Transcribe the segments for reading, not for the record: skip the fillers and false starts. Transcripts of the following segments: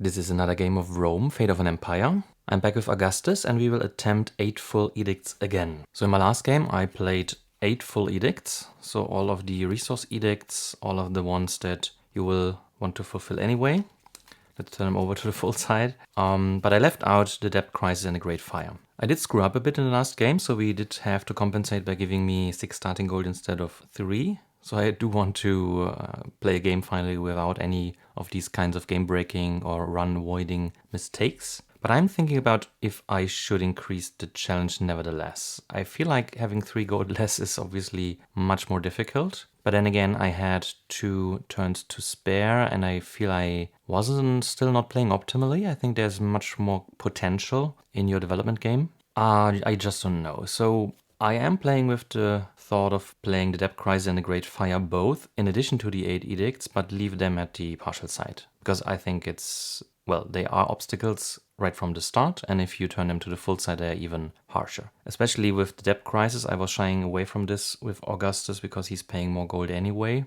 This is another game of Rome, Fate of an Empire. I'm back with Augustus and we will attempt 8 full edicts again. So in my last game I played 8 full edicts, so all of the resource edicts, all of the ones that you will want to fulfill anyway. Let's turn them over to the full side. But I left out the debt crisis and the Great Fire. I did screw up a bit in the last game, so we did have to compensate by giving me 6 starting gold instead of 3. So I do want to play a game finally without any of these kinds of game-breaking or run-voiding mistakes. But I'm thinking about if I should increase the challenge nevertheless. I feel like having 3 gold less is obviously much more difficult. But then again, I had 2 turns to spare and I feel I wasn't still not playing optimally. I think there's much more potential in your development game. I just don't know. So I am playing with the thought of playing the Debt Crisis and the Great Fire both in addition to the 8 edicts, but leave them at the partial side. Because I think it's, well, they are obstacles right from the start, and if you turn them to the full side, they are even harsher. Especially with the Debt Crisis, I was shying away from this with Augustus because he's paying more gold anyway.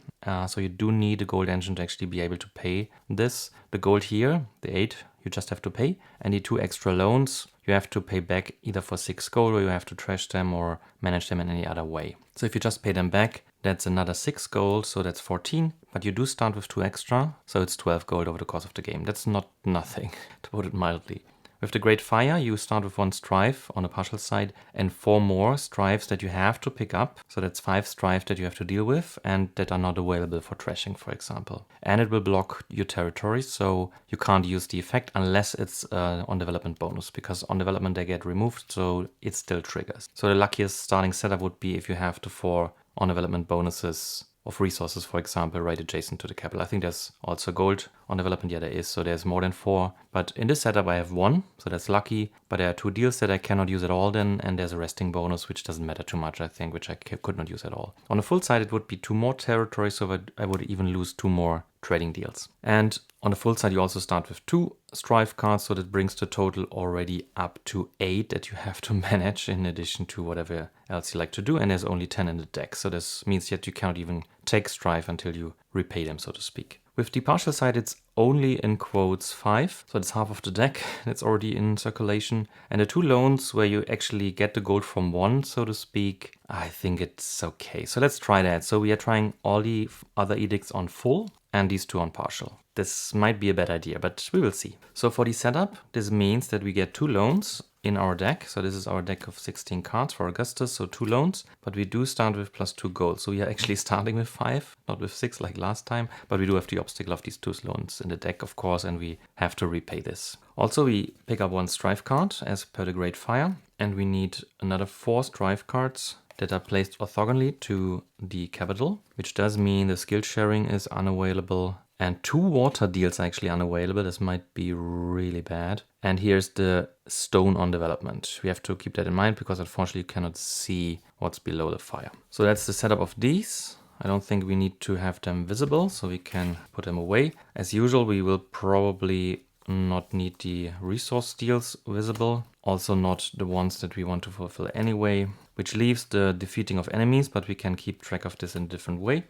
So you do need a gold engine to actually be able to pay this. The gold here, the 8, you just have to pay, and the 2 extra loans, you have to pay back either for 6 gold or you have to trash them or manage them in any other way. So if you just pay them back, that's another 6 gold, so that's 14, but you do start with 2 extra, so it's 12 gold over the course of the game. That's not nothing, to put it mildly. With the Great Fire, you start with 1 strife on the partial side and 4 more strifes that you have to pick up. So that's 5 strife that you have to deal with and that are not available for trashing, for example. And it will block your territories, so you can't use the effect unless it's on development bonus, because on development they get removed, so it still triggers. So the luckiest starting setup would be if you have the 4 on development bonuses of resources, for example, right adjacent to the capital. I think there's also gold on development. Yeah, there is, so there's more than 4. But in this setup I have 1, so that's lucky. But there are 2 deals that I cannot use at all then, and there's a resting bonus, which doesn't matter too much, I think, which I could not use at all. On the full side, it would be 2 more territories, so that I would even lose 2 more trading deals. And on the full side, you also start with 2 strife cards, so that brings the total already up to 8 that you have to manage in addition to whatever else you like to do, and there's only 10 in the deck, so this means that you cannot even take strife until you repay them, so to speak. With the partial side, it's only in quotes 5, so it's half of the deck that's already in circulation. And the 2 loans where you actually get the gold from 1, so to speak, I think it's okay. So let's try that. So we are trying all the other edicts on full and these 2 on partial. This might be a bad idea, but we will see. So for the setup, this means that we get 2 loans in our deck. So this is our deck of 16 cards for Augustus, so 2 loans, but we do start with plus 2 gold. So we are actually starting with 5, not with 6 like last time, but we do have the obstacle of these 2 loans in the deck, of course, and we have to repay this. Also, we pick up 1 strife card as per the Great Fire, and we need another 4 strife cards that are placed orthogonally to the capital, which does mean the skill sharing is unavailable. And 2 water deals are actually unavailable. This might be really bad. And here's the stone on development. We have to keep that in mind because unfortunately you cannot see what's below the fire. So that's the setup of these. I don't think we need to have them visible, so we can put them away. As usual, we will probably not need the resource deals visible. Also not the ones that we want to fulfill anyway, which leaves the defeating of enemies, but we can keep track of this in a different way.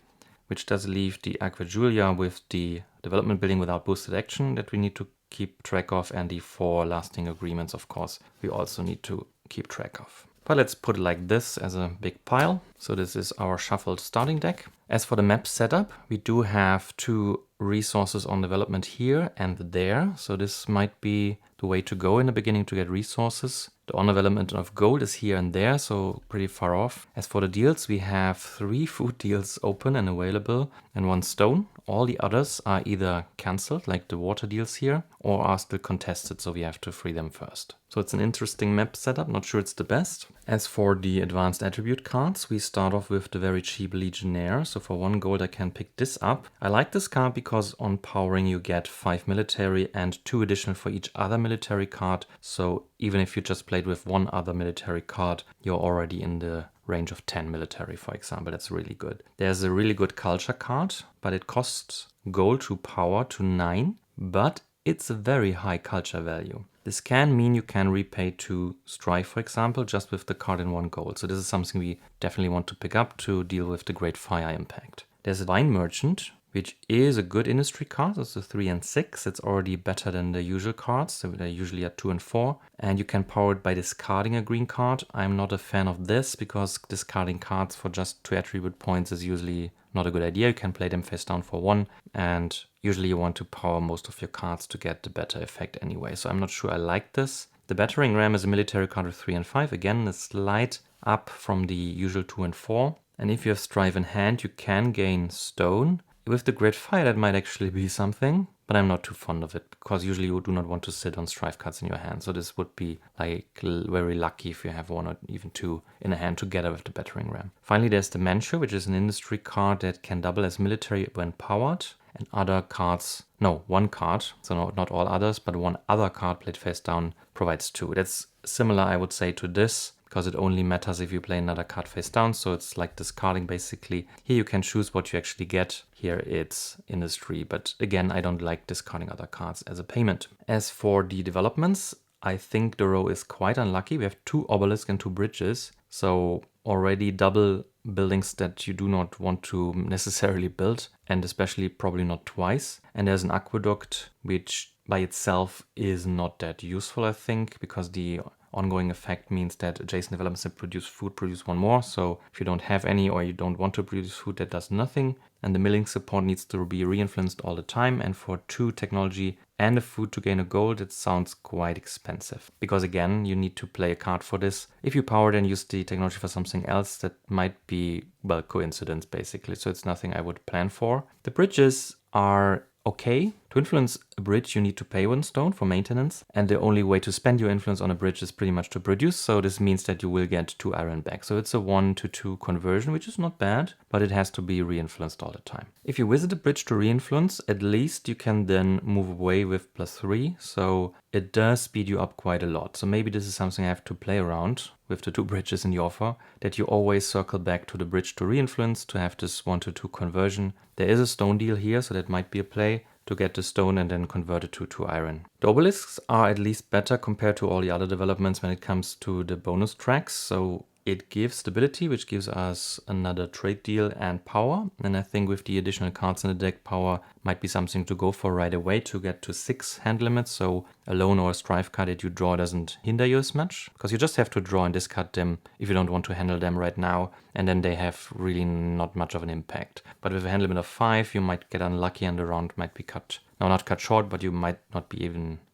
Which does leave the Aqua Julia with the development building without boosted action that we need to keep track of, and the 4 lasting agreements, of course, we also need to keep track of. But let's put it like this as a big pile. So this is our shuffled starting deck. As for the map setup, we do have 2 resources on development here and there. So this might be the way to go in the beginning to get resources. The on development of gold is here and there, so pretty far off. As for the deals, we have 3 food deals open and available and 1 stone. All the others are either cancelled, like the water deals here, or are still contested, so we have to free them first. So it's an interesting map setup, not sure it's the best. As for the advanced attribute cards, we start off with the very cheap Legionnaire, so for 1 gold I can pick this up. I like this card because on powering you get 5 military and 2 additional for each other military card, so even if you just played with 1 other military card, you're already in the range of 10 military, for example. That's really good. There's a really good culture card, but it costs gold to power to 9, but it's a very high culture value. This can mean you can repay 2 strife, for example, just with the card in 1 gold. So this is something we definitely want to pick up to deal with the Great Fire impact. There's a wine merchant, which is a good industry card. It's a 3 and 6. It's already better than the usual cards. So they usually are 2 and 4. And you can power it by discarding a green card. I'm not a fan of this because discarding cards for just 2 attribute points is usually not a good idea. You can play them face down for 1. And usually you want to power most of your cards to get the better effect anyway. So I'm not sure I like this. The battering ram is a military card with 3 and 5. Again, a slight up from the usual 2 and 4. And if you have Strive in hand, you can gain stone. With the Great Fire, that might actually be something, but I'm not too fond of it because usually you do not want to sit on Strive cards in your hand. So this would be like very lucky if you have 1 or even 2 in a hand together with the battering ram. Finally, there's the Manchu, which is an industry card that can double as military when powered. And other cards, no, 1 card, so not all others, but 1 other card played face down provides 2. That's similar, I would say, to this, because it only matters if you play another card face down, so it's like discarding basically. Here you can choose what you actually get. Here it's industry, but again, I don't like discarding other cards as a payment. As for the developments, I think the row is quite unlucky. We have 2 obelisks and 2 bridges, so already double buildings that you do not want to necessarily build, and especially probably not twice. And there's an aqueduct, which by itself is not that useful, I think, because the ongoing effect means that adjacent developments that produce food produce 1 more. So if you don't have any or you don't want to produce food, that does nothing. And the milling support needs to be re-influenced all the time. And for 2 technology and a food to gain a gold, it sounds quite expensive. Because again, you need to play a card for this. If you power it and use the technology for something else, that might be, well, coincidence basically. So it's nothing I would plan for. The bridges are okay. To influence a bridge, you need to pay 1 stone for maintenance, and the only way to spend your influence on a bridge is pretty much to produce, so this means that you will get 2 iron back. So it's a 1 to 2 conversion, which is not bad, but it has to be re-influenced all the time. If you visit a bridge to re-influence, at least you can then move away with +3, so it does speed you up quite a lot. So maybe this is something I have to play around with the 2 bridges in the offer, that you always circle back to the bridge to re-influence to have this 1 to 2 conversion. There is a stone deal here, so that might be a play to get the stone and then convert it to iron. The obelisks are at least better compared to all the other developments when it comes to the bonus tracks. So it gives stability, which gives us another trade deal and power. And I think with the additional cards in the deck, power might be something to go for right away to get to 6 hand limits. So a lone or a strive card that you draw doesn't hinder you as much, because you just have to draw and discard them if you don't want to handle them right now. And then they have really not much of an impact. But with a hand limit of 5, you might get unlucky and the round might be cut. No, not cut short, but you might not be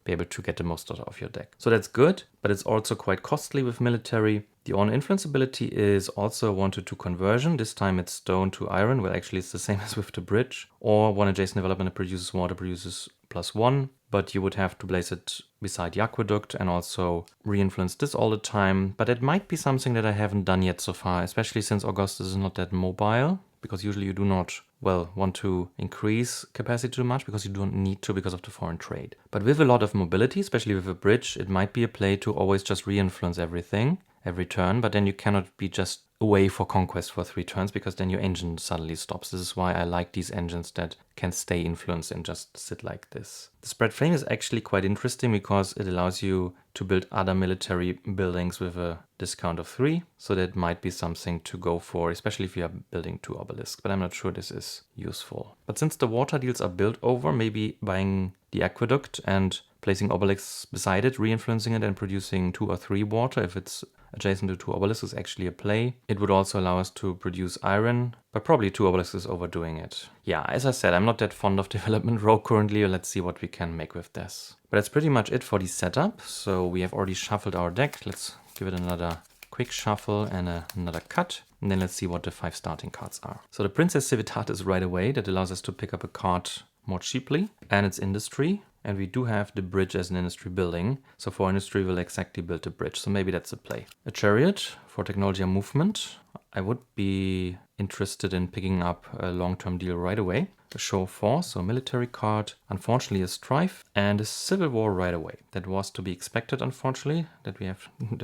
able to get the most out of your deck. So that's good, but it's also quite costly with military. The honor influence ability is also a 1 to 2 conversion. This time it's stone to iron. Well, actually it's the same as with the bridge. Or 1 adjacent development that produces water produces +1, but you would have to place it beside the aqueduct and also re-influence this all the time. But it might be something that I haven't done yet so far, especially since Augustus is not that mobile, because usually you do not, well, want to increase capacity too much because you don't need to because of the foreign trade. But with a lot of mobility, especially with a bridge, it might be a play to always just re-influence everything every turn, but then you cannot be just away for conquest for 3 turns because then your engine suddenly stops. This is why I like these engines that can stay influenced and just sit like this. The spread frame is actually quite interesting because it allows you to build other military buildings with a discount of 3. So that might be something to go for, especially if you are building 2 obelisks, but I'm not sure this is useful. But since the water deals are built over, maybe buying the aqueduct and placing obelisks beside it, re-influencing it and producing 2 or 3 water if it's adjacent to 2 obelisks is actually a play. It would also allow us to produce iron, but probably 2 obelisks is overdoing it. Yeah, as I said, I'm not that fond of development row currently. Let's see what we can make with this. But that's pretty much it for the setup. So we have already shuffled our deck. Let's give it another quick shuffle and another cut. And then let's see what the 5 starting cards are. So the Princess Civitatis right away. That allows us to pick up a card more cheaply. And it's industry. And we do have the bridge as an industry building. So for industry, we'll exactly build a bridge. So maybe that's a play. A chariot for technology and movement. I would be interested in picking up a long-term deal right away. A show of force, so military card. Unfortunately, a strife and a civil war right away. That was to be expected, unfortunately, that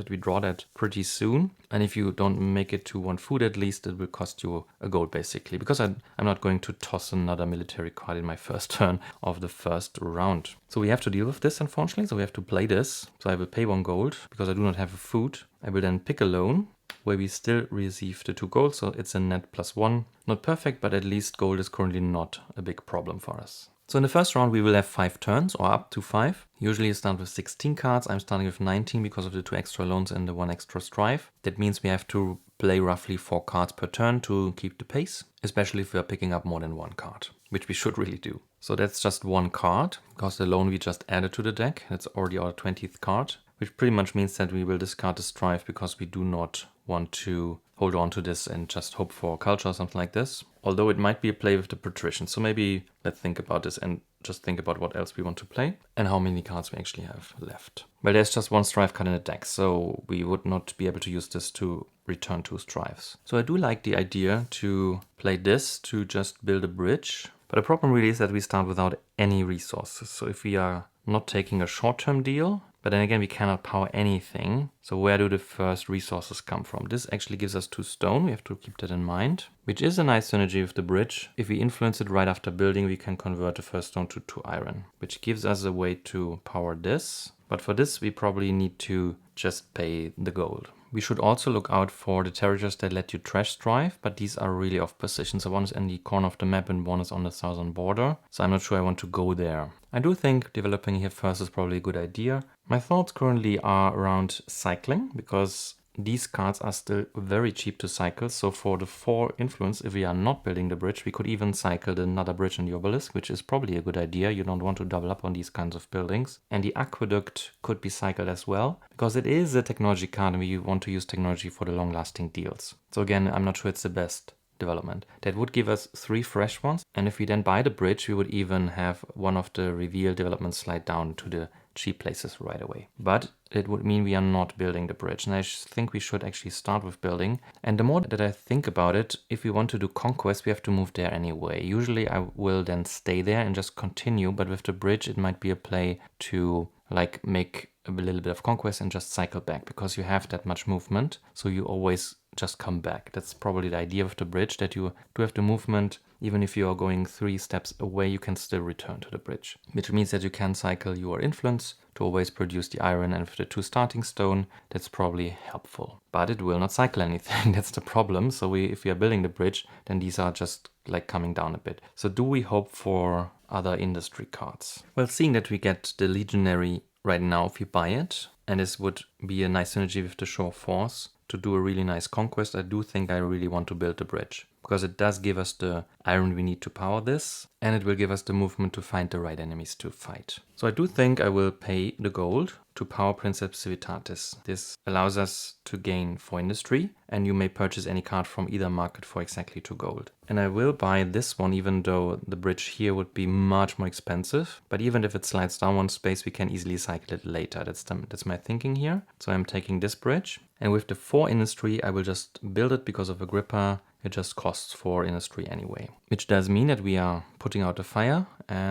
we draw that pretty soon. And if you don't make it to 1 food, at least it will cost you a gold, basically. Because I'm not going to toss another military card in my first turn of the first round. So we have to deal with this, unfortunately. So we have to play this. So I will pay 1 gold because I do not have a food. I will then pick a loan, where we still receive the 2 gold, so it's a net +1. Not perfect, but at least gold is currently not a big problem for us. So in the first round we will have 5 turns, or up to 5. Usually you start with 16 cards. I'm starting with 19 because of the 2 extra loans and the 1 extra strive. That means we have to play roughly 4 cards per turn to keep the pace, especially if we are picking up more than 1 card, which we should really do. So that's just 1 card, because the loan we just added to the deck, that's already our 20th card, which pretty much means that we will discard the strive because we do not want to hold on to this and just hope for culture or something like this. Although it might be a play with the patrician. So maybe let's think about this and just think about what else we want to play and how many cards we actually have left. Well, there's just 1 strive card in the deck, so we would not be able to use this to return 2 strives. So I do like the idea to play this to just build a bridge. But the problem really is that we start without any resources. So if we are not taking a short-term deal, but then again, we cannot power anything. So where do the first resources come from? This actually gives us 2 stone. We have to keep that in mind, which is a nice synergy with the bridge. If we influence it right after building, we can convert the first stone to 2 iron, which gives us a way to power this. But for this, we probably need to just pay the gold. We should also look out for the territories that let you trash strive, but these are really off position. So one is in the corner of the map and one is on the southern border. So I'm not sure I want to go there. I do think developing here first is probably a good idea. My thoughts currently are around cycling, because these cards are still very cheap to cycle. So for the 4 influence, if we are not building the bridge, we could even cycle another bridge in the obelisk, which is probably a good idea. You don't want to double up on these kinds of buildings. And the aqueduct could be cycled as well, because it is a technology card and we want to use technology for the long-lasting deals. So again, I'm not sure it's the best development. That would give us 3 fresh ones. And if we then buy the bridge, we would even have one of the reveal developments slide down to the cheap places right away. But it would mean we are not building the bridge. And I think we should actually start with building. And the more that I think about it, if we want to do conquest, we have to move there anyway. Usually I will then stay there and just continue. But with the bridge, it might be a play to like make a little bit of conquest and just cycle back, because you have that much movement. So you always just come back. That's probably the idea of the bridge, that you do have the movement. Even if you are going 3 steps away, you can still return to the bridge, which means that you can cycle your influence to always produce the iron, and with the 2 starting stone, that's probably helpful. But it will not cycle anything. That's the problem. So if we are building the bridge, then these are just like coming down a bit. So do we hope for other industry cards? Well, seeing that we get the legionary right now if you buy it, and this would be a nice synergy with the show of force to do a really nice conquest, I do think I really want to build the bridge, because it does give us the iron we need to power this, and it will give us the movement to find the right enemies to fight. So I do think I will pay the gold to power Princeps Civitatis. This allows us to gain 4 industry, and you may purchase any card from either market for exactly 2 gold. And I will buy this one, even though the bridge here would be much more expensive. But even if it slides down 1 space, we can easily cycle it later. That's my thinking here. So I'm taking this bridge. And with the 4 industry, I will just build it because of Agrippa. It just costs 4 industry anyway. Which does mean that we are putting out a fire,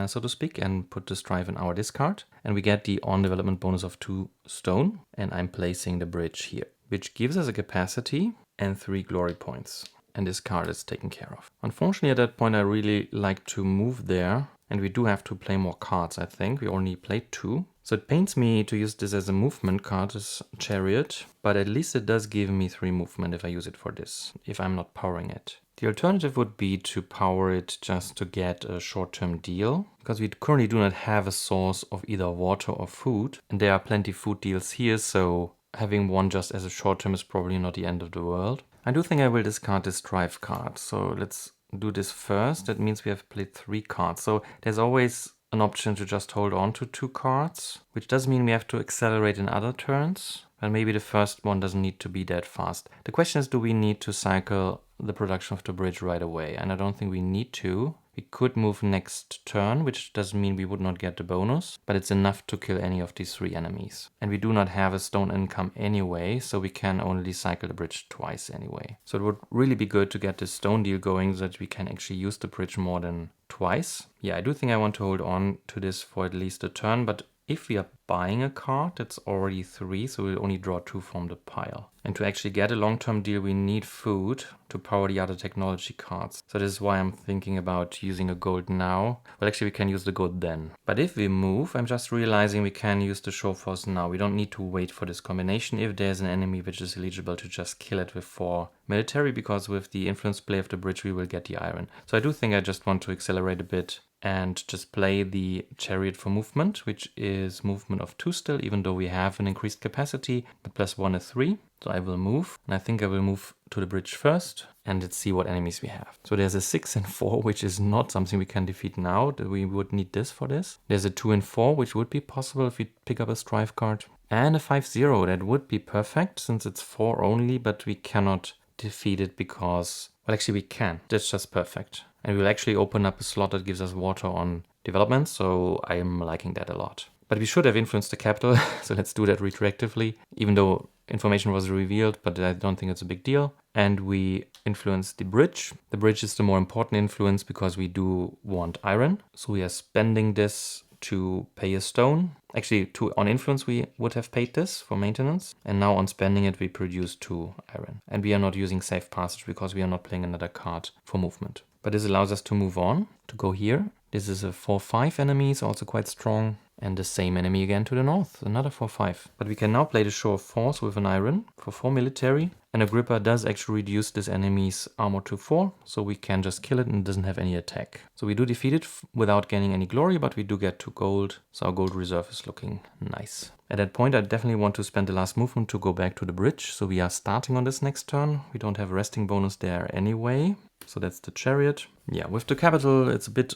so to speak, and put the strive in our discard. And we get the on-development bonus of 2 stone. And I'm placing the bridge here, which gives us a capacity and 3 glory points. And this card is taken care of. Unfortunately, at that point, I really like to move there. And we do have to play more cards, I think. We only played 2. So it pains me to use this as a movement card, this chariot. But at least it does give me 3 movement if I use it for this, if I'm not powering it. The alternative would be to power it just to get a short-term deal, because we currently do not have a source of either water or food. And there are plenty of food deals here, so having one just as a short-term is probably not the end of the world. I do think I will discard this strive card, so let's do this first. That means we have played 3 cards. So there's always an option to just hold on to 2 cards, which does mean we have to accelerate in other turns. And maybe the first one doesn't need to be that fast. The question is, do we need to cycle the production of the bridge right away? And I don't think we need to. We could move next turn, which doesn't mean we would not get the bonus, but it's enough to kill any of these 3 enemies. And we do not have a stone income anyway, so we can only cycle the bridge twice anyway. So it would really be good to get this stone deal going so that we can actually use the bridge more than twice. Yeah, I do think I want to hold on to this for at least a turn, but if we are buying a card, that's already 3, so we'll only draw 2 from the pile. And to actually get a long-term deal, we need food to power the other technology cards. So this is why I'm thinking about using a gold now. Well, actually, we can use the gold then. But if we move, I'm just realizing we can use the show force now. We don't need to wait for this combination if there's an enemy which is eligible to just kill it with 4 military, because with the influence play of the bridge, we will get the iron. So I do think I just want to accelerate a bit and just play the chariot for movement, which is movement of 2 still, even though we have an increased capacity, but +1 is 3. So I will move, and I think I will move to the bridge first, and let's see what enemies we have. So there's a 6 and 4, which is not something we can defeat now. We would need this for this. There's a 2 and 4, which would be possible if we pick up a strife card. And a 5-0, that would be perfect, since it's 4 only, but we cannot defeat it because... Well, actually we can. That's just perfect. And we'll actually open up a slot that gives us water on development, so I'm liking that a lot. But we should have influenced the capital, so let's do that retroactively, even though information was revealed, but I don't think it's a big deal. And we influence the bridge. The bridge is the more important influence because we do want iron. So we are spending this to pay a stone. Actually, on influence we would have paid this for maintenance, and now on spending it we produce 2 iron. And we are not using safe passage because we are not playing another card for movement. But this allows us to move on, to go here. This is a 4-5 enemy, so also quite strong. And the same enemy again to the north, another 4-5. But we can now play the show of force with an iron for 4 military. And Agrippa does actually reduce this enemy's armor to 4, so we can just kill it and it doesn't have any attack. So we do defeat it without gaining any glory, but we do get 2 gold, so our gold reserve is looking nice. At that point I definitely want to spend the last movement to go back to the bridge, so we are starting on this next turn. We don't have a resting bonus there anyway. So that's the chariot. Yeah, with the capital, it's a bit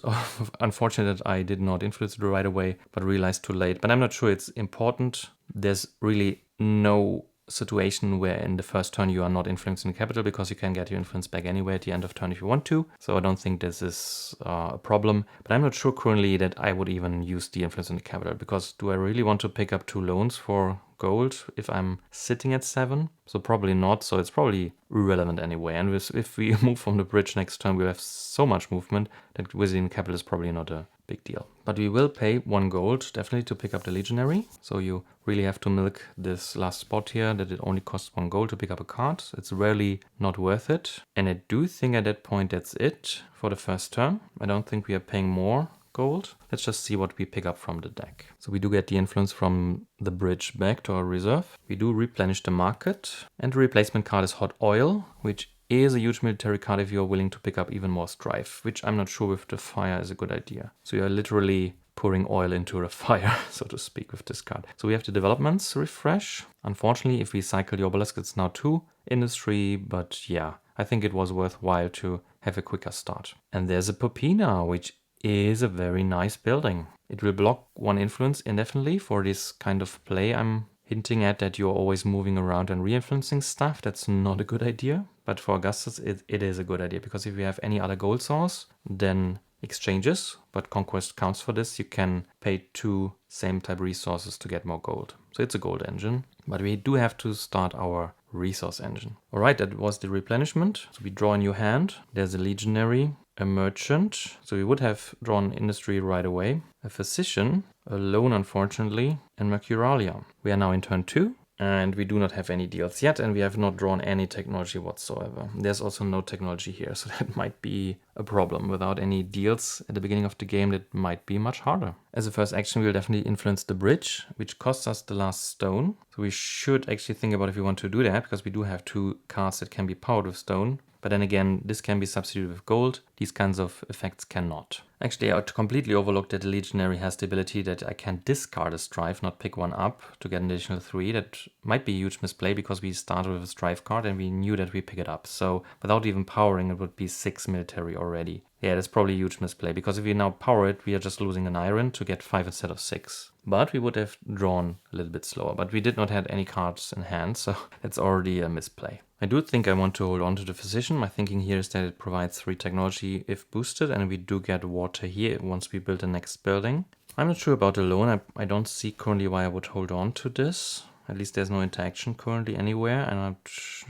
unfortunate that I did not influence it right away, but realized too late. But I'm not sure it's important. There's really no situation where in the first turn you are not influencing the capital, because you can get your influence back anyway at the end of turn if you want to. So I don't think this is a problem. But I'm not sure currently that I would even use the influence in the capital, because do I really want to pick up 2 loans for gold if I'm sitting at 7? So probably not, so it's probably irrelevant anyway. And if we move from the bridge next turn, we'll have so much movement that within capital is probably not a big deal. But we will pay 1 gold definitely to pick up the legionary. So you really have to milk this last spot here, that it only costs 1 gold to pick up a card. It's rarely not worth it. And I do think at that point that's it for the first turn. I don't think we are paying more gold. Let's just see what we pick up from the deck. So we do get the influence from the bridge back to our reserve. We do replenish the market, and the replacement card is hot oil, which is a huge military card if you're willing to pick up even more strife, which I'm not sure with the fire is a good idea. So you're literally pouring oil into a fire, so to speak, with this card. So we have the developments refresh. Unfortunately, if we cycle the obelisk, it's now 2 industry, but yeah, I think it was worthwhile to have a quicker start. And there's a Popina, which is a very nice building. It will block 1 influence indefinitely for this kind of play. I'm hinting at that you're always moving around and re-influencing stuff. That's not a good idea. But for Augustus, it is a good idea, because if you have any other gold source, then exchanges, but conquest counts for this. You can pay 2 same type resources to get more gold. So it's a gold engine, but we do have to start our resource engine. All right, that was the replenishment. So we draw a new hand. There's a legionary, a merchant, so we would have drawn industry right away, a physician, a loan unfortunately, and Mercuralia. We are now in turn 2, and we do not have any deals yet, and we have not drawn any technology whatsoever. There's also no technology here, so that might be a problem. Without any deals at the beginning of the game, that might be much harder. As a first action, we'll definitely influence the bridge, which costs us the last stone. So we should actually think about if we want to do that, because we do have 2 cards that can be powered with stone. But then again, this can be substituted with gold. These kinds of effects cannot. Actually, I completely overlooked that the legionary has the ability that I can discard a strife, not pick 1 up to get an additional 3. That might be a huge misplay, because we started with a strife card and we knew that we pick it up. So without even powering, it would be 6 military already. Yeah, that's probably a huge misplay, because if we now power it, we are just losing an iron to get 5 instead of 6. But we would have drawn a little bit slower, but we did not have any cards in hand, so that's already a misplay. I do think I want to hold on to the physician. My thinking here is that it provides 3 technology if boosted, and we do get water here once we build the next building. I'm not sure about the loan. I don't see currently why I would hold on to this. At least there's no interaction currently anywhere, and I'm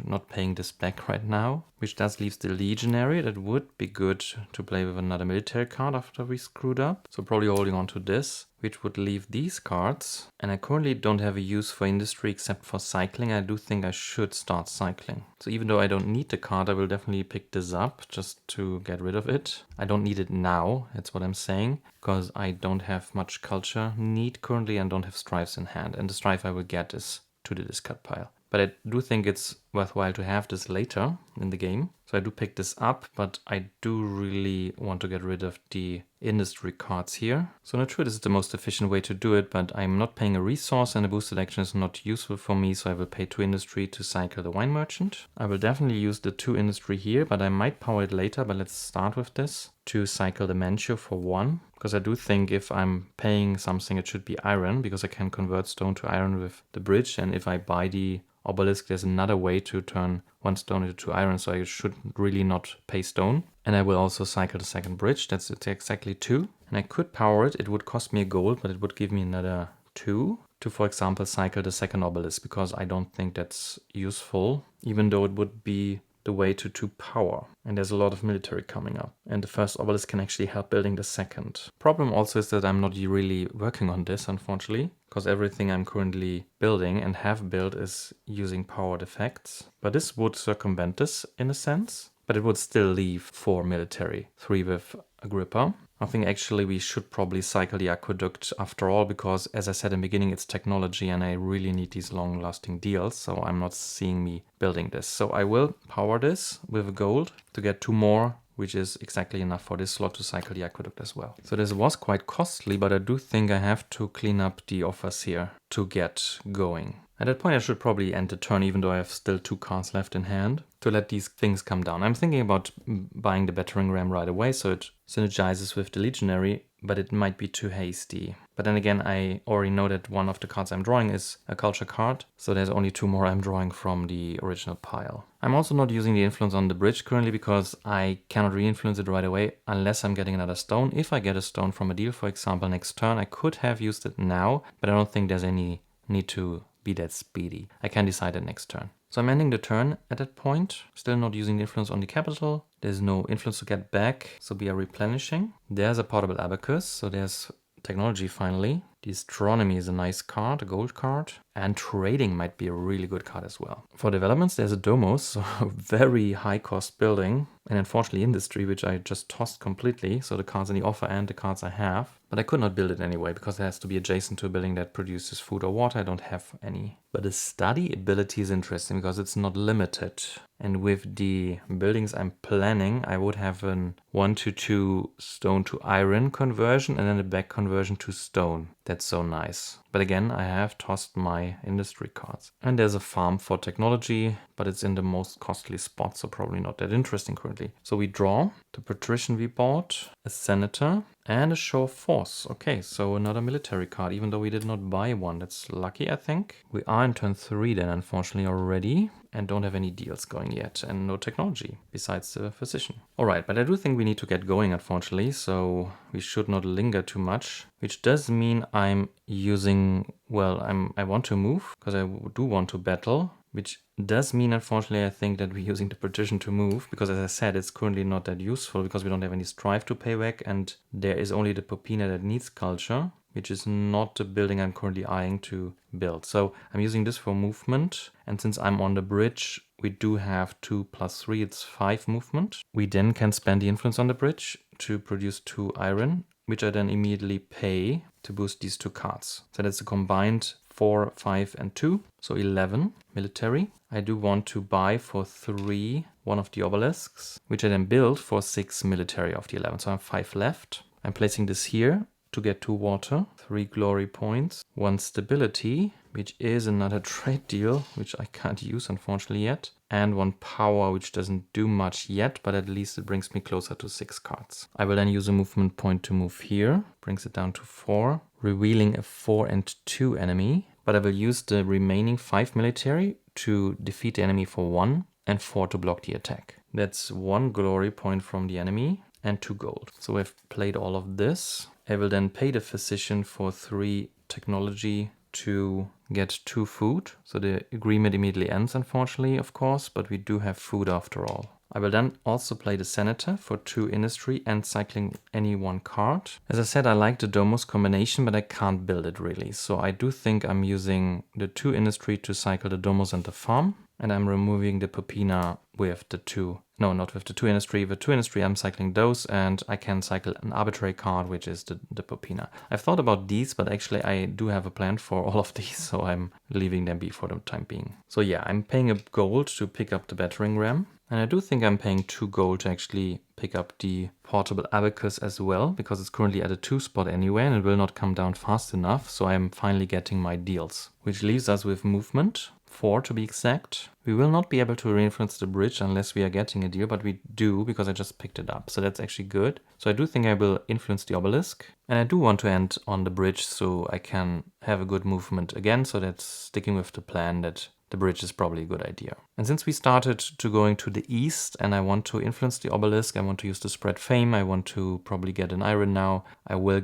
not paying this back right now. Which does leave the legionary. That would be good to play with another military card after we screwed up. So probably holding on to this. which would leave these cards. And I currently don't have a use for industry except for cycling. I do think I should start cycling. So even though I don't need the card, I will definitely pick this up just to get rid of it. I don't need it now, that's what I'm saying, because I don't have much culture need currently and don't have strives in hand. And the strive I will get is to the discard pile. But I do think it's worthwhile to have this later in the game. So I do pick this up, but I do really want to get rid of the industry cards here. So I'm not sure this is the most efficient way to do it, but I'm not paying a resource and a boosted action is not useful for me, so I will pay 2 industry to cycle the wine merchant. I will definitely use the 2 industry here, but I might power it later, but let's start with this. To cycle the Manchu for 1, because I do think if I'm paying something it should be iron, because I can convert stone to iron with the bridge, and if I buy the obelisk there's another way to turn 1 stone into 2 iron, so I should really not pay stone. And I will also cycle the second bridge, that's exactly 2. And I could power it, it would cost me a gold, but it would give me another 2 to, for example, cycle the second obelisk, because I don't think that's useful, even though it would be the way to 2 power. And there's a lot of military coming up. And the first obelisk can actually help building the second. Problem also is that I'm not really working on this, unfortunately, because everything I'm currently building and have built is using powered effects. But this would circumvent this in a sense, but it would still leave 4 military, 3 with Agrippa. I think actually we should probably cycle the aqueduct after all, because as I said in the beginning, it's technology and I really need these long-lasting deals, so I'm not seeing me building this. So I will power this with a gold to get 2 more, which is exactly enough for this slot to cycle the aqueduct as well. So this was quite costly, but I do think I have to clean up the offers here to get going. At that point I should probably end the turn, even though I have still 2 cards left in hand, to let these things come down. I'm thinking about buying the battering ram right away, so it synergizes with the legionary, but it might be too hasty. But then again, I already know that one of the cards I'm drawing is a culture card, so there's only 2 more I'm drawing from the original pile. I'm also not using the influence on the bridge currently, because I cannot re-influence it right away unless I'm getting another stone. If I get a stone from a deal, for example, next turn, I could have used it now, but I don't think there's any need to be that speedy. I can decide it next turn. So I'm ending the turn at that point, still not using the influence on the capital. There's no influence to get back, so we are replenishing. There's a portable abacus, so there's technology finally. The astronomy is a nice card, a gold card, and trading might be a really good card as well. For developments, there's a Domos, so a very high cost building, and unfortunately industry, which I just tossed completely, so the cards in the offer and the cards I have. But I could not build it anyway, because it has to be adjacent to a building that produces food or water. I don't have any. But the study ability is interesting, because it's not limited. And with the buildings I'm planning, I would have an 1 to 2 stone to iron conversion, and then a back conversion to stone. That's so nice. But again, I have tossed my industry cards. And there's a farm for technology, but it's in the most costly spot, so probably not that interesting currently. So we draw the patrician we bought, a senator, and a show of force. Okay, so another military card, even though we did not buy one. That's lucky, I think. We are in turn 3 then, unfortunately, already, and don't have any deals going yet, and no technology, besides the physician. Alright, but I do think we need to get going, unfortunately, so we should not linger too much, which does mean I'm using, well, I want to move, because I do want to battle, which does mean, unfortunately, I think that we're using the patrician to move, because as I said, it's currently not that useful, because we don't have any strive to pay back, and there is only the Popina that needs culture, which is not the building I'm currently eyeing to build. So I'm using this for movement, and since I'm on the bridge, we do have 2 plus 3, it's 5 movement. We then can spend the influence on the bridge to produce 2 iron, which I then immediately pay to boost these 2 cards. So that's a combined 4, 5, and 2, so 11 military. I do want to buy for 3 one of the obelisks, which I then build for 6 military of the 11. So I have 5 left. I'm placing this here to get 2 water, 3 glory points, 1 stability, which is another trade deal, which I can't use unfortunately yet, and 1 power, which doesn't do much yet, but at least it brings me closer to 6 cards. I will then use a movement point to move here, brings it down to 4, revealing a 4 and 2 enemy, but I will use the remaining 5 military to defeat the enemy for 1 and 4 to block the attack. That's 1 glory point from the enemy and 2 gold. So I've played all of this. I will then pay the physician for 3 technology to get 2 food. So the agreement immediately ends, unfortunately, of course, but we do have food after all. I will then also play the Senator for 2 industry and cycling any 1 card. As I said, I like the Domus combination, but I can't build it really. So I do think I'm using the 2 industry to cycle the Domus and the farm. And I'm removing the Popina with the 2. No, not with the 2 industry. With 2 industry, I'm cycling those, and I can cycle an arbitrary card, which is the Popina. I've thought about these, but actually I do have a plan for all of these, so I'm leaving them be for the time being. So yeah, I'm paying a gold to pick up the battering ram. And I do think I'm paying 2 gold to actually pick up the portable abacus as well, because it's currently at a 2 spot anyway, and it will not come down fast enough, so I'm finally getting my deals. Which leaves us with movement, 4 to be exact. We will not be able to reinforce the bridge unless we are getting a deal, but we do because I just picked it up, so that's actually good. So I do think I will influence the obelisk, and I do want to end on the bridge so I can have a good movement again, so that's sticking with the plan that the bridge is probably a good idea. And since we started to going to the east and I want to influence the obelisk, I want to use the spread fame, I want to probably get an iron now, I will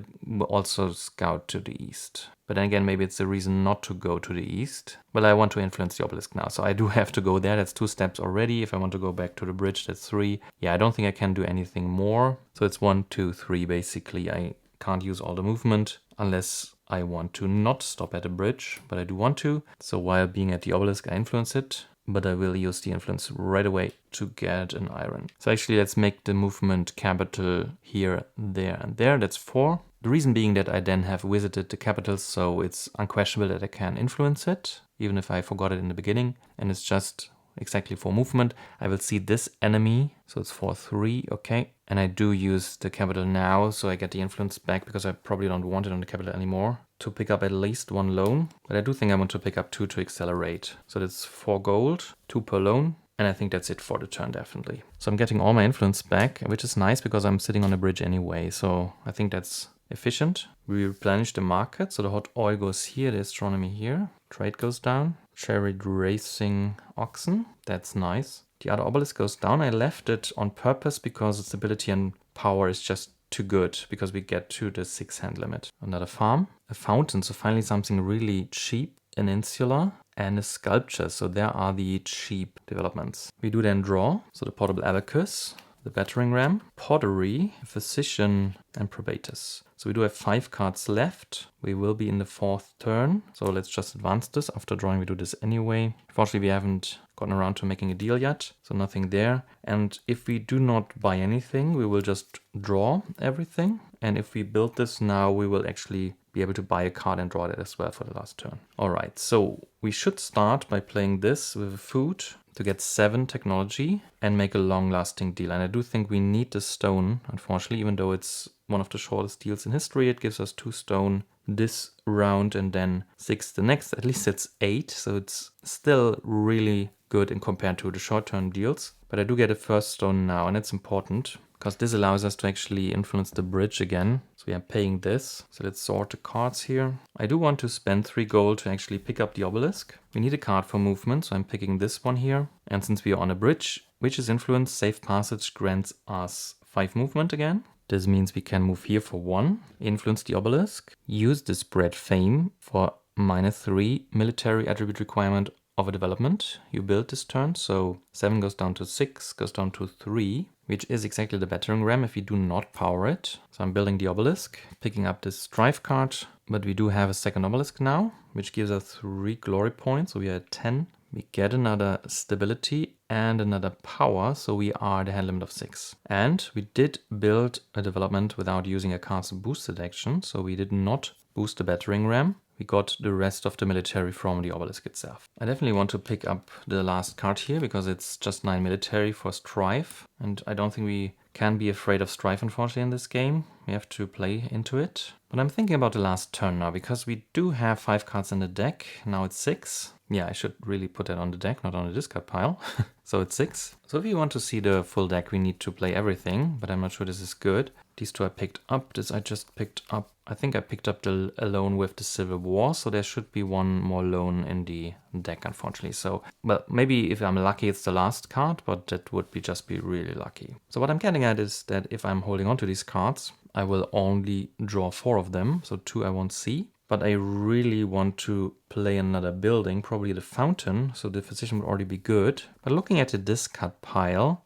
also scout to the east. But then again, maybe it's a reason not to go to the east. Well, I want to influence the obelisk now, so I do have to go there. That's 2 steps already. If I want to go back to the bridge, that's 3. Yeah, I don't think I can do anything more. So it's 1, 2, 3 basically. I can't use all the movement unless I want to not stop at a bridge, but I do want to. So while being at the obelisk, I influence it, but I will use the influence right away to get an iron. So actually, let's make the movement capital here, there, and there. That's 4. The reason being that I then have visited the capitals, so it's unquestionable that I can influence it, even if I forgot it in the beginning, and it's just exactly for movement. I will see this enemy, so it's 4-3, okay. And I do use the capital now, so I get the influence back because I probably don't want it on the capital anymore, to pick up at least 1 loan. But I do think I want to pick up 2 to accelerate. So that's 4 gold, 2 per loan. And I think that's it for the turn, definitely. So I'm getting all my influence back, which is nice because I'm sitting on a bridge anyway. So I think that's efficient. We replenish the market. So the hot oil goes here, the astronomy here. Trade goes down. Chariot racing oxen. That's nice. The other obelisk goes down. I left it on purpose because its ability and power is just too good because we get to the 6-hand limit. Another farm. A fountain. So finally something really cheap. An insula. And a sculpture. So there are the cheap developments. We do then draw. So the portable abacus. The battering ram, pottery, physician, and probatus. So we do have 5 cards left. We will be in the 4th turn. So let's just advance this. After drawing, we do this anyway. Unfortunately, we haven't gotten around to making a deal yet. So nothing there. And if we do not buy anything, we will just draw everything. And if we build this now, we will actually be able to buy a card and draw that as well for the last turn. All right, so we should start by playing this with a food to get 7 technology and make a long-lasting deal. And I do think we need the stone, unfortunately, even though it's one of the shortest deals in history. It gives us 2 stone this round and then 6 the next. At least it's 8, so it's still really good in compared to the short-term deals. But I do get a first stone now, and it's important because this allows us to actually influence the bridge again. So we are paying this. So let's sort the cards here. I do want to spend 3 gold to actually pick up the obelisk. We need a card for movement, so I'm picking this one here. And since we are on a bridge, which is influence, safe passage grants us 5 movement again. This means we can move here for 1, influence the obelisk, use the spread fame for -3 military attribute requirement of a development you build this turn. So 7 goes down to 6, goes down to 3, which is exactly the battering ram if we do not power it. So I'm building the obelisk, picking up this strife card, but we do have a second obelisk now, which gives us 3 glory points. So we are at 10. We get another stability and another power, so we are the hand limit of 6. And we did build a development without using a card's boosted action, so we did not boost the battering ram. We got the rest of the military from the obelisk itself. I definitely want to pick up the last card here because it's just 9 military for strife. And I don't think we can be afraid of strife, unfortunately, in this game. We have to play into it. But I'm thinking about the last turn now because we do have 5 cards in the deck. Now it's 6. Yeah, I should really put that on the deck, not on the discard pile. So it's 6. So if you want to see the full deck, we need to play everything, but I'm not sure this is good. These 2 I picked up. This I just picked up. I think I picked up the alone with the Civil War, so there should be 1 more loan in the deck, unfortunately. So, well, maybe if I'm lucky, it's the last card, but that would just be really lucky. So what I'm getting at is that if I'm holding on to these cards, I will only draw 4 of them, so 2 I won't see. But I really want to play another building, probably the fountain, so the physician would already be good. But looking at the discard pile,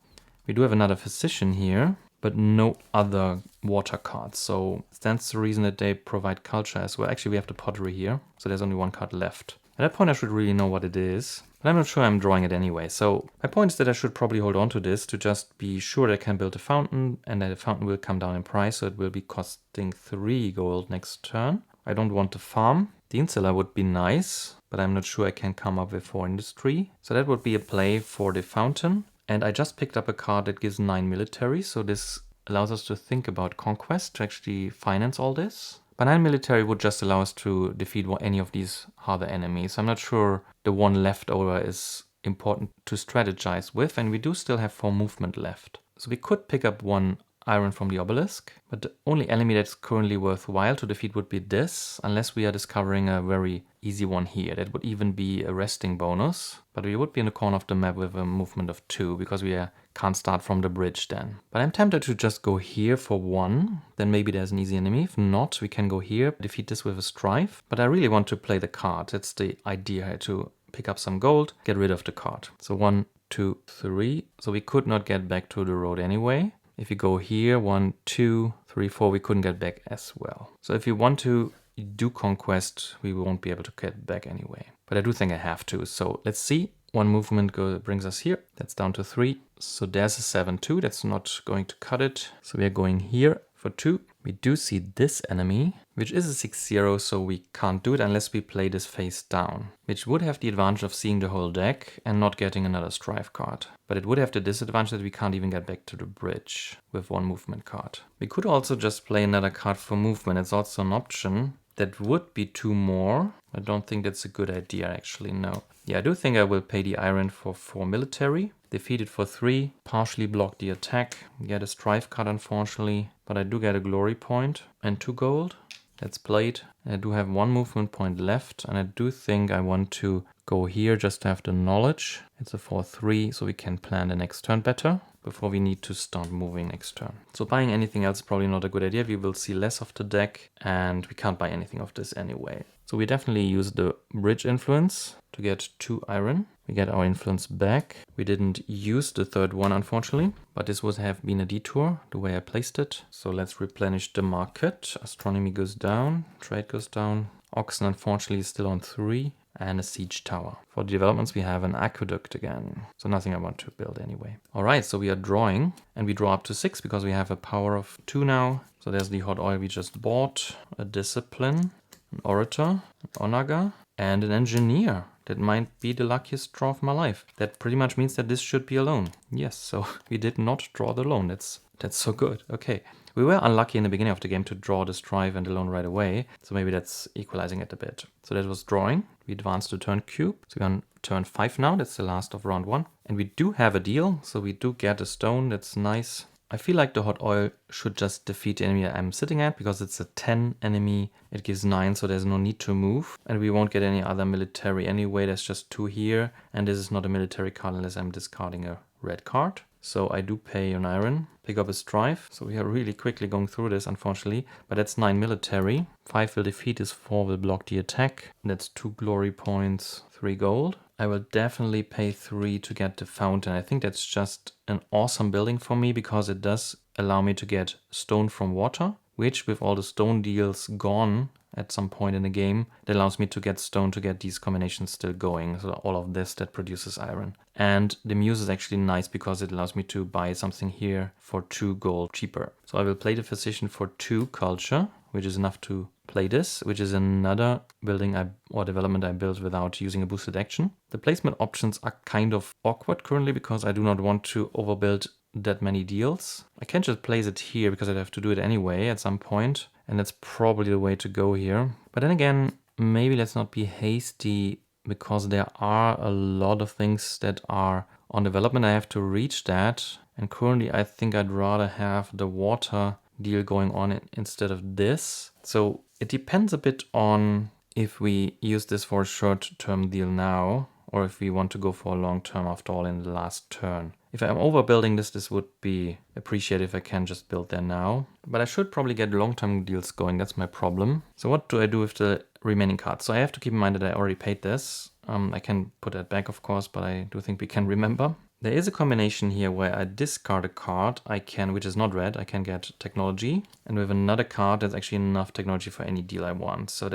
We do have another physician here, but no other water cards. So that's the reason that they provide culture as well. Actually, we have the pottery here, so there's only one card left. At that point, I should really know what it is, but I'm not sure I'm drawing it anyway. So my point is that I should probably hold on to this to just be sure that I can build a fountain, and that the fountain will come down in price, so it will be costing 3 gold next turn. I don't want to farm. The insular would be nice, but I'm not sure I can come up with 4 industry. So that would be a play for the fountain. And I just picked up a card that gives 9 military, so this allows us to think about conquest to actually finance all this. But 9 military would just allow us to defeat any of these harder enemies. I'm not sure the one left over is important to strategize with, and we do still have 4 movement left. So we could pick up 1 iron from the obelisk, but the only enemy that's currently worthwhile to defeat would be this, unless we are discovering a very easy one here. That would even be a resting bonus, but we would be in the corner of the map with a movement of 2, because we can't start from the bridge then. But I'm tempted to just go here for 1, then maybe there's an easy enemy. If not, we can go here, defeat this with a strife, but I really want to play the card. That's the idea here, to pick up some gold, get rid of the card. So 1, 2, 3, so we could not get back to the road anyway. If you go here, 1, 2, 3, 4, we couldn't get back as well. So if you want to do conquest, we won't be able to get back anyway. But I do think I have to. So let's see. 1 movement brings us here. That's down to 3. So there's a 7-2. That's not going to cut it. So we are going here for 2. We do see this enemy, which is a 6-0, so we can't do it unless we play this face down, which would have the advantage of seeing the whole deck and not getting another strife card. But it would have the disadvantage that we can't even get back to the bridge with 1 movement card. We could also just play another card for movement. It's also an option. That would be 2 more. I don't think that's a good idea, actually, no. Yeah, I do think I will pay the iron for 4 military. Defeat it for 3, partially block the attack, get a strife card unfortunately, but I do get a glory point and 2 gold. That's played. I do have 1 movement point left, and I do think I want to go here just to have the knowledge. It's a 4-3, so we can plan the next turn better before we need to start moving next turn. So buying anything else is probably not a good idea. We will see less of the deck, and we can't buy anything of this anyway. So we definitely use the bridge influence to get 2 iron. We get our influence back. We didn't use the 3rd one, unfortunately, but this would have been a detour, the way I placed it. So let's replenish the market. Astronomy goes down, trade goes down. Oxen, unfortunately, is still on 3, and a siege tower. For the developments, we have an aqueduct again. So nothing I want to build anyway. All right, so we are drawing, and we draw up to 6 because we have a power of 2 now. So there's the hot oil we just bought, a discipline, an orator, an onaga, and an engineer. That might be the luckiest draw of my life. That pretty much means that this should be a loan. Yes, so we did not draw the loan. That's so good. Okay. We were unlucky in the beginning of the game to draw the strife and the loan right away. So maybe that's equalizing it a bit. So that was drawing. We advanced to turn cube. So we're on turn 5 now. That's the last of round 1. And we do have a deal. So we do get a stone. That's nice. I feel like the hot oil should just defeat the enemy I'm sitting at because it's a 10 enemy. It gives 9, so there's no need to move. And we won't get any other military anyway. There's just 2 here. And this is not a military card unless I'm discarding a red card. So I do pay an iron, pick up a strife. So we are really quickly going through this, unfortunately. But that's 9 military. 5 will defeat this, 4 will block the attack. That's 2 glory points, 3 gold. I will definitely pay 3 to get the fountain. I think that's just an awesome building for me because it does allow me to get stone from water, which with all the stone deals gone at some point in the game, it allows me to get stone to get these combinations still going. So all of this that produces iron. And the muse is actually nice because it allows me to buy something here for 2 gold cheaper. So I will play the physician for 2 culture, which is enough to play this, which is another building or development I built without using a boosted action. The placement options are kind of awkward currently because I do not want to overbuild that many deals. I can just place it here because I'd have to do it anyway at some point, and that's probably the way to go here. But then again, maybe let's not be hasty because there are a lot of things that are on development. I have to reach that, and currently I think I'd rather have the water deal going on instead of this. So it depends a bit on if we use this for a short-term deal now or if we want to go for a long-term after all in the last turn. If I'm overbuilding this would be appreciated if I can just build there now. But I should probably get long-term deals going, that's my problem. So what do I do with the remaining cards? So I have to keep in mind that I already paid this. I can put that back, of course, but I do think we can remember. There is a combination here where I discard a card, which is not red, I can get technology. And with another card, that's actually enough technology for any deal I want. So I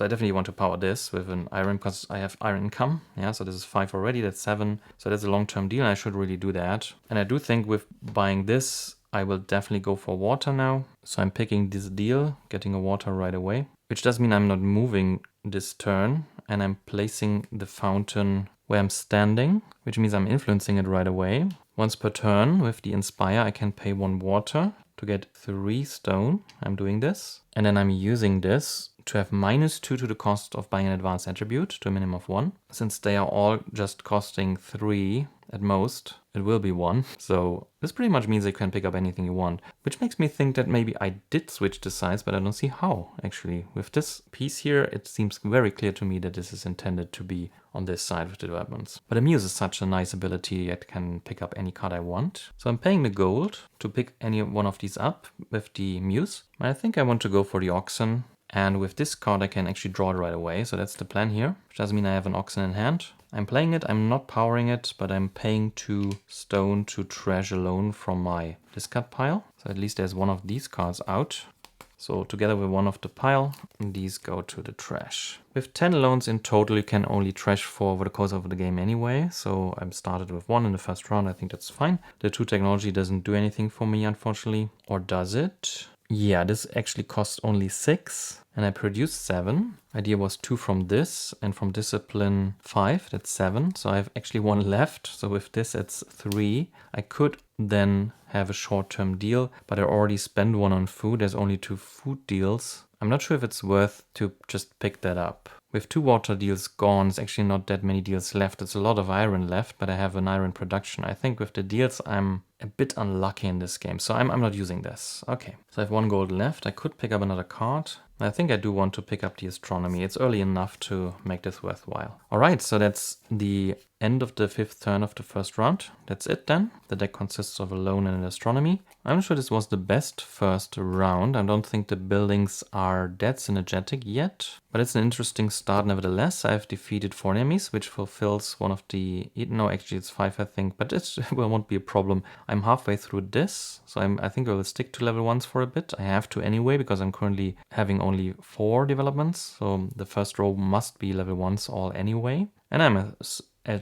definitely want to power this with an iron, because I have iron income. Yeah, so this is 5 already, that's 7. So that's a long-term deal, and I should really do that. And I do think with buying this, I will definitely go for water now. So I'm picking this deal, getting a water right away, which does mean I'm not moving this turn, and I'm placing the fountain where I'm standing, which means I'm influencing it right away. Once per turn with the Inspire, I can pay 1 water to get 3 stone. I'm doing this. And then I'm using this to have -2 to the cost of buying an advanced attribute to a minimum of 1. Since they are all just costing 3 at most, it will be 1. So this pretty much means you can pick up anything you want, which makes me think that maybe I did switch the size, but I don't see how, actually. With this piece here, it seems very clear to me that this is intended to be on this side with the developments. But a Muse is such a nice ability, I can pick up any card I want. So I'm paying the gold to pick any one of these up with the Muse. And I think I want to go for the Oxen. And with this card I can actually draw it right away, so that's the plan here. Which doesn't mean I have an Oxen in hand. I'm playing it, I'm not powering it, but I'm paying 2 stone to trash a loan from my discard pile. So at least there's one of these cards out. So together with one of the pile, these go to the trash. With 10 loans in total, you can only trash 4 over the course of the game anyway. So I started with 1 in the first round, I think that's fine. The 2 technology doesn't do anything for me, unfortunately. Or does it? Yeah, this actually costs only 6. And I produced 7. Idea was 2 from this, and from discipline 5, that's 7. So I have actually 1 left. So with this, it's 3. I could then have a short-term deal, but I already spent 1 on food. There's only 2 food deals. I'm not sure if it's worth to just pick that up. With 2 water deals gone, it's actually not that many deals left. It's a lot of iron left, but I have an iron production. I think with the deals, I'm a bit unlucky in this game, so I'm not using this. Okay, so I have 1 gold left. I could pick up another card. I think I do want to pick up the astronomy. It's early enough to make this worthwhile. All right, so that's the end of the 5th turn of the first round. That's it then. The deck consists of a loan and an astronomy. I'm not sure this was the best first round. I don't think the buildings are that synergetic yet, but it's an interesting start nevertheless. I've defeated 4 enemies, which fulfills one of the... No, actually it's 5, I think, but it won't be a problem. I'm halfway through this, so I think I will stick to level 1s for a bit. I have to anyway, because I'm currently having only 4 developments, so the first row must be level 1s all anyway. And I'm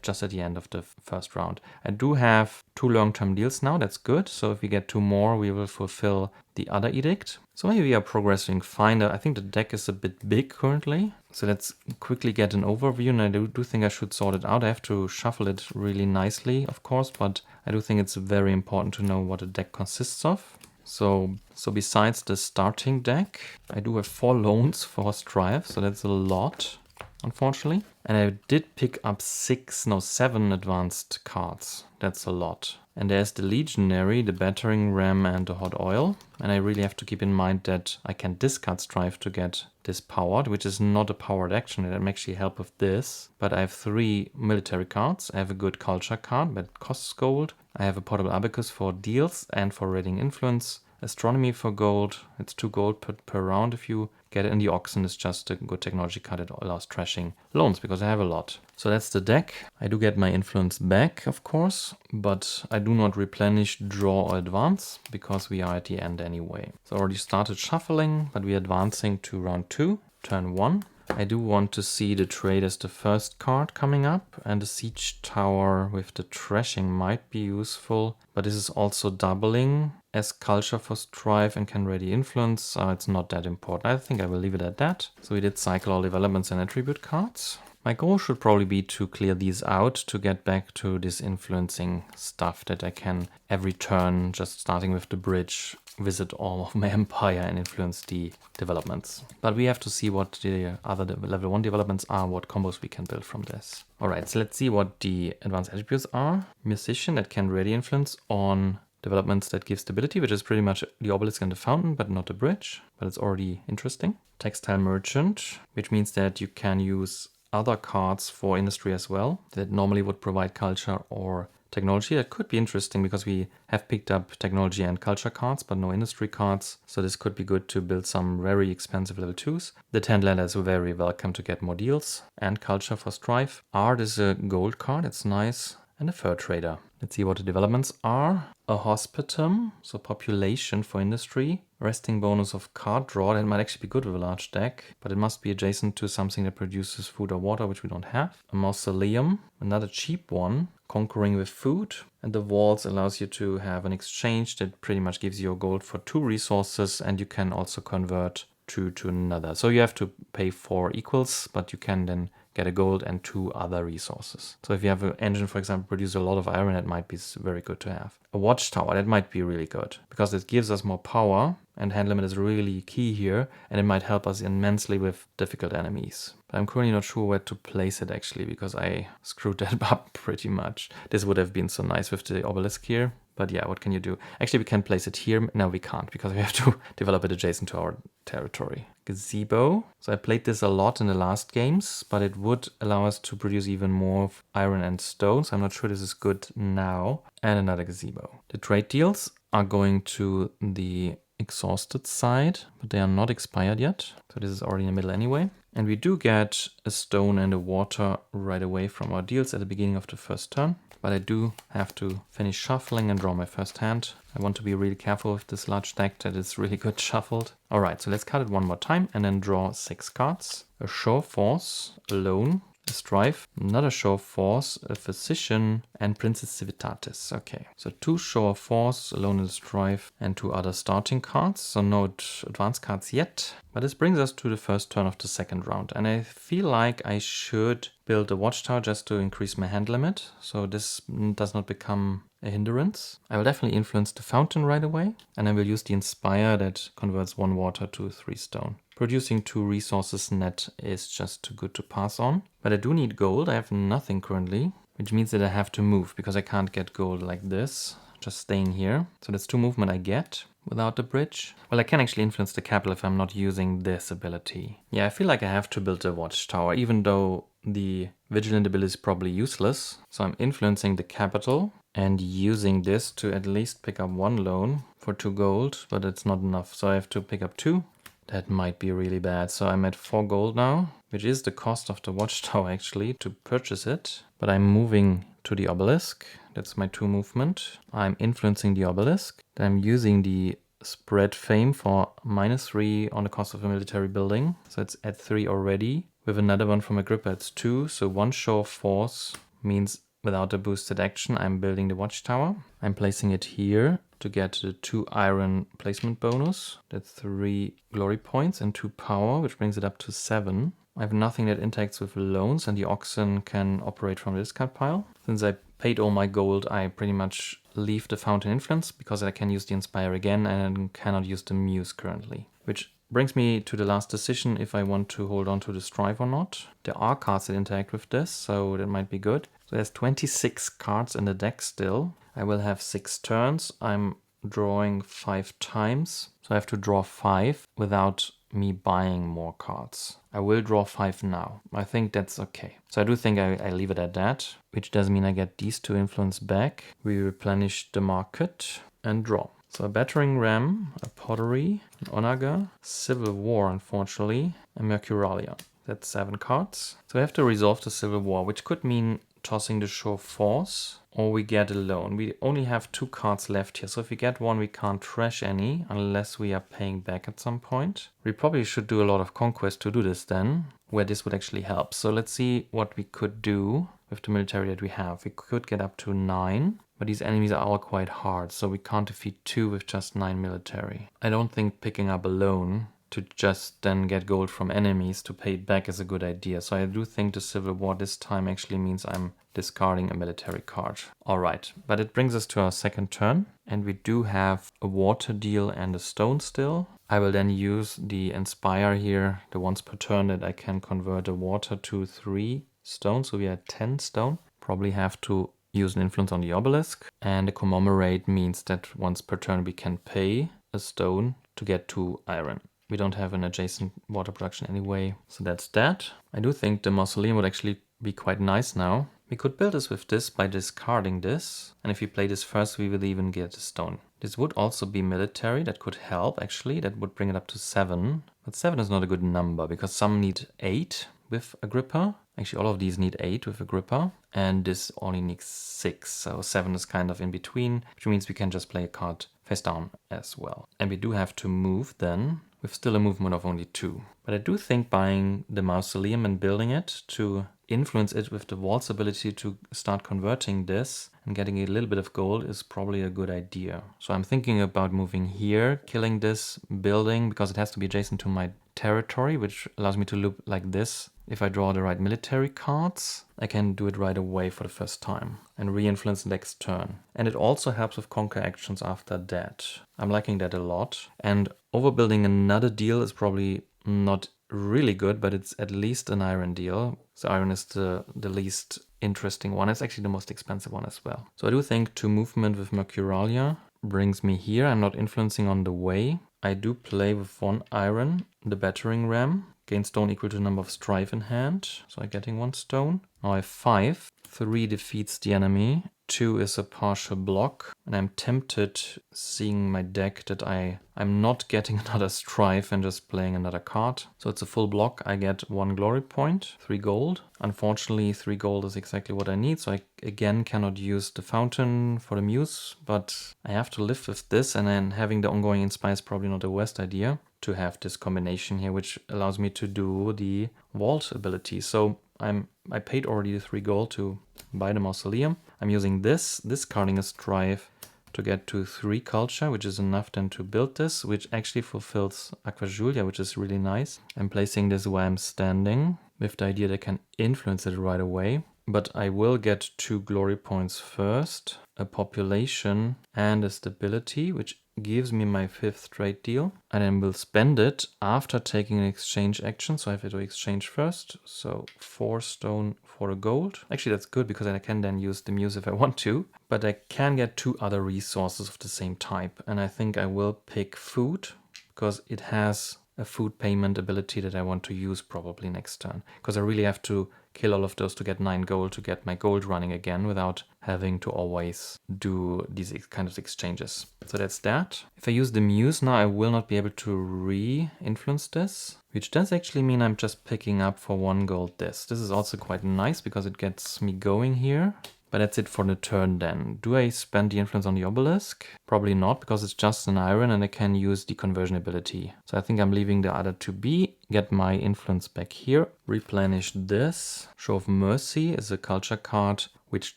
just at the end of the first round. I do have 2 long-term deals now, that's good. So if we get 2 more, we will fulfill the other edict. So maybe we are progressing fine. I think the deck is a bit big currently. So let's quickly get an overview, and I do think I should sort it out. I have to shuffle it really nicely, of course, but I do think it's very important to know what a deck consists of. So besides the starting deck, I do have 4 loans for Strive, so that's a lot, unfortunately. And I did pick up 7 advanced cards. That's a lot. And there's the Legionary, the Battering Ram, and the Hot Oil. And I really have to keep in mind that I can discard Strive to get this powered, which is not a powered action. It may actually help with this. But I have 3 military cards. I have a good culture card, but it costs gold. I have a portable abacus for deals and for raiding influence. Astronomy for gold. It's 2 gold per round if you get it. And the Oxen is just a good technology card that allows trashing loans, because I have a lot. So that's the deck. I do get my influence back, of course, but I do not replenish, draw, or advance, because we are at the end anyway. So I already started shuffling, but we're advancing to round 2, turn 1. I do want to see the trade as the first card coming up, and the siege tower with the trashing might be useful, but this is also doubling as culture for Strive and can ready influence, so it's not that important. I think I will leave it at that. So we did cycle all developments and attribute cards. My goal should probably be to clear these out to get back to this influencing stuff that I can every turn, just starting with the bridge, visit all of my empire and influence the developments. But we have to see what the other level 1 developments are, what combos we can build from this. Alright, so let's see what the advanced attributes are. Musician that can ready influence on developments that give stability, which is pretty much the obelisk and the fountain, but not the bridge. But it's already interesting. Textile merchant, which means that you can use other cards for industry as well that normally would provide culture or technology. That could be interesting because we have picked up technology and culture cards, but no industry cards. So this could be good to build some very expensive level 2s. The Tent Ladder is very welcome to get more deals. And culture for Strive. Art is a gold card. It's nice. and a fur trader. Let's see what the developments are. A hospitum, so population for industry. Resting bonus of card draw. That might actually be good with a large deck, but it must be adjacent to something that produces food or water, which we don't have. A mausoleum, another cheap one. Conquering with food. And the walls allows you to have an exchange that pretty much gives you gold for 2 resources, and you can also convert to another. So you have to pay 4 equals, but you can then get a gold and 2 other resources. So if you have an engine, for example, produce a lot of iron, that might be very good to have. A watchtower, that might be really good because it gives us more power, and hand limit is really key here, and it might help us immensely with difficult enemies. But I'm currently not sure where to place it actually, because I screwed that up pretty much. This would have been so nice with the obelisk here. But yeah, what can you do? Actually, we can place it here. No, we can't, because we have to develop it adjacent to our territory. Gazebo. So I played this a lot in the last games, but it would allow us to produce even more iron and stone. So I'm not sure this is good now. And another gazebo. The trade deals are going to the exhausted side, but they are not expired yet. So this is already in the middle anyway. And we do get a stone and a water right away from our deals at the beginning of the first turn. But I do have to finish shuffling and draw my first hand. I want to be really careful with this large deck that is really good shuffled. Alright, so let's cut it one more time and then draw 6 cards. A show of force, a loan, a strife, another show of force, a physician, and Princess Civitatis. Okay, so 2 show of force, a loan and a strife, and 2 other starting cards. So no advanced cards yet. But this brings us to the first turn of the second round. And I feel like I should build a watchtower just to increase my hand limit. So this does not become a hindrance. I will definitely influence the fountain right away. And I will use the inspire that converts 1 water to 3 stone. Producing 2 resources net is just too good to pass on. But I do need gold. I have nothing currently, which means that I have to move because I can't get gold like this, just staying here. So that's 2 movement I get without the bridge. Well, I can actually influence the capital if I'm not using this ability. Yeah, I feel like I have to build a watchtower, even though the vigilant ability is probably useless. So I'm influencing the capital and using this to at least pick up 1 loan for 2 gold, but it's not enough. So I have to pick up 2. That might be really bad. So I'm at 4 gold now, which is the cost of the watchtower actually to purchase it. But I'm moving to the obelisk. That's my 2 movement. I'm influencing the obelisk. Then I'm using the spread fame for -3 on the cost of a military building. So it's at 3 already. With another one from Agrippa, it's 2. So 1 show of force means without a boosted action, I'm building the watchtower. I'm placing it here to get the 2 iron placement bonus. That's 3 glory points and 2 power, which brings it up to 7. I have nothing that interacts with loans, and the oxen can operate from the discard pile. Since I paid all my gold, I pretty much leave the fountain influence because I can use the inspire again and cannot use the muse currently. Which brings me to the last decision if I want to hold on to the strive or not. There are cards that interact with this, so that might be good. So there's 26 cards in the deck still. I will have 6 turns. I'm drawing 5 times. So I have to draw 5 without me buying more cards. I will draw 5 now. I think that's okay. So I do think I leave it at that, which does mean I get these 2 influence back. We replenish the market and draw. So a battering ram, a pottery, an onaga, civil war unfortunately, and mercuralia. That's 7 cards. So we have to resolve the civil war, which could mean tossing the show of force, or we get a loan. We only have 2 cards left here, so if we get 1 we can't trash any unless we are paying back at some point. We probably should do a lot of conquest to do this then, where this would actually help. So let's see what we could do with the military that we have. We could get up to 9, but these enemies are all quite hard, so we can't defeat 2 with just 9 military. I don't think picking up a loan to just then get gold from enemies to pay it back is a good idea. So I do think the civil war this time actually means I'm discarding a military card. Alright, but it brings us to our second turn, and we do have a water deal and a stone still. I will then use the inspire here, the once per turn that I can convert a water to 3 stone, so we are at 10 stone. Probably have to use an influence on the obelisk, and the commemorate means that once per turn we can pay a stone to get 2 iron. We don't have an adjacent water production anyway, so that's that. I do think the mausoleum would actually be quite nice now. We could build this with this by discarding this, and if we play this first we will even get a stone. This would also be military, that could help actually, that would bring it up to 7. But 7 is not a good number because some need 8, with Agrippa. Actually, all of these need 8 with Agrippa, and this only needs 6, so 7 is kind of in between, which means we can just play a card face down as well. And we do have to move then, with still a movement of only 2. But I do think buying the mausoleum and building it to influence it with the waltz ability to start converting this and getting a little bit of gold is probably a good idea. So I'm thinking about moving here, killing this building because it has to be adjacent to my territory, which allows me to loop like this. If I draw the right military cards, I can do it right away for the first time and re-influence the next turn. And it also helps with conquer actions after that. I'm liking that a lot. And overbuilding another deal is probably not really good, but it's at least an iron deal. So iron is the least interesting one. It's actually the most expensive one as well. So I do think 2 movement with Mercuralia brings me here. I'm not influencing on the way. I do play with 1 iron, the battering ram. Gain stone equal to the number of strife in hand. So I'm getting 1 stone. Now I have 5. 3 defeats the enemy. 2 is a partial block. And I'm tempted, seeing my deck, that I'm not getting another strife and just playing another card. So it's a full block. I get 1 glory point, 3 gold. Unfortunately, 3 gold is exactly what I need. So I again cannot use the fountain for the muse. But I have to live with this. And then having the ongoing inspire is probably not the worst idea to have this combination here, which allows me to do the vault ability. So I paid already the 3 gold to buy the mausoleum. I'm using discarding a strife to get to 3 culture, which is enough then to build this, which actually fulfills Aqua Julia, which is really nice. I'm placing this where I'm standing with the idea that I can influence it right away. But I will get 2 glory points first, a population and a stability, which gives me my 5th trade deal. And then we'll spend it after taking an exchange action. So I have to exchange first. So 4 stone for a gold. Actually, that's good because I can then use the muse if I want to. But I can get 2 other resources of the same type. And I think I will pick food because it has a food payment ability that I want to use probably next turn. Because I really have to kill all of those to get 9 gold to get my gold running again without having to always do these kind of exchanges. So that's that. If I use the muse now, I will not be able to re-influence this, which does actually mean I'm just picking up for 1 gold this. This is also quite nice because it gets me going here. But that's it for the turn then. Do I spend the influence on the obelisk? Probably not, because it's just an iron and I can use the conversion ability. So I think I'm leaving the other to be, get my influence back here, replenish this. Show of Mercy is a culture card which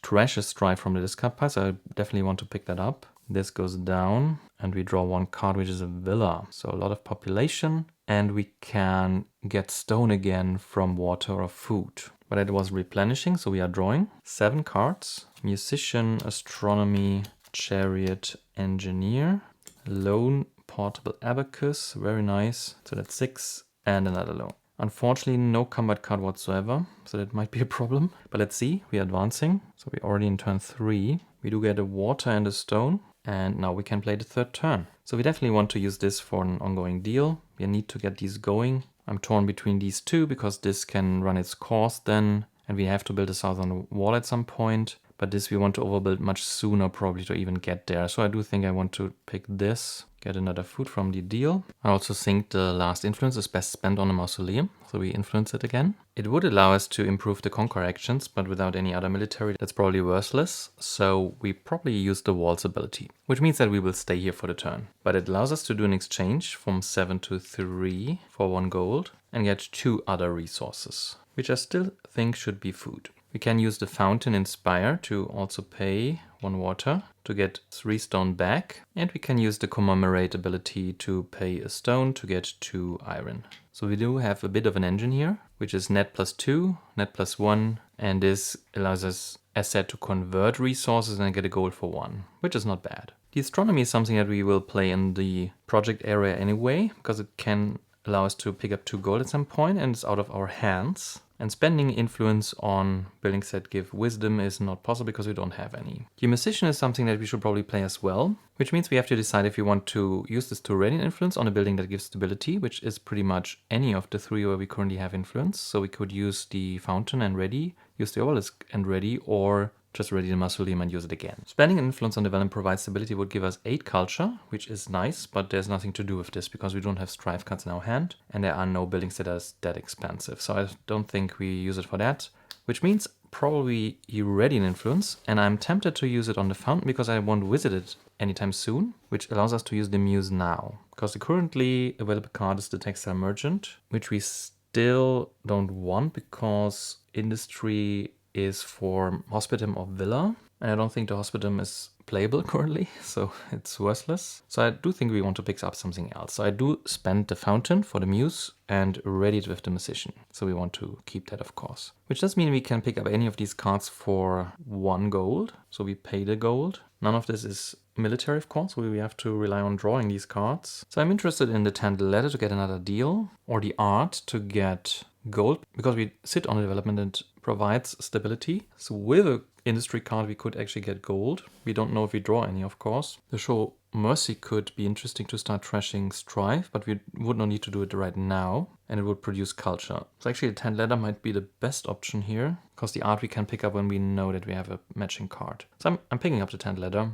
trashes strife from the discard pile, so I definitely want to pick that up. This goes down and we draw 1 card, which is a villa. So a lot of population, and we can get stone again from water or food. But it was replenishing, so we are drawing 7 cards. Musician, Astronomy, Chariot, Engineer, Lone, Portable Abacus, very nice. So that's 6, and another lone. Unfortunately, no combat card whatsoever, so that might be a problem. But let's see, we are advancing. So we're already in turn 3. We do get a water and a stone, and now we can play the 3rd turn. So we definitely want to use this for an ongoing deal. We need to get these going. I'm torn between these 2 because this can run its course then, and we have to build a southern wall at some point. But this we want to overbuild much sooner probably to even get there. So I do think I want to pick this, get another food from the deal. I also think the last influence is best spent on a mausoleum, so we influence it again. It would allow us to improve the conquer actions, but without any other military, that's probably worthless. So we probably use the waltz ability, which means that we will stay here for the turn. But it allows us to do an exchange from 7 to 3 for 1 gold and get 2 other resources, which I still think should be food. We can use the Fountain Inspire to also pay 1 water to get 3 stone back. And we can use the Commemorate ability to pay a stone to get 2 iron. So we do have a bit of an engine here, which is net +2, net +1. And this allows us, as said, to convert resources and get a gold for 1, which is not bad. The Astronomy is something that we will play in the project area anyway, because it can allow us to pick up 2 gold at some point and it's out of our hands. And spending influence on buildings that give wisdom is not possible because we don't have any. The Musician is something that we should probably play as well, which means we have to decide if we want to use this to ready an influence on a building that gives stability, which is pretty much any of the 3 where we currently have influence. So we could use the Fountain and ready, use the Obelisk and ready, or just ready the mausoleum and use it again. Spending an influence on development provides stability would give us 8 culture, which is nice, but there's nothing to do with this because we don't have strife cards in our hand and there are no buildings that are that expensive. So I don't think we use it for that, which means probably you ready an influence, and I'm tempted to use it on the fountain because I won't visit it anytime soon, which allows us to use the muse now. Because the currently available card is the textile merchant, which we still don't want because industry is for hospitum or villa, and I don't think the hospitum is playable currently, so it's worthless. So I do think we want to pick up something else. So I do spend the fountain for the muse and ready it with the musician. So we want to keep that, of course. Which does mean we can pick up any of these cards for 1 gold. So we pay the gold. None of this is military, of course, so we have to rely on drawing these cards. So I'm interested in the 10th letter to get another deal, or the art to get gold, because we sit on the development and provides stability. So with a industry card we could actually get gold. We don't know if we draw any, of course. The show mercy could be interesting to start trashing strife, but we would not need to do it right now, and it would produce culture. So actually the 10th letter might be the best option here, because the art we can pick up when we know that we have a matching card. So I'm picking up the 10th letter.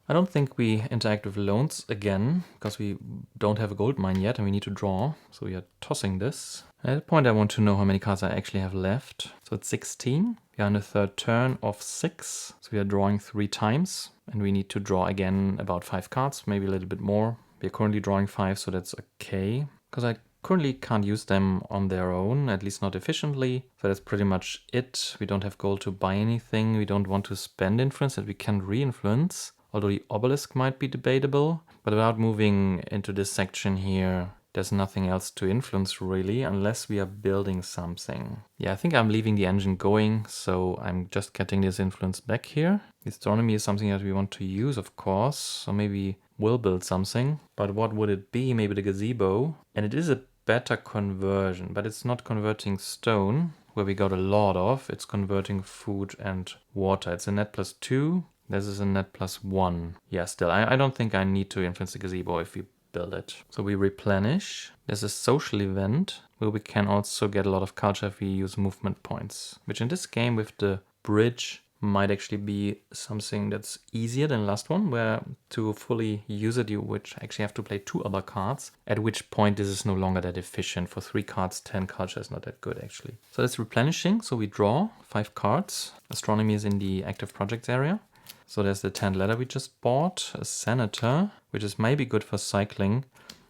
I don't think we interact with loans again, because we don't have a gold mine yet and we need to draw. So we are tossing this. At that point I want to know how many cards I actually have left. So it's 16. We are on the 3rd turn of 6. So we are drawing 3 times. And we need to draw again about 5 cards, maybe a little bit more. We are currently drawing 5, so that's okay. Because I currently can't use them on their own, at least not efficiently. So that's pretty much it. We don't have gold to buy anything. We don't want to spend influence that we can re-influence. Although the obelisk might be debatable. But without moving into this section here, there's nothing else to influence really, unless we are building something. Yeah, I think I'm leaving the engine going, so I'm just getting this influence back here. Astronomy is something that we want to use, of course, so maybe we'll build something. But what would it be? Maybe the gazebo. And it is a better conversion, but it's not converting stone, where we got a lot of. It's converting food and water. It's a net +2. This is a net +1. Yeah, still, I don't think I need to influence the gazebo if we build it. So we replenish. There's a social event where we can also get a lot of culture if we use movement points, which in this game with the bridge might actually be something that's easier than the last one, where to fully use it you would actually have to play 2 other cards, at which point this is no longer that efficient. For 3 cards, 10 culture is not that good actually. So that's replenishing, so we draw 5 cards. Astronomy is in the active projects area. So there's the 10th letter we just bought, a senator, which is maybe good for cycling,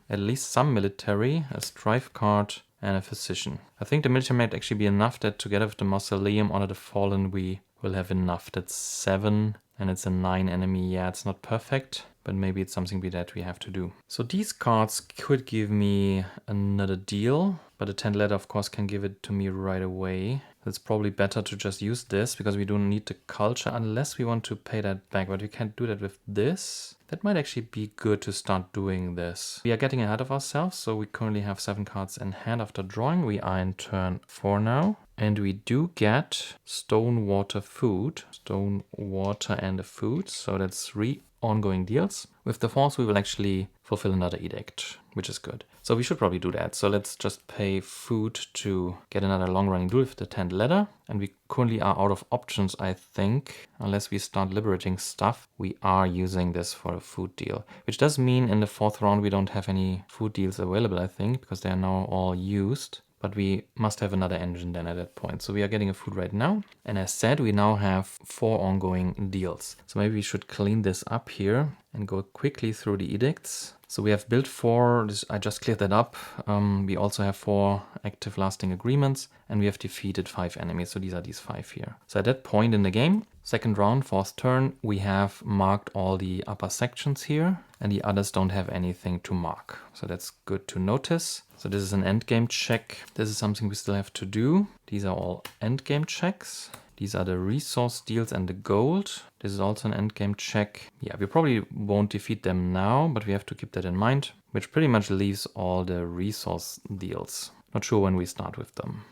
at least some military, a strife card, and a physician. I think the military might actually be enough that together with the mausoleum, honor the fallen, we will have enough. That's 7, and it's a 9 enemy. Yeah, it's not perfect, but maybe it's something that we have to do. So these cards could give me another deal, but the 10th letter, of course, can give it to me right away. It's probably better to just use this because we don't need the culture unless we want to pay that back, but we can't do that with this. That might actually be good to start doing this. We are getting ahead of ourselves, so we currently have 7 cards in hand after drawing. We are in turn 4 now. And we do get stone, water, food. Stone, water, and a food. So that's 3 ongoing deals. With the 4th, we will actually fulfill another edict, which is good. So we should probably do that. So let's just pay food to get another long-running duel with the 10th letter. And we currently are out of options, I think. Unless we start liberating stuff, we are using this for a food deal. Which does mean in the 4th round we don't have any food deals available, I think, because they are now all used. But we must have another engine then at that point. So we are getting a food right now. And as said, we now have 4 ongoing deals. So maybe we should clean this up here and go quickly through the edicts. So we have built 4, I just cleared that up. We also have 4 active lasting agreements, and we have defeated 5 enemies. So these are these 5 here. So at that point in the game, 2nd round, 4th turn, we have marked all the upper sections here, and the others don't have anything to mark. So that's good to notice. So this is an endgame check. This is something we still have to do. These are all endgame checks. These are the resource deals and the gold. This is also an endgame check. Yeah, we probably won't defeat them now, but we have to keep that in mind, which pretty much leaves all the resource deals. Not sure when we start with them.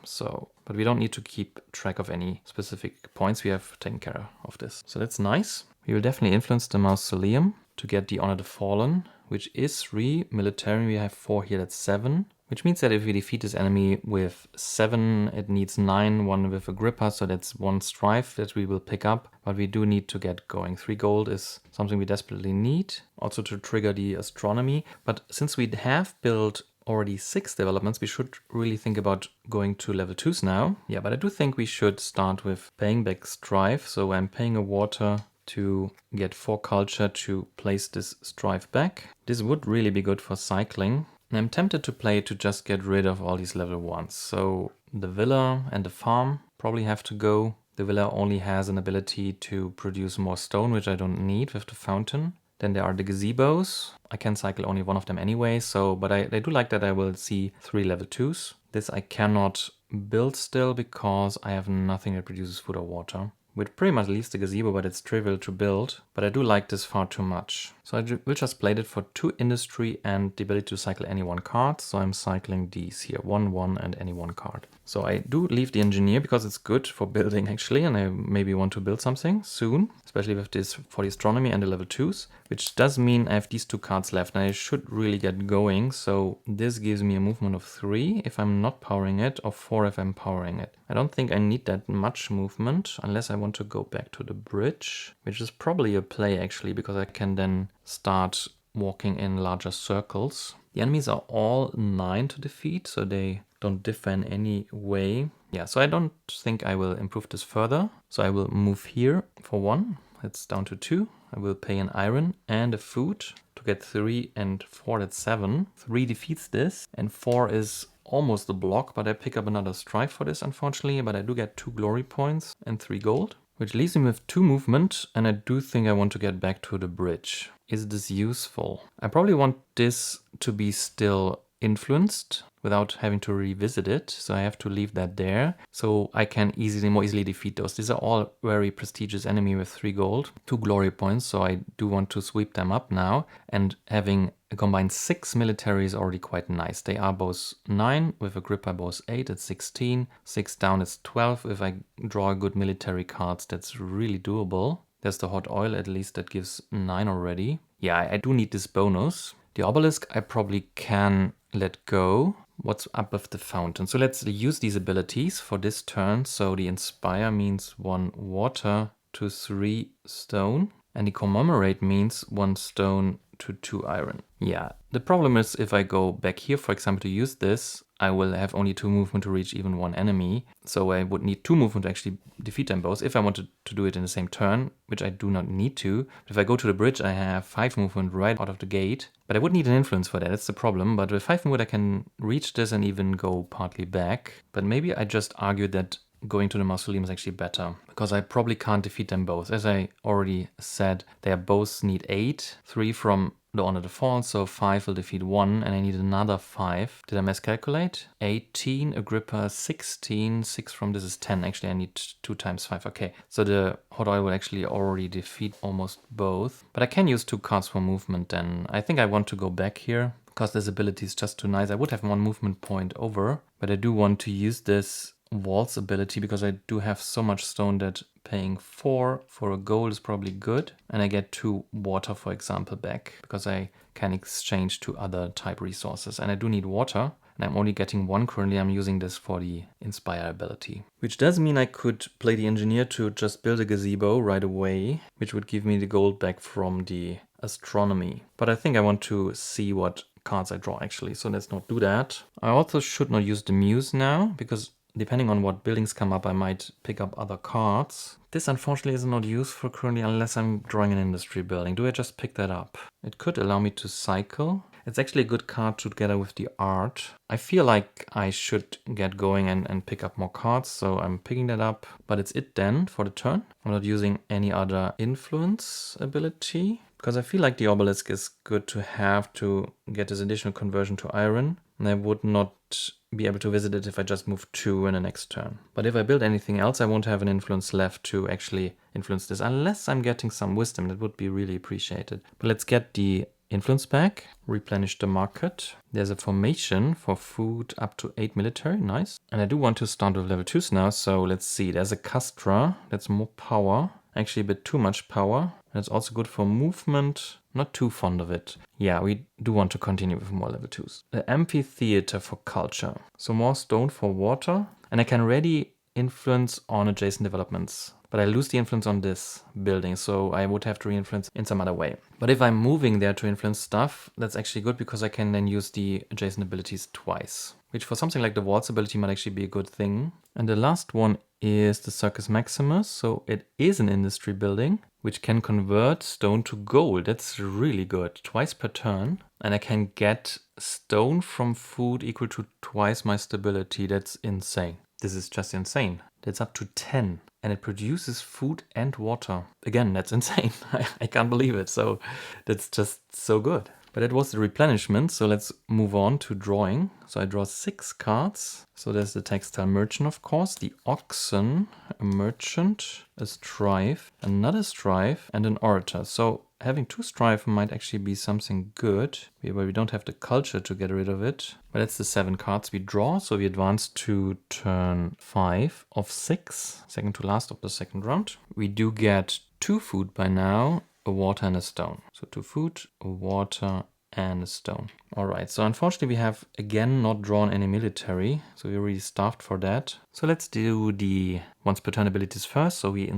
But we don't need to keep track of any specific points. We have taken care of this. So that's nice. We will definitely influence the mausoleum to get the honor the fallen, which is 3 military. We have 4 here, that's 7. which means that if we defeat this enemy with 7, it needs 9, 1 with Agrippa, so that's 1 strife that we will pick up, but we do need to get going. 3 gold is something we desperately need, also to trigger the astronomy, but since we have built already 6 developments, we should really think about going to level 2s now. Yeah, but I do think we should start with paying back strife, so I'm paying a water to get 4 culture to place this strife back. This would really be good for cycling. And I'm tempted to play to just get rid of all these level 1s. So the villa and the farm probably have to go. The villa only has an ability to produce more stone, which I don't need with the fountain. Then there are the gazebos. I can cycle only one of them anyway, but I do like that I will see 3 level 2s. This I cannot build still because I have nothing that produces food or water. Which pretty much leaves the gazebo, but it's trivial to build. But I do like this far too much. So I will just play it for 2 industry and the ability to cycle any 1 card. So I'm cycling these here, 1, 1 and any 1 card. So I do leave the engineer because it's good for building actually, and I maybe want to build something soon, especially with this for the astronomy and the level 2s, which does mean I have these 2 cards left and I should really get going. So this gives me a movement of 3 if I'm not powering it, or 4 if I'm powering it. I don't think I need that much movement unless I want to go back to the bridge, which is probably a play actually, because I can then start walking in larger circles. The enemies are all 9 to defeat, so they don't differ in any way. Yeah, so I don't think I will improve this further. So I will move here for 1. It's down to 2. I will pay an iron and a food to get 3 and 4, that's 7. 3 defeats this, and 4 is almost a block, but I pick up another strife for this, unfortunately. But I do get 2 glory points and 3 gold, which leaves me with 2 movement, and I do think I want to get back to the bridge. Is this useful? I probably want this to be still influenced without having to revisit it, so I have to leave that there, so I can more easily defeat those. These are all very prestigious enemy with 3 gold, 2 glory points, so I do want to sweep them up now, and having a combined 6 military is already quite nice. They are both 9, with Agrippa both 8, it's 16, 6 down is 12. If I draw good military cards, that's really doable. There's the hot oil, at least that gives 9 already. Yeah, I do need this bonus. The obelisk I probably can let go. What's up with the fountain? So let's use these abilities for this turn. So the inspire means 1 water to 3 stone. And the commemorate means 1 stone to 2 iron. Yeah, the problem is if I go back here, for example, to use this, I will have only 2 movement to reach even 1 enemy. So I would need 2 movement to actually defeat them both if I wanted to do it in the same turn, which I do not need to. But if I go to the bridge, I have 5 movement right out of the gate. But I would need an influence for that, that's the problem. But with 5 movement I can reach this and even go partly back. But maybe I just argue that going to the mausoleum is actually better, because I probably can't defeat them both. As I already said, they both need 8, 3 from the Honor the Fall, so 5 will defeat 1, and I need another 5. Did I miscalculate? 18, Agrippa 16, 6 from this is 10. Actually, I need 2 times 5. Okay, so the hot oil will actually already defeat almost both. But I can use 2 cards for movement then. I think I want to go back here, because this ability is just too nice. I would have 1 movement point over, but I do want to use this waltz ability because I do have so much stone that paying 4 for a gold is probably good, and I get 2 water, for example, back because I can exchange to other type resources, and I do need water, and I'm only getting 1 currently. I'm using this for the inspire ability, which does mean I could play the engineer to just build a gazebo right away, which would give me the gold back from the astronomy. But I think I want to see what cards I draw actually, so let's not do that. I also should not use the muse now, because depending on what buildings come up, I might pick up other cards. This unfortunately is not useful currently unless I'm drawing an industry building. Do I just pick that up? It could allow me to cycle. It's actually a good card together with the art. I feel like I should get going and pick up more cards, so I'm picking that up. But it's it then for the turn. I'm not using any other influence ability, because I feel like the obelisk is good to have to get this additional conversion to iron. And I would not be able to visit it if I just move 2 in the next turn. But if I build anything else, I won't have an influence left to actually influence this, unless I'm getting some wisdom. That would be really appreciated. But let's get the influence back, replenish the market. There's a formation for food up to 8 military, nice. And I do want to start with level 2s now, so let's see. There's a castra, that's more power. Actually a bit too much power. And it's also good for movement. Not too fond of it. Yeah, we do want to continue with more level 2s. The amphitheater for culture. So more stone for water. And I can already influence on adjacent developments. But I lose the influence on this building, so I would have to re-influence in some other way. But if I'm moving there to influence stuff, that's actually good because I can then use the adjacent abilities twice. Which for something like the waltz ability might actually be a good thing. And the last one is the Circus Maximus. So it is an industry building, which can convert stone to gold. That's really good. Twice per turn. And I can get stone from food equal to twice my stability. That's insane. This is just insane. That's up to 10. And it produces food and water. Again, that's insane. I can't believe it. So that's just so good. But it was the replenishment, so let's move on to drawing. So I draw 6 cards. So there's the textile merchant, of course, the oxen, a merchant, a strife, another strife, and an orator. So having 2 strife might actually be something good, but we don't have the culture to get rid of it. But that's the 7 cards we draw. So we advance to turn 5 of 6, second to last of the second round. We do get 2 food by now. A water and a stone. So 2 food, a water and a stone. Alright, so unfortunately we have again not drawn any military. So we're really starved for that. So let's do the once per turn abilities first. So we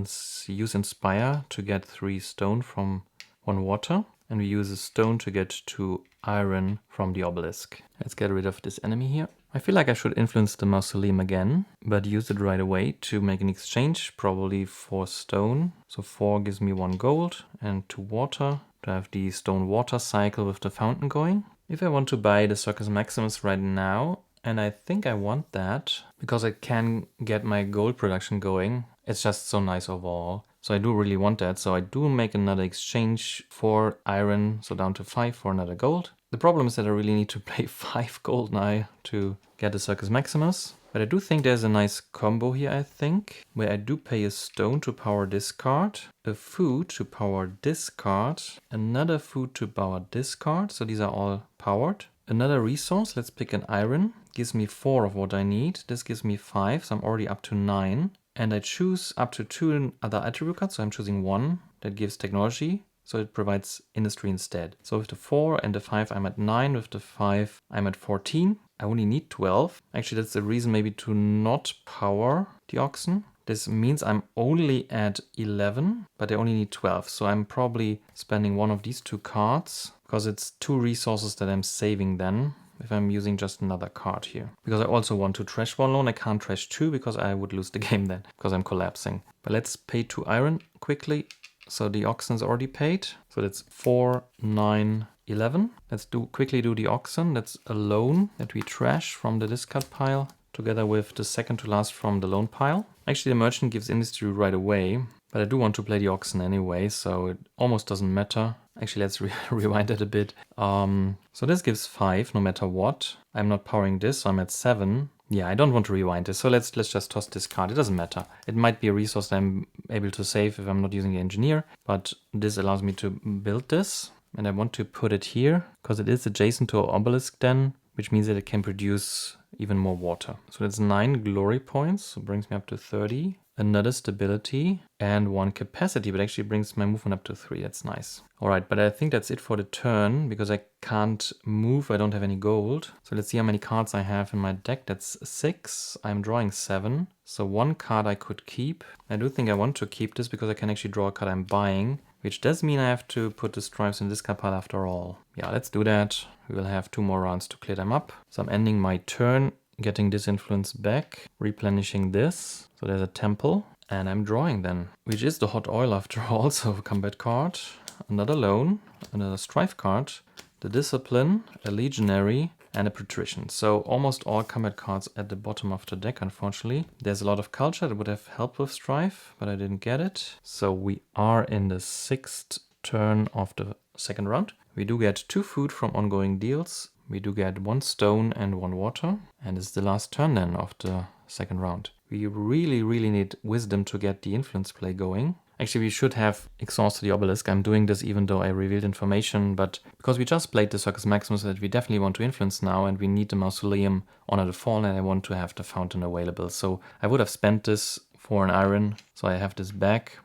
use Inspire to get 3 stone from 1 water. And we use a stone to get 2 iron from the obelisk. Let's get rid of this enemy here. I feel like I should influence the mausoleum again, but use it right away to make an exchange, probably for stone. So 4 gives me 1 gold and 2 water to have the stone water cycle with the fountain going. If I want to buy the Circus Maximus right now, and I think I want that because I can get my gold production going. It's just so nice overall. So I do really want that. So I do make another exchange for iron, so down to 5 for another gold. The problem is that I really need to pay 5 gold now to get the Circus Maximus. But I do think there's a nice combo here, I think, where I do pay a stone to power this card, a food to power this card, another food to power this card. So these are all powered. Another resource, let's pick an iron, gives me 4 of what I need. This gives me 5, so I'm already up to 9. And I choose up to 2 other attribute cards, so I'm choosing 1 that gives technology. So it provides industry instead. So with the 4 and the 5, I'm at 9. With the 5, I'm at 14. I only need 12. Actually, that's the reason maybe to not power the oxen. This means I'm only at 11, but I only need 12. So I'm probably spending one of these 2 cards because it's 2 resources that I'm saving then if I'm using just another card here. Because I also want to trash 1 loan. I can't trash 2 because I would lose the game then because I'm collapsing. But let's pay 2 iron quickly. So the oxen's already paid. So that's 4, 9, 11. Let's quickly do the oxen. That's a loan that we trash from the discard pile together with the second to last from the loan pile. Actually, the merchant gives industry right away, but I do want to play the oxen anyway, so it almost doesn't matter. Actually, let's rewind it a bit. So this gives 5 no matter what. I'm not powering this, so I'm at 7. Yeah, I don't want to rewind this, so let's just toss this card. It doesn't matter. It might be a resource that I'm able to save if I'm not using the engineer, but this allows me to build this, and I want to put it here because it is adjacent to our obelisk then, which means that it can produce even more water. So that's 9 glory points, so brings me up to 30. Another stability and 1 capacity, but actually brings my movement up to 3. That's nice. All right, but I think that's it for the turn because I can't move. I don't have any gold. So let's see how many cards I have in my deck. That's 6. I'm drawing 7. So 1 card I could keep. I do think I want to keep this because I can actually draw a card I'm buying, which does mean I have to put the stripes in this card pile after all. Yeah, let's do that. We will have 2 more rounds to clear them up. So I'm ending my turn, getting this influence back, replenishing this. So there's a temple, and I'm drawing then, which is the hot oil after all. So a combat card, another loan, another strife card, the discipline, a legionary, and a patrician. So almost all combat cards at the bottom of the deck, unfortunately. There's a lot of culture that would have helped with strife, but I didn't get it. So we are in the 6th turn of the second round. We do get 2 food from ongoing deals. We do get 1 stone and 1 water. And it's the last turn then of the second round. We really need wisdom to get the influence play going. Actually, we should have exhausted the obelisk. I'm doing this even though I revealed information, but because we just played the Circus Maximus that we definitely want to influence now, and we need the mausoleum Honor the Fallen, and I want to have the fountain available. So I would have spent this for an iron, so I have this back.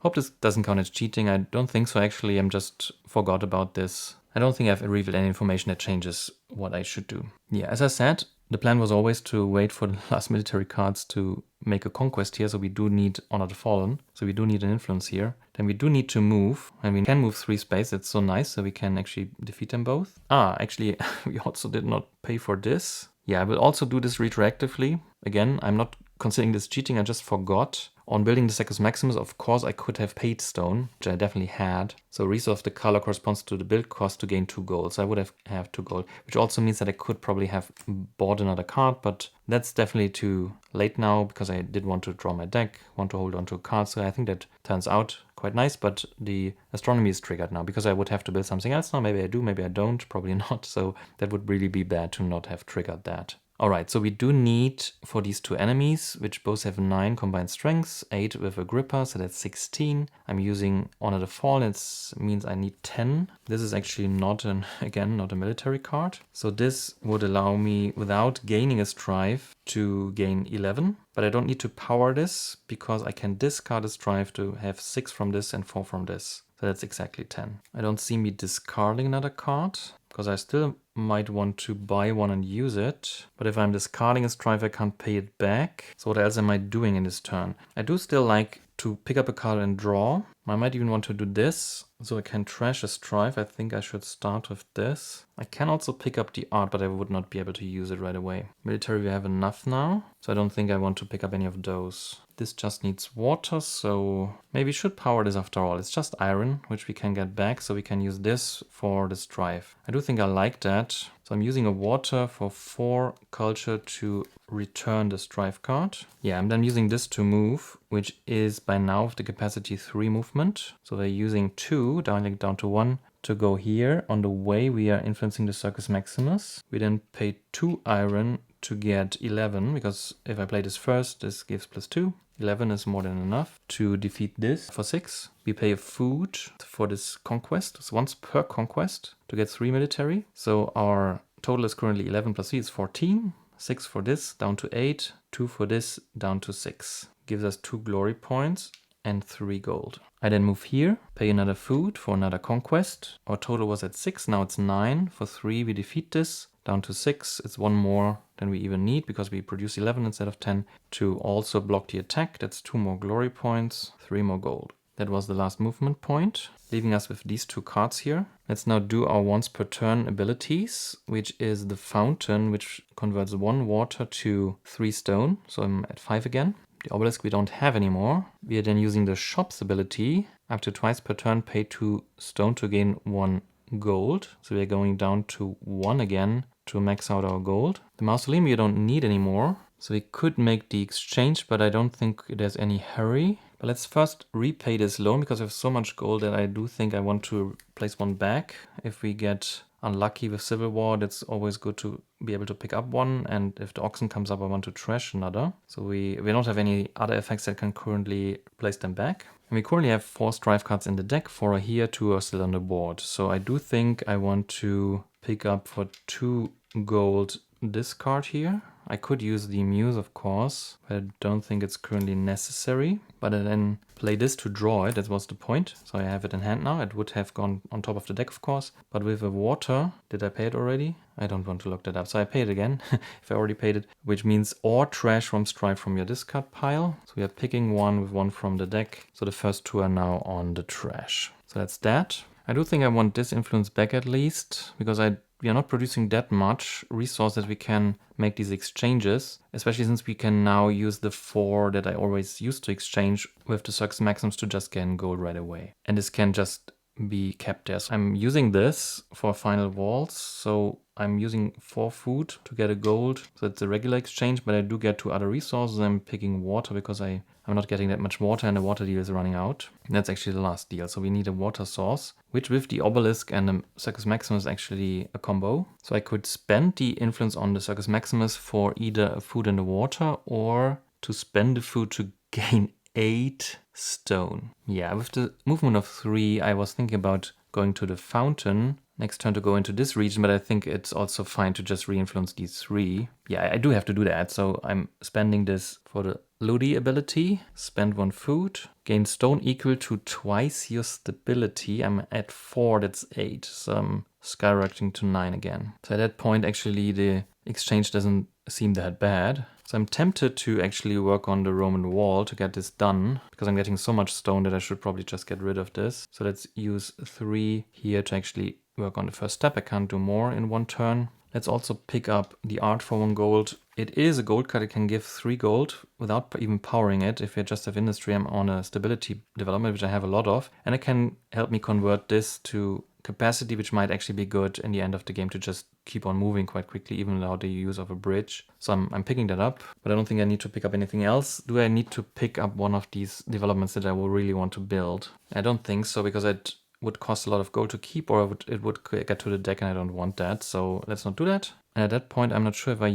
Hope this doesn't count as cheating. I don't think so, actually. I'm just forgot about this. I don't think I've revealed any information that changes what I should do. Yeah, as I said, the plan was always to wait for the last military cards to make a conquest here, so we do need Honor the Fallen. So we do need an influence here. Then we do need to move, and we can move 3 space. That's so nice, so we can actually defeat them both. Actually, we also did not pay for this. Yeah, I will also do this retroactively. Again, I'm not considering this cheating, I just forgot. On building the Secus Maximus, of course, I could have paid stone, which I definitely had. So resource of the color corresponds to the build cost to gain 2 gold. So I would have 2 gold, which also means that I could probably have bought another card, but that's definitely too late now because I did want to draw my deck, want to hold on to a card. So I think that turns out quite nice, but the astronomy is triggered now because I would have to build something else now. Maybe I do, maybe I don't, probably not. So that would really be bad to not have triggered that. Alright, so we do need for these 2 enemies, which both have 9 combined strengths, 8 with Agrippa, so that's 16. I'm using Honor the Fallen, it means I need 10. This is actually not not a military card. So this would allow me, without gaining a strive, to gain 11. But I don't need to power this, because I can discard a strive to have 6 from this and 4 from this. So that's exactly 10. I don't see me discarding another card, because I still might want to buy one and use it. But if I'm discarding a strive, I can't pay it back. So what else am I doing in this turn? I do still like to pick up a card and draw. I might even want to do this, so I can trash a strive. I think I should start with this. I can also pick up the art, but I would not be able to use it right away. Military, we have enough now, so I don't think I want to pick up any of those. This just needs water, so maybe we should power this after all. It's just iron, which we can get back, so we can use this for the strive. I do think I like that. So I'm using a water for 4 culture to return the strive card. Yeah, I'm then using this to move, which is by now with the capacity 3 movement. So we're using 2, down to 1, to go here. On the way, we are influencing the Circus Maximus. We then pay 2 iron to get 11, because if I play this first, this gives +2. 11 is more than enough to defeat this for 6. We pay a food for this conquest. It's once per conquest to get 3 military. So our total is currently 11 plus 3 is 14. 6 for this, down to 8. 2 for this, down to 6. Gives us 2 glory points and 3 gold. I then move here, pay another food for another conquest. Our total was at 6, now it's 9. For 3 we defeat this. Down to 6, it's 1 more than we even need because we produce 11 instead of 10 to also block the attack. That's 2 more glory points, 3 more gold. That was the last movement point, leaving us with these 2 cards here. Let's now do our once per turn abilities, which is the Fountain, which converts 1 water to 3 stone. So I'm at 5 again. The Obelisk we don't have anymore. We are then using the Shop's ability, up to twice per turn, pay 2 stone to gain 1 gold. So we're going down to 1 again to max out our gold. The Mausoleum we don't need anymore, so we could make the exchange, but I don't think there's any hurry. But let's first repay this loan because I have so much gold that I do think I want to place 1 back. If we get unlucky with Civil War, that's always good to be able to pick up 1, and if the auction comes up, I want to trash another. So we don't have any other effects that can currently place them back. And we currently have 4 strive cards in the deck, 4 are here, 2 are still on the board. So I do think I want to pick up for 2 gold this card here. I could use the Muse, of course, but I don't think it's currently necessary. But I then play this to draw it, that was the point. So I have it in hand now. It would have gone on top of the deck, of course. But with a water, did I pay it already? I don't want to look that up. So I pay it again, if I already paid it, which means or trash from strive from your discard pile. So we are picking 1 with 1 from the deck. So the first 2 are now on the trash. So that's that. I do think I want this influence back at least, because we are not producing that much resource that we can make these exchanges, especially since we can now use the 4 that I always used to exchange with the Circus Maxims to just gain gold right away. And this can just be kept there. So I'm using this for final walls, so I'm using 4 food to get a gold. So it's a regular exchange, but I do get 2 other resources. I'm picking water because I'm not getting that much water and the water deal is running out. And that's actually the last deal. So we need a water source, which with the Obelisk and the Circus Maximus is actually a combo. So I could spend the influence on the Circus Maximus for either a food and a water, or to spend the food to gain 8 stone. Yeah, with the movement of 3, I was thinking about going to the Fountain next turn to go into this region, but I think it's also fine to just re-influence these 3. Yeah, I do have to do that, so I'm spending this for the Ludi ability. Spend 1 food. Gain stone equal to twice your stability. I'm at 4, that's 8. So I'm skyrocketing to 9 again. So at that point, actually, the exchange doesn't seem that bad. So I'm tempted to actually work on the Roman wall to get this done, because I'm getting so much stone that I should probably just get rid of this. So let's use 3 here to actually work on the first step. I can't do more in 1 turn. Let's also pick up the art for 1 gold. It is a gold card. It can give 3 gold without even powering it. If I just have industry, I'm on a stability development, which I have a lot of. And it can help me convert this to capacity, which might actually be good in the end of the game to just keep on moving quite quickly, even without the use of a bridge. So I'm picking that up, but I don't think I need to pick up anything else. Do I need to pick up one of these developments that I will really want to build? I don't think so, because it would cost a lot of gold to keep, or it would get to the deck and I don't want that. So let's not do that. And at that point, I'm not sure if I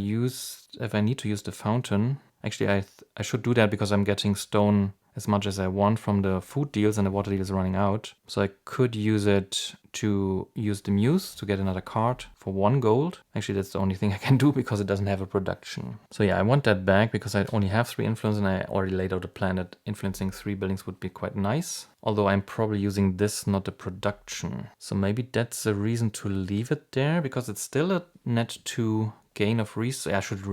need to use the fountain. Actually, I should do that because I'm getting stone as much as I want from the food deals and the water deal is running out. So I could use it to use the Muse to get another card for 1 gold. Actually, that's the only thing I can do because it doesn't have a production. So yeah, I want that back because I only have 3 influence and I already laid out a plan that influencing 3 buildings would be quite nice. Although I'm probably using this, not the production. So maybe that's a reason to leave it there, because it's still a net 2 gain of resource. I should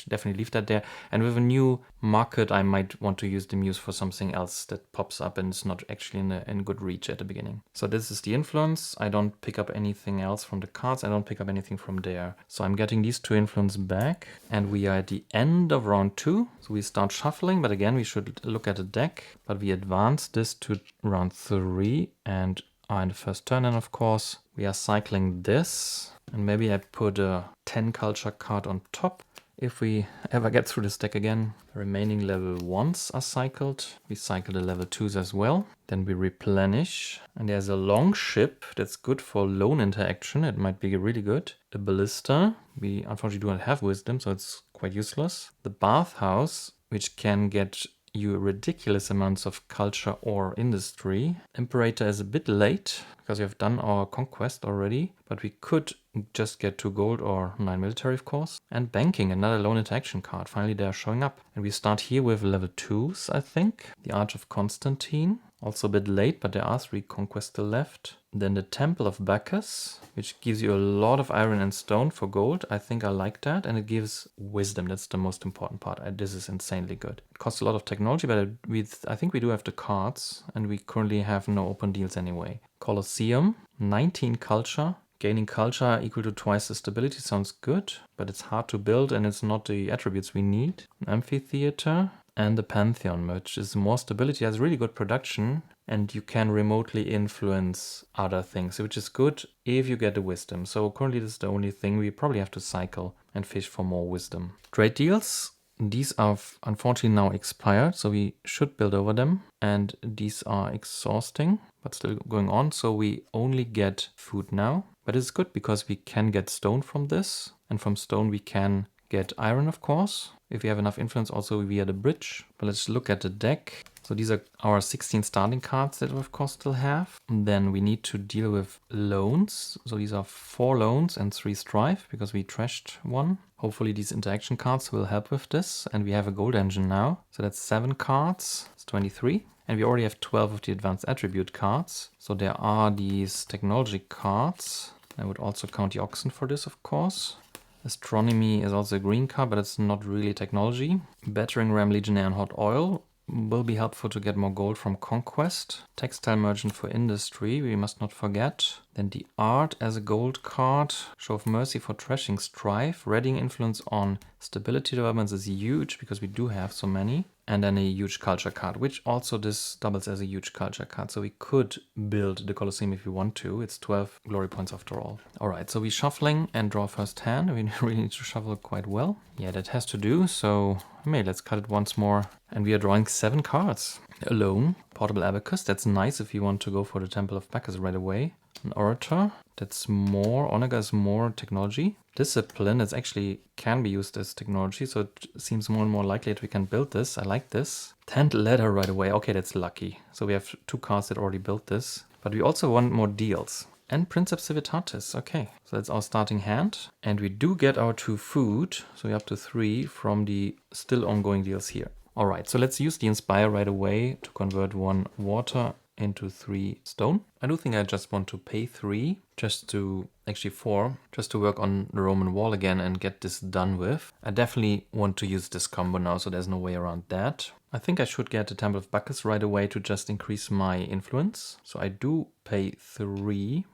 definitely leave that there. And with a new market, I might want to use the Muse for something else that pops up and it's not actually in good reach at the beginning. So this is the influence. I don't pick up anything else from the cards. I don't pick up anything from there. So I'm getting these 2 influence back. And we are at the end of round 2. So we start shuffling, but again, we should look at the deck. But we advance this to round 3 and are in the first turn. And of course, we are cycling this. And maybe I put a 10 culture card on top. If we ever get through this deck again, the remaining level 1s are cycled. We cycle the level 2s as well. Then we replenish. And there's a long ship that's good for lone interaction. It might be really good. A ballista. We unfortunately do not have wisdom, so it's quite useless. The bathhouse, which can get you ridiculous amounts of culture or industry. Imperator is a bit late because we have done our conquest already, but we could just get 2 gold or 9 military, of course. And banking, another lone interaction card. Finally, they are showing up. And we start here with level 2s, I think. The Arch of Constantine. Also a bit late, but there are 3 conquests still left. Then the Temple of Bacchus, which gives you a lot of iron and stone for gold. I think I like that. And it gives wisdom. That's the most important part. This is insanely good. It costs a lot of technology, but I think we do have the cards. And we currently have no open deals anyway. Colosseum, 19 culture. Gaining culture equal to twice the stability sounds good, but it's hard to build and it's not the attributes we need. An amphitheater and the Pantheon, which is more stability, has really good production, and you can remotely influence other things, which is good if you get the wisdom. So currently this is the only thing. We probably have to cycle and fish for more wisdom. Trade deals. These are unfortunately now expired, so we should build over them. And these are exhausting, but still going on. So we only get food now. But it's good because we can get stone from this. And from stone we can get iron, of course. If we have enough influence also via the bridge. But let's look at the deck. So these are our 16 starting cards that we of course still have. And then we need to deal with loans. So these are 4 loans and 3 strife because we trashed 1. Hopefully these interaction cards will help with this. And we have a gold engine now. So that's 7 cards. It's 23. And we already have 12 of the advanced attribute cards. So there are these technology cards. I would also count the oxen for this, of course. Astronomy is also a green card, but it's not really technology. Battering ram, legionnaire, and hot oil will be helpful to get more gold from conquest. Textile merchant for industry, we must not forget. Then the art as a gold card. Show of mercy for trashing strife. Readying influence on stability developments is huge because we do have so many. And then a huge culture card, which also this doubles as a huge culture card. So we could build the Colosseum if we want to. It's 12 glory points after all. All right, so we're shuffling and draw first hand. We really need to shuffle quite well. Yeah, that has to do. So let's cut it once more. And we are drawing 7 cards. Alone, portable abacus. That's nice if you want to go for the Temple of Bacchus right away. An orator. That's more. Onega is more technology. Discipline is actually can be used as technology, so it seems more and more likely that we can build this. I like this. 10th ladder right away. Okay, that's lucky. So we have 2 cards that already built this. But we also want more deals. And Princeps Civitatis, okay. So that's our starting hand. And we do get our 2 food, so we're up to 3 from the still ongoing deals here. All right, so let's use the Inspire right away to convert 1 water into 3 stone. I do think I just want to pay 3, just to, actually 4, just to work on the Roman wall again and get this done with. I definitely want to use this combo now, so there's no way around that. I think I should get the Temple of Bacchus right away to just increase my influence. So I do pay 3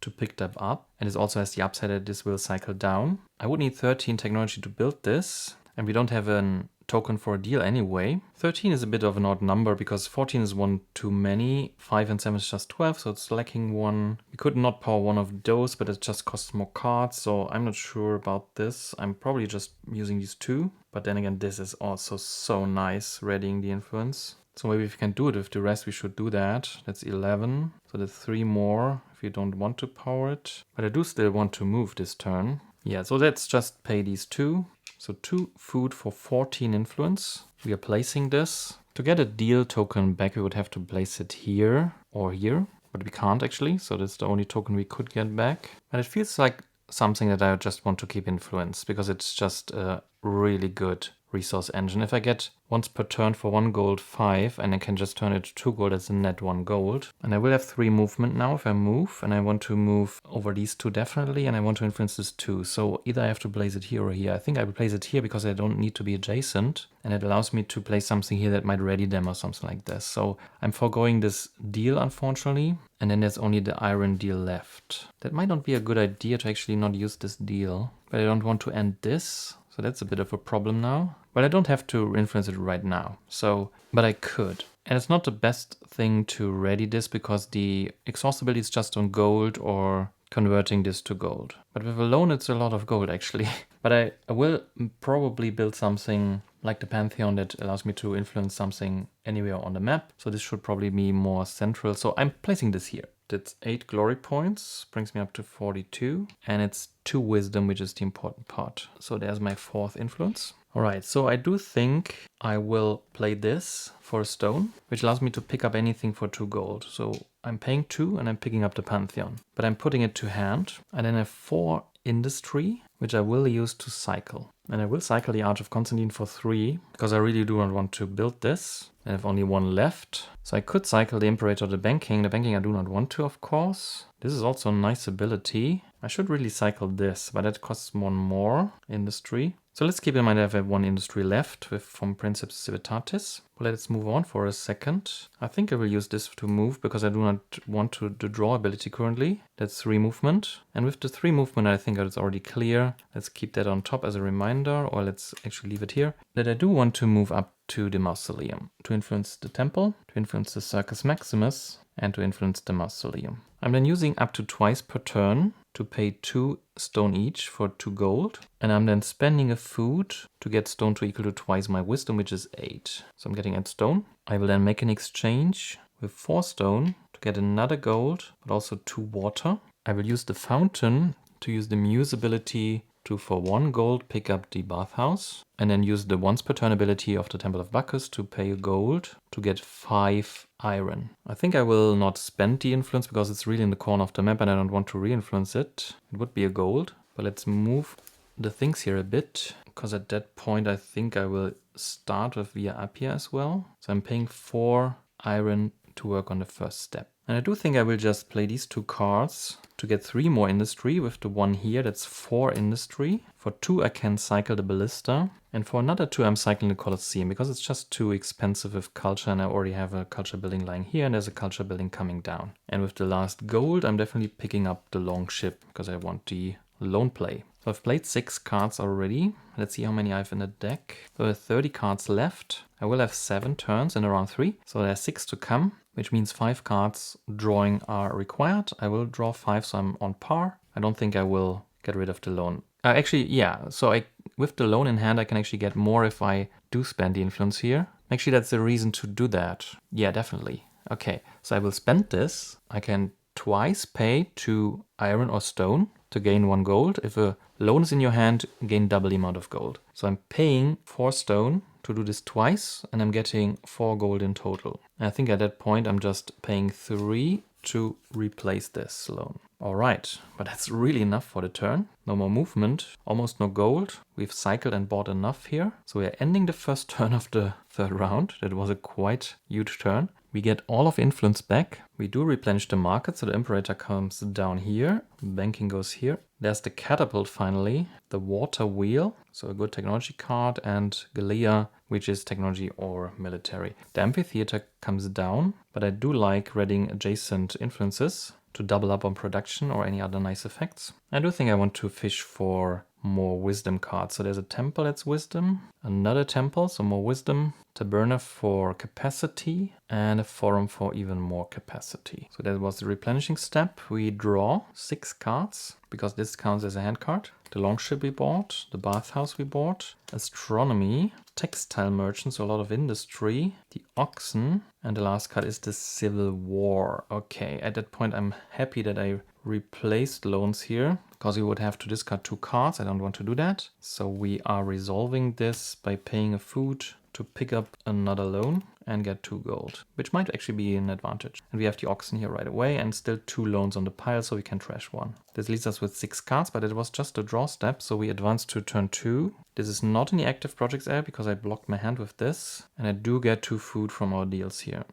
to pick that up. And this also has the upside that this will cycle down. I would need 13 technology to build this. And we don't have a token for a deal anyway. 13 is a bit of an odd number because 14 is 1 too many. 5 and 7 is just 12, so it's lacking 1. We could not power one of those, but it just costs more cards, so I'm not sure about this. I'm probably just using these 2. But then again, this is also so nice, readying the influence. So maybe if we can do it with the rest, we should do that. That's 11. So that's 3 more if you don't want to power it. But I do still want to move this turn. Yeah, so let's just pay these 2. So 2 food for 14 influence. We are placing this. To get a deal token back, we would have to place it here or here. But we can't actually, so that's the only token we could get back. But it feels like something that I just want to keep influence because it's just a really good resource engine. If I get once per turn for 1 gold 5 and I can just turn it to 2 gold, that's a net 1 gold. And I will have 3 movement now if I move, and I want to move over these 2 definitely, and I want to influence this 2. So either I have to place it here or here. I think I will place it here because I don't need to be adjacent, and it allows me to place something here that might ready them or something like this. So I'm foregoing this deal unfortunately, and then there's only the iron deal left. That might not be a good idea to actually not use this deal, but I don't want to end this. So that's a bit of a problem now. But I don't have to influence it right now. So, but I could. And it's not the best thing to ready this because the exhaustibility is just on gold or converting this to gold. But with a loan, it's a lot of gold actually. But I will probably build something like the Pantheon that allows me to influence something anywhere on the map. So this should probably be more central. So I'm placing this here. That's 8 glory points, brings me up to 42. And it's 2 wisdom, which is the important part. So there's my 4th influence. All right, so I do think I will play this for a stone, which allows me to pick up anything for 2 gold. So I'm paying 2 and I'm picking up the Pantheon. But I'm putting it to hand. And then I have 4 industry, which I will use to cycle. And I will cycle the Arch of Constantine for 3, because I really do not want to build this. I have only 1 left. So I could cycle the Imperator, the Banking. The Banking I do not want to, of course. This is also a nice ability. I should really cycle this, but that costs 1 more industry. So let's keep in mind I have 1 industry left from Princeps Civitatis. Well, let's move on for a second. I think I will use this to move because I do not want the draw ability currently. That's 3 movement. And with the 3 movement, I think it's already clear. Let's keep that on top as a reminder, or let's actually leave it here. That I do want to move up to the Mausoleum to influence the temple, to influence the Circus Maximus, and to influence the Mausoleum. I'm then using up to twice per turn to pay 2 stone each for 2 gold. And I'm then spending a food to get stone to equal to twice my wisdom, which is 8. So I'm getting 8 stone. I will then make an exchange with 4 stone to get another gold, but also 2 water. I will use the fountain to use the Muse ability to, for 1 gold, pick up the bathhouse. And then use the once per turn ability of the Temple of Bacchus to pay a gold to get 5 iron. I think I will not spend the influence because it's really in the corner of the map and I don't want to re-influence it. It would be a gold, but let's move the things here a bit, because at that point I think I will start with Via Appia as well. So I'm paying 4 iron to work on the first step. And I do think I will just play these 2 cards to get 3 more industry with the 1 here. That's 4 industry. For 2 I can cycle the Ballista. And for another 2 I'm cycling the Colosseum because it's just too expensive with culture and I already have a culture building lying here and there's a culture building coming down. And with the last gold I'm definitely picking up the long ship because I want the lone play. So I've played 6 cards already. Let's see how many I have in the deck. So I have 30 cards left. I will have 7 turns in around 3. So there's 6 to come, which means 5 cards drawing are required. I will draw 5, so I'm on par. I don't think I will get rid of the loan. Actually, yeah. So with the loan in hand, I can actually get more if I do spend the influence here. Actually, that's the reason to do that. Yeah, definitely. Okay, so I will spend this. I can twice pay 2 iron or stone to gain 1 gold. If a loan is in your hand, gain double the amount of gold. So I'm paying 4 stone to do this twice, and I'm getting 4 gold in total. And I think at that point I'm just paying 3 to replace this loan. Alright, but that's really enough for the turn. No more movement, almost no gold. We've cycled and bought enough here. So we are ending the first turn of the third round. That was a quite huge turn. We get all of influence back. We do replenish the market, so the Imperator comes down here. Banking goes here. There's the Catapult finally. The Water Wheel, so a good technology card, and Galea, which is technology or military. The Amphitheater comes down, but I do like reading adjacent influences to double up on production or any other nice effects. I do think I want to fish for more wisdom cards. So there's a temple that's wisdom, another temple, so more wisdom, taberna for capacity, and a forum for even more capacity. So that was the replenishing step. We draw 6 cards because this counts as a hand card. The longship we bought, the bathhouse we bought, astronomy, textile merchant, so a lot of industry, the oxen, and the last card is the civil war. Okay, at that point I'm happy that I replaced loans here because we would have to discard 2 cards. I don't want to do that. So we are resolving this by paying a food to pick up another loan and get 2 gold, which might actually be an advantage. And we have the oxen here right away and still 2 loans on the pile, so we can trash 1. This leaves us with 6 cards, but it was just a draw step, so we advance to turn 2. This is not in the active projects area because I blocked my hand with this, and I do get 2 food from our deals here.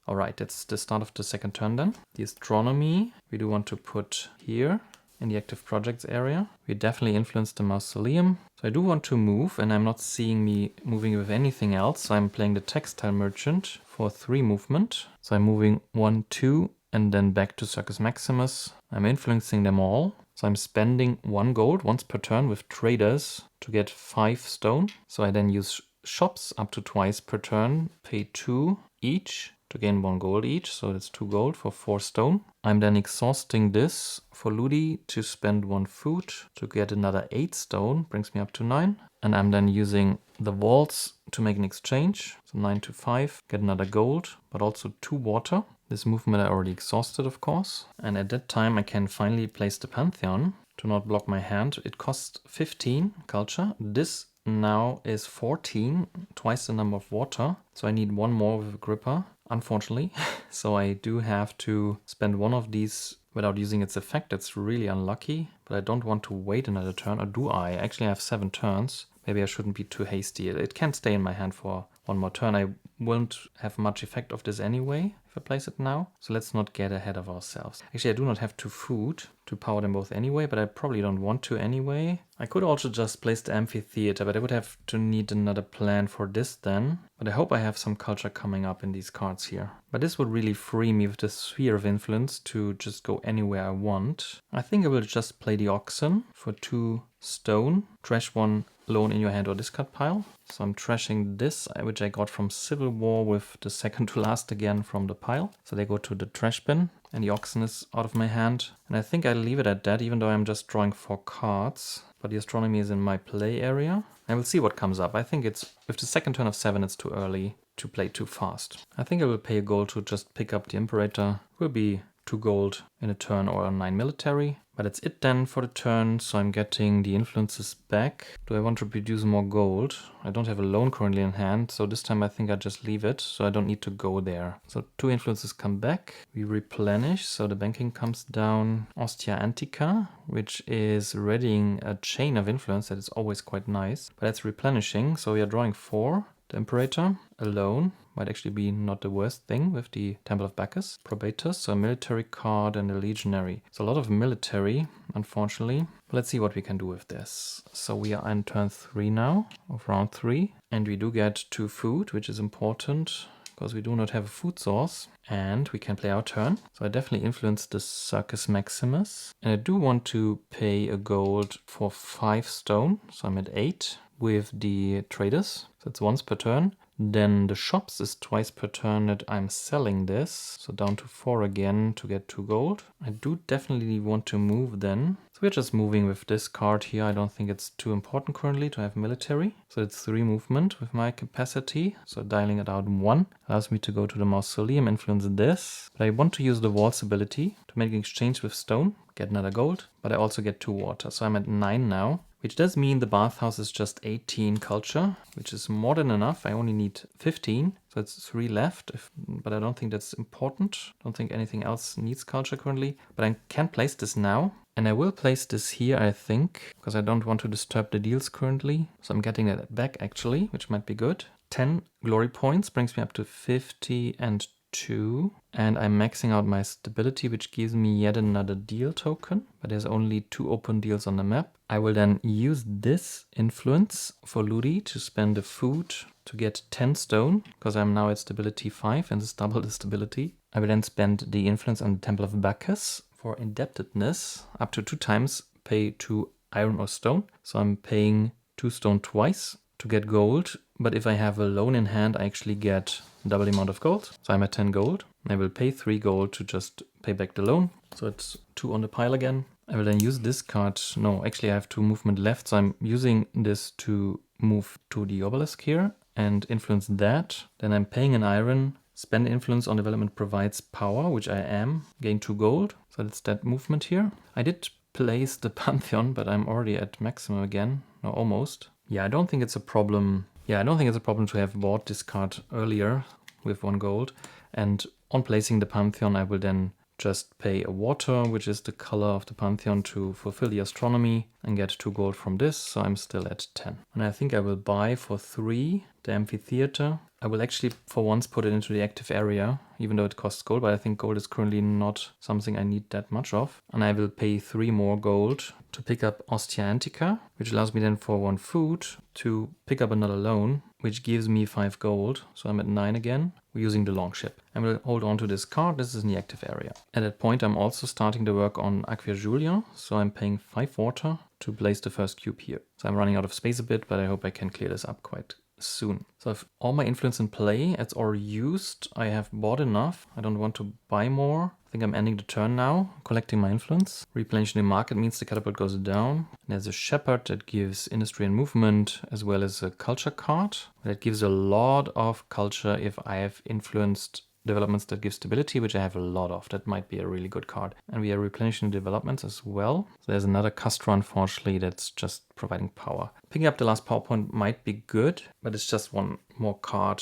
Alright, that's the start of the second turn then. The astronomy we do want to put here in the active projects area. We definitely influence the mausoleum. So I do want to move, and I'm not seeing me moving with anything else. So I'm playing the textile merchant for 3 movement. So I'm moving 1, 2, and then back to Circus Maximus. I'm influencing them all. So I'm spending 1 gold once per turn with traders to get 5 stone. So I then use shops up to twice per turn, pay 2 each to gain 1 gold each, so that's 2 gold for 4 stone. I'm then exhausting this for Ludi to spend 1 food to get another 8 stone, brings me up to 9. And I'm then using the walls to make an exchange, so 9 to 5, get another gold, but also 2 water. This movement I already exhausted, of course. And at that time I can finally place the Pantheon to not block my hand. It costs 15 culture. This now is 14, twice the number of water. So I need 1 more with a gripper, unfortunately. So I do have to spend 1 of these without using its effect. That's really unlucky, but I don't want to wait another turn, or do I? Actually I have 7 turns. Maybe I shouldn't be too hasty. It can stay in my hand for 1 more turn. I won't have much effect of this anyway if I place it now. So let's not get ahead of ourselves. Actually, I do not have 2 food to power them both anyway, but I probably don't want to anyway. I could also just place the amphitheater, but I would have to need another plan for this then. But I hope I have some culture coming up in these cards here. But this would really free me with the sphere of influence to just go anywhere I want. I think I will just play the oxen for 2 stone, trash 1 loan in your hand or discard pile. So I'm trashing this, which I got from Civil War with the second to last again from the pile. So they go to the trash bin, and the oxen is out of my hand. And I think I'll leave it at that, even though I'm just drawing 4 cards. But the astronomy is in my play area. And we'll see what comes up. I think it's, with the second turn of 7, it's too early to play too fast. I think I will pay a gold to just pick up the Imperator. It will be 2 gold in a turn or a 9 military. But that's it then for the turn, so I'm getting the influences back. Do I want to produce more gold? I don't have a loan currently in hand, so this time I think I just leave it, so I don't need to go there. So 2 influences come back. We replenish, so the banking comes down. Ostia Antica, which is readying a chain of influence that is always quite nice. But that's replenishing, so we are drawing 4. The Imperator alone might actually be not the worst thing with the Temple of Bacchus. Probatus, so a military card and a legionary. So a lot of military, unfortunately. But let's see what we can do with this. So we are on turn 3 now, of round 3. And we do get 2 food, which is important because we do not have a food source. And we can play our turn. So I definitely influence the Circus Maximus. And I do want to pay a gold for 5 stone. So I'm at 8 with the traders. So it's once per turn. Then the shops is twice per turn that I'm selling this. So down to 4 again to get 2 gold. I do definitely want to move then. So we're just moving with this card here. I don't think it's too important currently to have military. So it's 3 movement with my capacity. So dialing it out 1 allows me to go to the mausoleum, influence this. But I want to use the waltz ability to make an exchange with stone, get another gold. But I also get 2 water. So I'm at 9 now, which does mean the bathhouse is just 18 culture, which is more than enough. I only need 15, so it's 3 left, but I don't think that's important. I don't think anything else needs culture currently, but I can place this now. And I will place this here, I think, because I don't want to disturb the deals currently. So I'm getting that back actually, which might be good. 10 glory points brings me up to 50 and 2. And I'm maxing out my stability, which gives me yet another deal token. But there's only 2 open deals on the map. I will then use this influence for Ludi to spend the food to get 10 stone, because I'm now at stability 5 and this double the stability. I will then spend the influence on the Temple of Bacchus for indebtedness, up to 2 times pay 2 iron or stone. So I'm paying 2 stone twice to get gold, but if I have a loan in hand, I actually get double the amount of gold. So I'm at 10 gold. I will pay 3 gold to just pay back the loan. So it's 2 on the pile again. I will then use this card. No, actually I have 2 movement left, so I'm using this to move to the obelisk here and influence that. Then I'm paying an iron. Spend influence on development provides power, which I am. Gain 2 gold. So that's that movement here. I did place the Pantheon, but I'm already at maximum again. No, almost. Yeah, I don't think it's a problem. Yeah, I don't think it's a problem to have bought this card earlier with 1 gold. And on placing the Pantheon, I will then just pay a water, which is the color of the Pantheon, to fulfill the astronomy and get 2 gold from this. So I'm still at 10. And I think I will buy for 3 the amphitheater. I will actually for once put it into the active area, even though it costs gold, but I think gold is currently not something I need that much of. And I will pay 3 more gold to pick up Ostia Antica, which allows me then for 1 food to pick up another loan, which gives me 5 gold. So I'm at 9 again. We're using the longship. I will hold on to this card. This is in the active area. At that point, I'm also starting the work on Aquia Julia. So I'm paying 5 water to place the first cube here. So I'm running out of space a bit, but I hope I can clear this up quite soon. So if all my influence in play, it's all used. I have bought enough. I don't want to buy more. I think I'm ending the turn now, collecting my influence. Replenishing the market means the catapult goes down. There's a shepherd that gives industry and movement, as well as a culture card. That gives a lot of culture if I have influenced developments that give stability, which I have a lot of. That might be a really good card. And we are replenishing developments as well. So there's another Castra, unfortunately, that's just providing power. Picking up the last power point might be good, but it's just 1 more card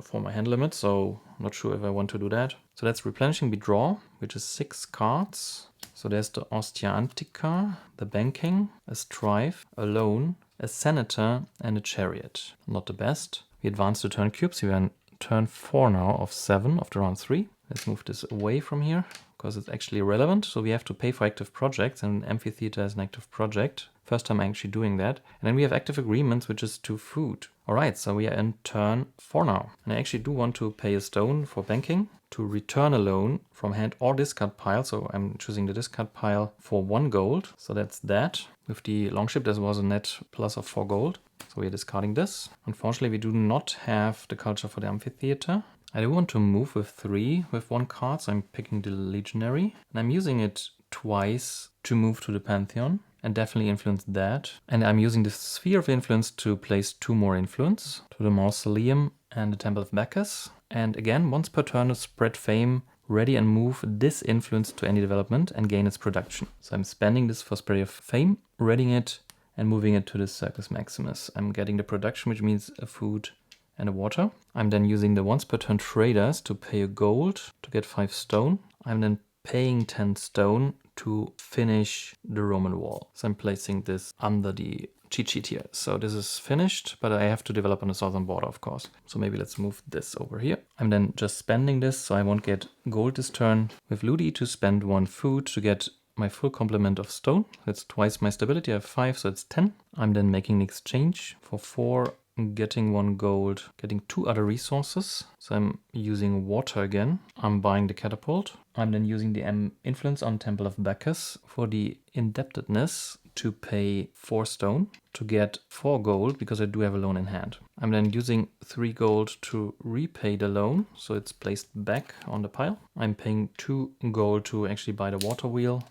for my hand limit, so I'm not sure if I want to do that. So that's replenishing. We draw, which is 6 cards. So there's the Ostia Antica, the banking, a strive, a loan, a senator, and a chariot. Not the best. We advance to turn cubes. We are in turn 4 now of 7 of the round 3. Let's move this away from here because it's actually relevant. So we have to pay for active projects, and amphitheater is an active project. First time I'm actually doing that. And then we have active agreements, which is 2 food. All right, so we are in turn 4 now. And I actually do want to pay a stone for banking to return a loan from hand or discard pile. So I'm choosing the discard pile for 1 gold. So that's that. With the longship, there was a net plus of 4 gold. So we're discarding this. Unfortunately, we do not have the culture for the amphitheater. I do want to move with 3 with 1 card, so I'm picking the legionary. And I'm using it twice to move to the Pantheon and definitely influence that. And I'm using the sphere of influence to place 2 more influence to the mausoleum and the Temple of Bacchus. And again, once per turn, spread fame, ready and move this influence to any development and gain its production. So I'm spending this for spread of fame, readying it, and moving it to the Circus Maximus. I'm getting the production, which means a food and a water. I'm then using the once per turn traders to pay a gold to get 5 stone. I'm then paying 10 stone to finish the Roman wall. So I'm placing this under the cheat sheet here. So this is finished, but I have to develop on the southern border, of course. So maybe let's move this over here. I'm then just spending this, so I won't get gold this turn. With Ludi to spend 1 food to get my full complement of stone. That's twice my stability. I have 5, so it's 10. I'm then making an exchange for 4, getting 1 gold, getting 2 other resources. So I'm using water again. I'm buying the catapult. I'm then using the influence on Temple of Bacchus for the indebtedness to pay 4 stone to get 4 gold because I do have a loan in hand. I'm then using 3 gold to repay the loan, so it's placed back on the pile. I'm paying 2 gold to actually buy the water wheel.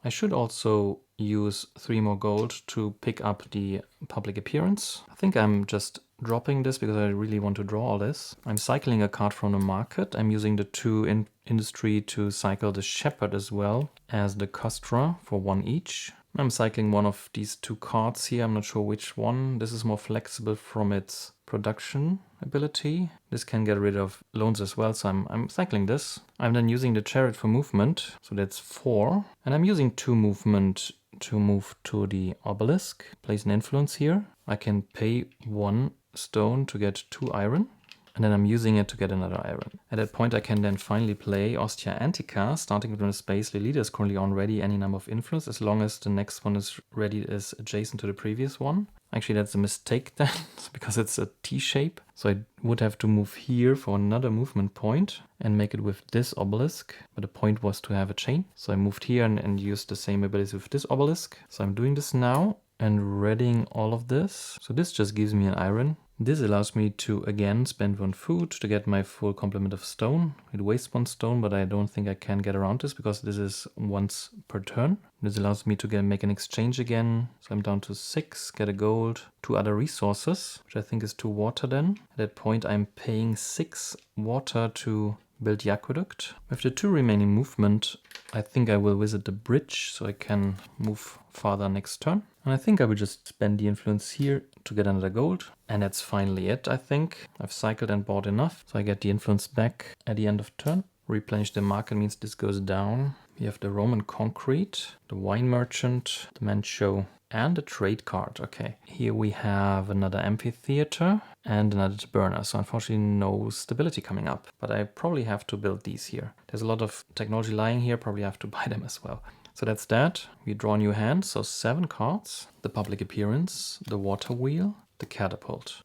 I should also use 3 more gold to pick up the public appearance. I think I'm just dropping this because I really want to draw all this. I'm cycling a card from the market. I'm using the 2 in industry to cycle the shepherd as well as the Castra for 1 each I'm cycling one of these two cards here. I'm not sure which one. This is more flexible from its production ability. This can get rid of loans as well, so I'm cycling this. I'm then using the chariot for movement, so that's 4. And I'm using 2 movement to move to the obelisk. Place an influence here. I can pay 1 stone to get 2 iron. And then I'm using it to get another iron. At that point I can then finally play Ostia Antica, starting with a space. The leader is currently on ready any number of influence, as long as the next one is ready is adjacent to the previous one. Actually that's a mistake then, because it's a T-shape. So I would have to move here for another movement point and make it with this obelisk. But the point was to have a chain. So I moved here and used the same ability with this obelisk. So I'm doing this now and readying all of this. So this just gives me an iron. This allows me to again spend 1 food to get my full complement of stone. It wastes 1 stone, but I don't think I can get around this because this is once per turn. This allows me to make an exchange again. So I'm down to 6, get a gold, 2 other resources, which I think is 2 water then. At that point I'm paying 6 water to build the aqueduct. With the 2 remaining movement, I think I will visit the bridge so I can move farther next turn. And I think I will just spend the influence here to get another gold. And that's finally it, I think. I've cycled and bought enough, so I get the influence back at the end of turn. Replenish the market means this goes down. We have the Roman concrete, the wine merchant, the man show, and a trade card. Okay, here we have another amphitheater and another taberna. So unfortunately no stability coming up, but I probably have to build these here. There's a lot of technology lying here, probably have to buy them as well. So that's that. We draw a new hand, so 7 cards. The public appearance, the water wheel, the catapult.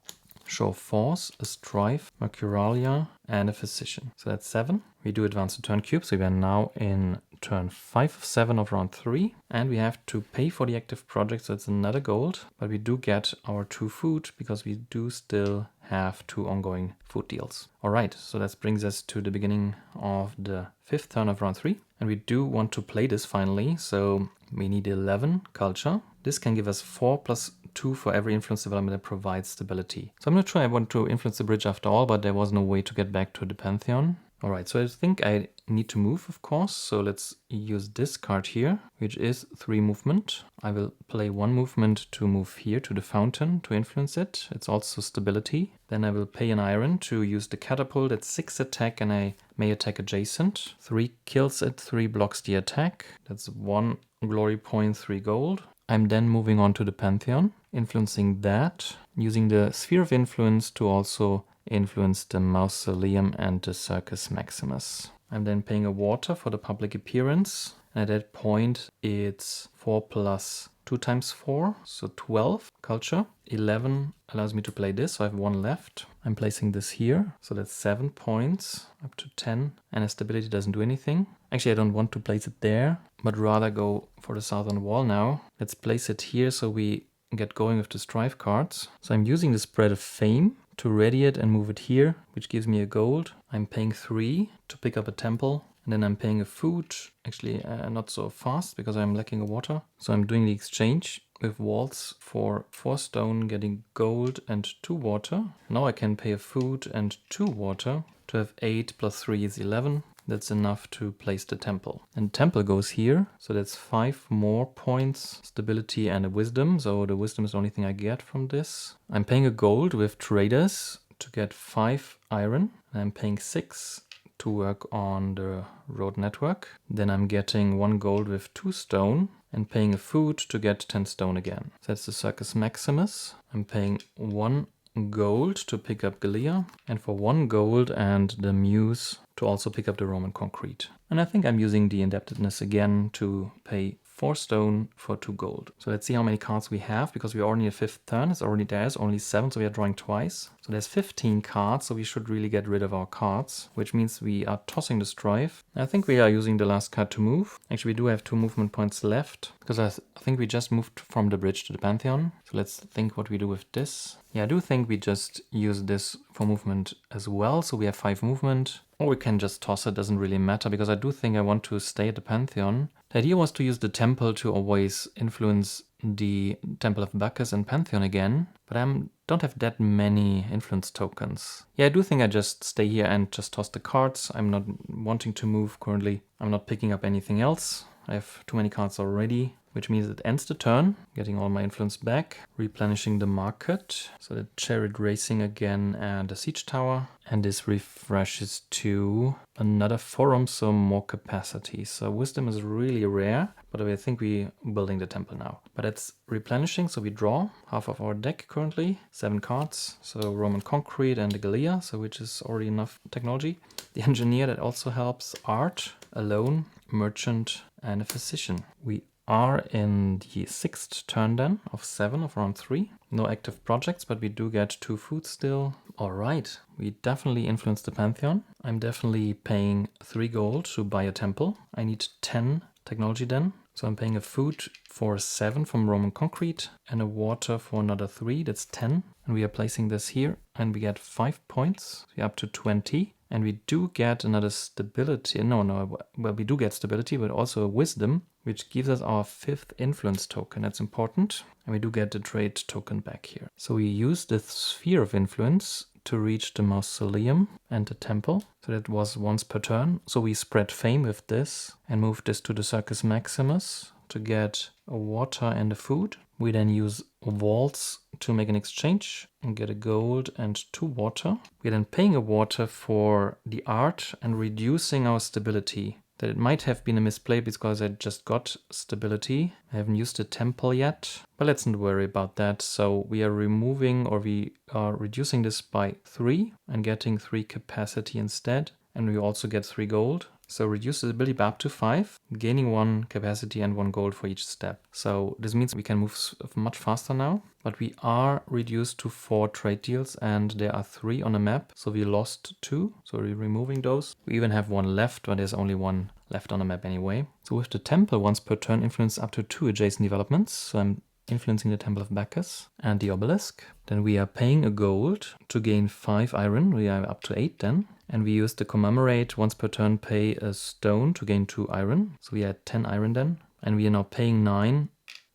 Show of force, a strife, mercuralia, and a physician. So that's 7. We do advance the turn cube, so we are now in turn 5 of 7 of round 3. And we have to pay for the active project, so it's another gold. But we do get our 2 food because we do still have 2 ongoing food deals. Alright, so that brings us to the beginning of the 5th turn of round 3. And we do want to play this finally, so we need 11 culture. This can give us 4 plus 2 for every influence development that provides stability. So I'm not sure I want to influence the bridge after all, but there was no way to get back to the Pantheon. Alright, so I think I need to move, of course. So let's use this card here, which is 3 movement. I will play 1 movement to move here to the fountain to influence it. It's also stability. Then I will pay an iron to use the catapult at 6 attack, and I may attack adjacent. 3 kills it, 3 blocks the attack. That's 1 glory point, 3 gold. I'm then moving on to the Pantheon, influencing that, using the Sphere of Influence to also influence the Mausoleum and the Circus Maximus. I'm then paying a water for the public appearance, and at that point it's 4 plus 2 times 4, so 12 culture. 11 allows me to play this, so I have 1 left. I'm placing this here, so that's 7 points, up to 10, and a stability doesn't do anything. Actually, I don't want to place it there, but rather go for the southern wall now. Let's place it here so we get going with the strife cards. So I'm using the spread of fame to ready it and move it here, which gives me a gold. I'm paying 3 to pick up a temple. And then I'm paying a food, actually not so fast because I'm lacking a water. So I'm doing the exchange with walls for 4 stone, getting gold and 2 water. Now I can pay a food and 2 water to have 8 plus 3 is 11. That's enough to place the temple. And temple goes here, so that's 5 more points, stability and a wisdom. So the wisdom is the only thing I get from this. I'm paying a gold with traders to get 5 iron. And I'm paying 6 to work on the road network. Then I'm getting 1 gold with 2 stone and paying a food to get 10 stone again. So that's the Circus Maximus. I'm paying 1 gold to pick up Gallia, and for 1 gold and the Muse to also pick up the Roman concrete. And I think I'm using the indebtedness again to pay 4 stone for 2 gold. So let's see how many cards we have, because we're already in the 5th turn. There's only 7, so we are drawing twice. So there's 15 cards, so we should really get rid of our cards, which means we are tossing the strife. I think we are using the last card to move. Actually, we do have 2 movement points left, because I think we just moved from the bridge to the Pantheon. So let's think what we do with this. Yeah, I do think we just use this for movement as well. So we have 5 movement. Or we can just toss it, doesn't really matter, because I do think I want to stay at the Pantheon. The idea was to use the temple to always influence the Temple of Bacchus and Pantheon again, but I don't have that many influence tokens. Yeah, I do think I just stay here and just toss the cards. I'm not wanting to move currently. I'm not picking up anything else. I have too many cards already. which means it ends the turn, getting all my influence back, replenishing the market, so the chariot racing again and a siege tower. And this refreshes to another forum, so more capacity. So wisdom is really rare, but I think we're building the temple now. But it's replenishing, so we draw half of our deck currently, 7 cards. So Roman concrete and the Gallia, so which is already enough technology. The engineer, that also helps. Art, alone, merchant, and a physician. We are in the 6th turn then of 7 of round 3. No active projects, but we do get 2 food still. All right, we definitely influence the Pantheon. I'm definitely paying 3 gold to buy a temple. I need 10 technology then. So I'm paying a food for 7 from Roman concrete and a water for another 3, that's 10. And we are placing this here and we get 5 points, we're up to 20. And we do get another stability, well, we do get stability, but also a wisdom, which gives us our 5th influence token. That's important. And we do get the trade token back here. So we use the sphere of influence to reach the mausoleum and the temple. So that was once per turn. So we spread fame with this and move this to the Circus Maximus to get a water and a food. We then use walls to make an exchange and get a gold and 2 water. We're then paying a water for the art and reducing our stability. That it might have been a misplay because I just got stability. I haven't used the temple yet, but let's not worry about that. So we are removing, or we are reducing this by 3 and getting 3 capacity instead. And we also get 3 gold. So reduce the ability by up to 5, gaining 1 capacity and 1 gold for each step. So this means we can move much faster now, but we are reduced to 4 trade deals and there are 3 on the map. So we lost 2, so we're removing those. We even have 1 left, but there's only 1 left on the map anyway. So with the temple, once per turn, influence up to 2 adjacent developments. So I'm influencing the Temple of Bacchus and the obelisk. Then we are paying a gold to gain 5 iron. We are up to 8 then. And we use the commemorate, once per turn pay a stone to gain 2 iron. So we are at 10 iron then. And we are now paying 9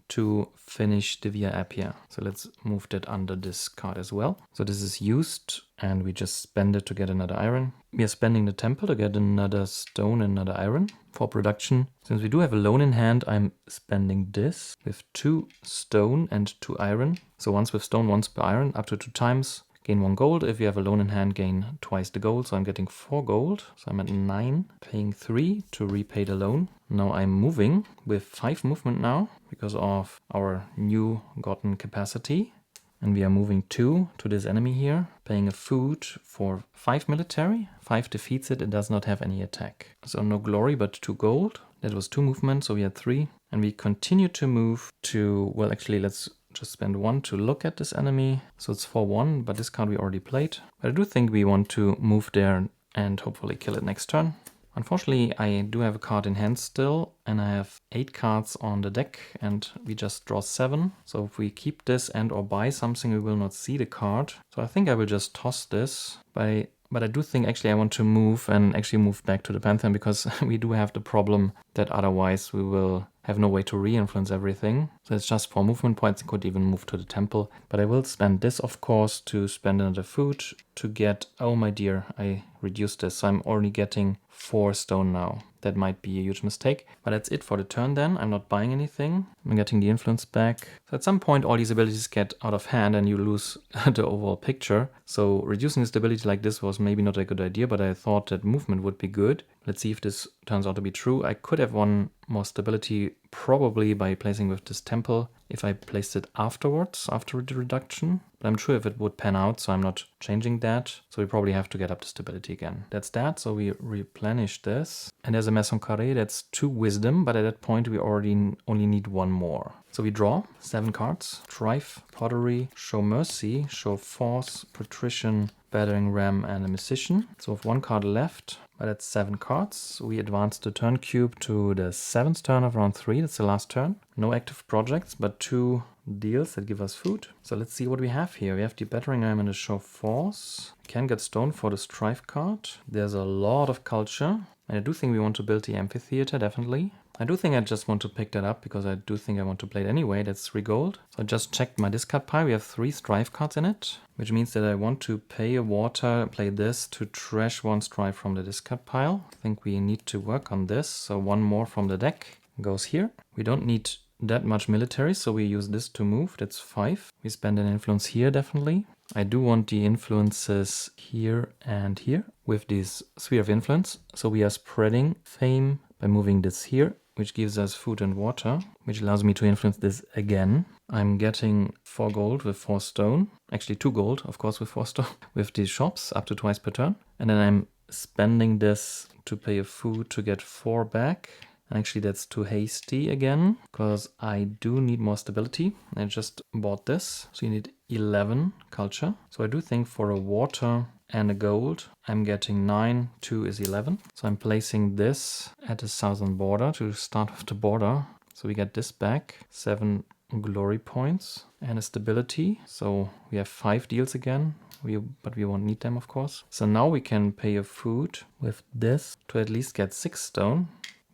to finish the Via Appia. So let's move that under this card as well. So this is used and we just spend it to get another iron. We are spending the temple to get another stone and another iron for production. Since we do have a loan in hand, I'm spending this with 2 stone and 2 iron. So once with stone, once per iron, up to 2 times. Gain 1 gold. If you have a loan in hand, gain twice the gold. So I'm getting 4 gold. So I'm at 9, paying 3 to repay the loan. Now I'm moving with 5 movement now because of our new gotten capacity. And we are moving 2 to this enemy here, paying a food for 5 military. 5 defeats it. It does not have any attack. So no glory, but 2 gold. That was 2 movements, so we had 3. And we continue to move to, well, actually, let's just spend 1 to look at this enemy. So it's 4-1, but this card we already played. But I do think we want to move there and hopefully kill it next turn. Unfortunately, I do have a card in hand still, and I have 8 cards on the deck, and we just draw 7. So if we keep this and or buy something, we will not see the card. So I think I will just toss this. But I do think actually I want to move and actually move back to the Pantheon because we do have the problem that otherwise we will have no way to re-influence everything. So it's just 4 movement points. I could even move to the temple. But I will spend this, of course, to spend another food to get... Oh my dear, I reduced this. So I'm only getting 4 stone now. That might be a huge mistake. But that's it for the turn then. I'm not buying anything. I'm getting the influence back. So at some point all these abilities get out of hand and you lose the overall picture. So reducing the stability like this was maybe not a good idea, but I thought that movement would be good. Let's see if this turns out to be true. I could have 1 more stability probably by placing with this temple if I placed it afterwards, after the reduction. But I'm sure if it would pan out, so I'm not changing that. So we probably have to get up the stability again. That's that, so we replenish this. And there's a Maison Carré, that's 2 wisdom, but at that point we already only need 1 more. So we draw 7 cards. Strife, Pottery, Show Mercy, Show Force, Patrician, Battering Ram, and a Musician. So with 1 card left, but that's 7 cards. We advance the turn cube to the 7th turn of round 3. That's the last turn. No active projects, but 2 deals that give us food. So let's see what we have here. We have the Battering Ram and the Show Force. Can get stone for the Strife card. There's a lot of culture. And I do think we want to build the amphitheater, definitely. I do think I just want to pick that up because I do think I want to play it anyway. That's 3 gold. So I just checked my discard pile. We have 3 Strife cards in it, which means that I want to pay a water, play this to trash 1 Strife from the discard pile. I think we need to work on this. So 1 more from the deck goes here. We don't need that much military, so we use this to move. That's 5. We spend an influence here, definitely. I do want the influences here and here with this sphere of influence. So we are spreading fame by moving this here, which gives us food and water, which allows me to influence this again. I'm getting 4 gold with 4 stone. Actually 2 gold, of course, with 4 stone, with these shops up to twice per turn. And then I'm spending this to pay a food to get 4 back. Actually, that's too hasty again, because I do need more stability. I just bought this, so you need 11 culture. So I do think for a water and a gold, I'm getting 9, 2 is 11. So I'm placing this at the southern border to start with the border. So we get this back, 7 glory points and a stability. So we have 5 deals again, but we won't need them, of course. So now we can pay a food with this to at least get 6 stone.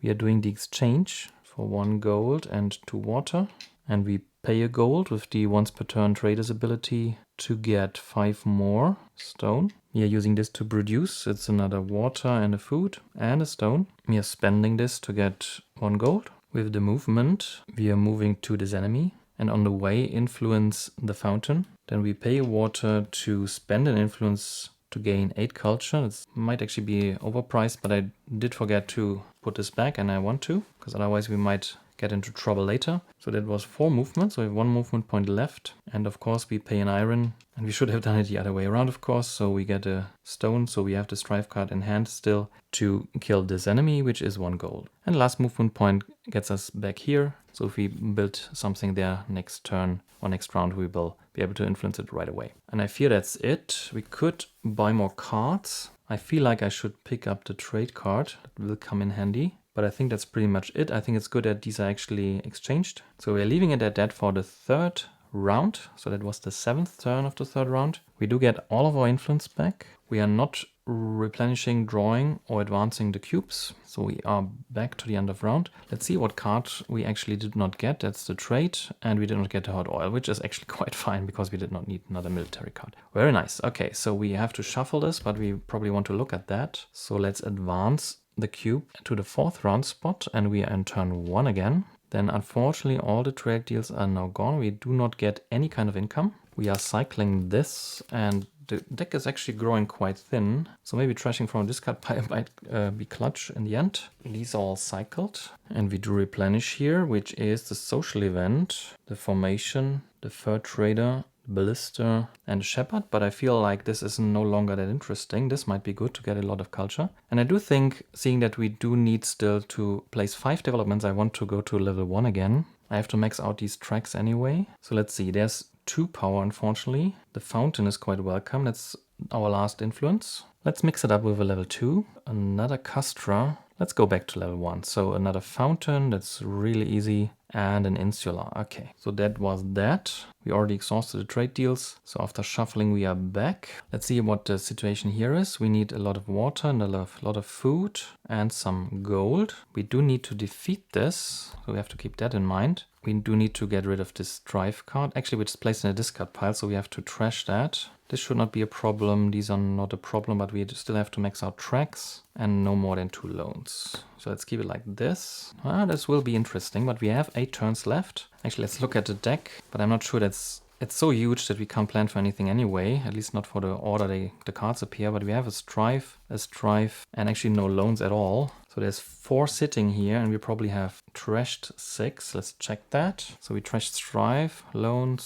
We are doing the exchange for 1 gold and 2 water. And we pay a gold with the once per turn trader's ability to get 5 more stone. We are using this to produce. It's another water and a food and a stone. We are spending this to get 1 gold. With the movement, we are moving to this enemy. And on the way, influence the fountain. Then we pay a water to spend an influence to gain 8 culture. It might actually be overpriced, but I did forget to put this back, and I want to, because otherwise we might get into trouble later. So that was 4 movements, so we have 1 movement point left. And of course we pay an iron, and we should have done it the other way around, of course. So we get a stone, so we have the strife card in hand still to kill this enemy, which is 1 gold. And last movement point gets us back here. So if we build something there next turn or next round, we will be able to influence it right away. And I fear that's it. We could buy more cards. I feel like I should pick up the trade card. That will come in handy. But I think that's pretty much it. I think it's good that these are actually exchanged. So we're leaving it at that for the 3rd round. So that was the 7th turn of the 3rd round. We do get all of our influence back. We are not replenishing, drawing, or advancing the cubes. So we are back to the end of round. Let's see what card we actually did not get. That's the trade. And we did not get the hot oil, which is actually quite fine because we did not need another military card. Very nice. Okay, so we have to shuffle this, but we probably want to look at that. So let's advance the cube to the 4th round spot, and we are in turn 1 again. Then unfortunately all the trade deals are now gone. We do not get any kind of income. We are cycling this, and the deck is actually growing quite thin. So maybe trashing from a discard pile might be clutch in the end. These are all cycled. And we do replenish here, which is the social event, the formation, the fur trader, ballista and shepherd, but I feel like this is no longer that interesting. This might be good to get a lot of culture. And I do think, seeing that we do need still to place 5 developments, I want to go to level 1 again. I have to max out these tracks anyway. So let's see, there's 2 power, unfortunately. The fountain is quite welcome. That's our last influence. Let's mix it up with a level 2. Another Castra. Let's go back to level 1. So another fountain, that's really easy. And an insula. Okay, so that was that. We already exhausted the trade deals. So after shuffling, we are back. Let's see what the situation here is. We need a lot of water and a lot of food and some gold. We do need to defeat this, so we have to keep that in mind. We do need to get rid of this strife card. Actually, which is placed in a discard pile, so we have to trash that. This should not be a problem. These are not a problem, but we still have to max out tracks and no more than 2 loans. So let's keep it like this. This will be interesting, but we have 8 turns left. Actually, let's look at the deck, but I'm not sure it's so huge that we can't plan for anything anyway, at least not for the order the cards appear, but we have a strife, and actually no loans at all. So there's 4 sitting here, and we probably have trashed 6. Let's check that. So we trashed strife, loan,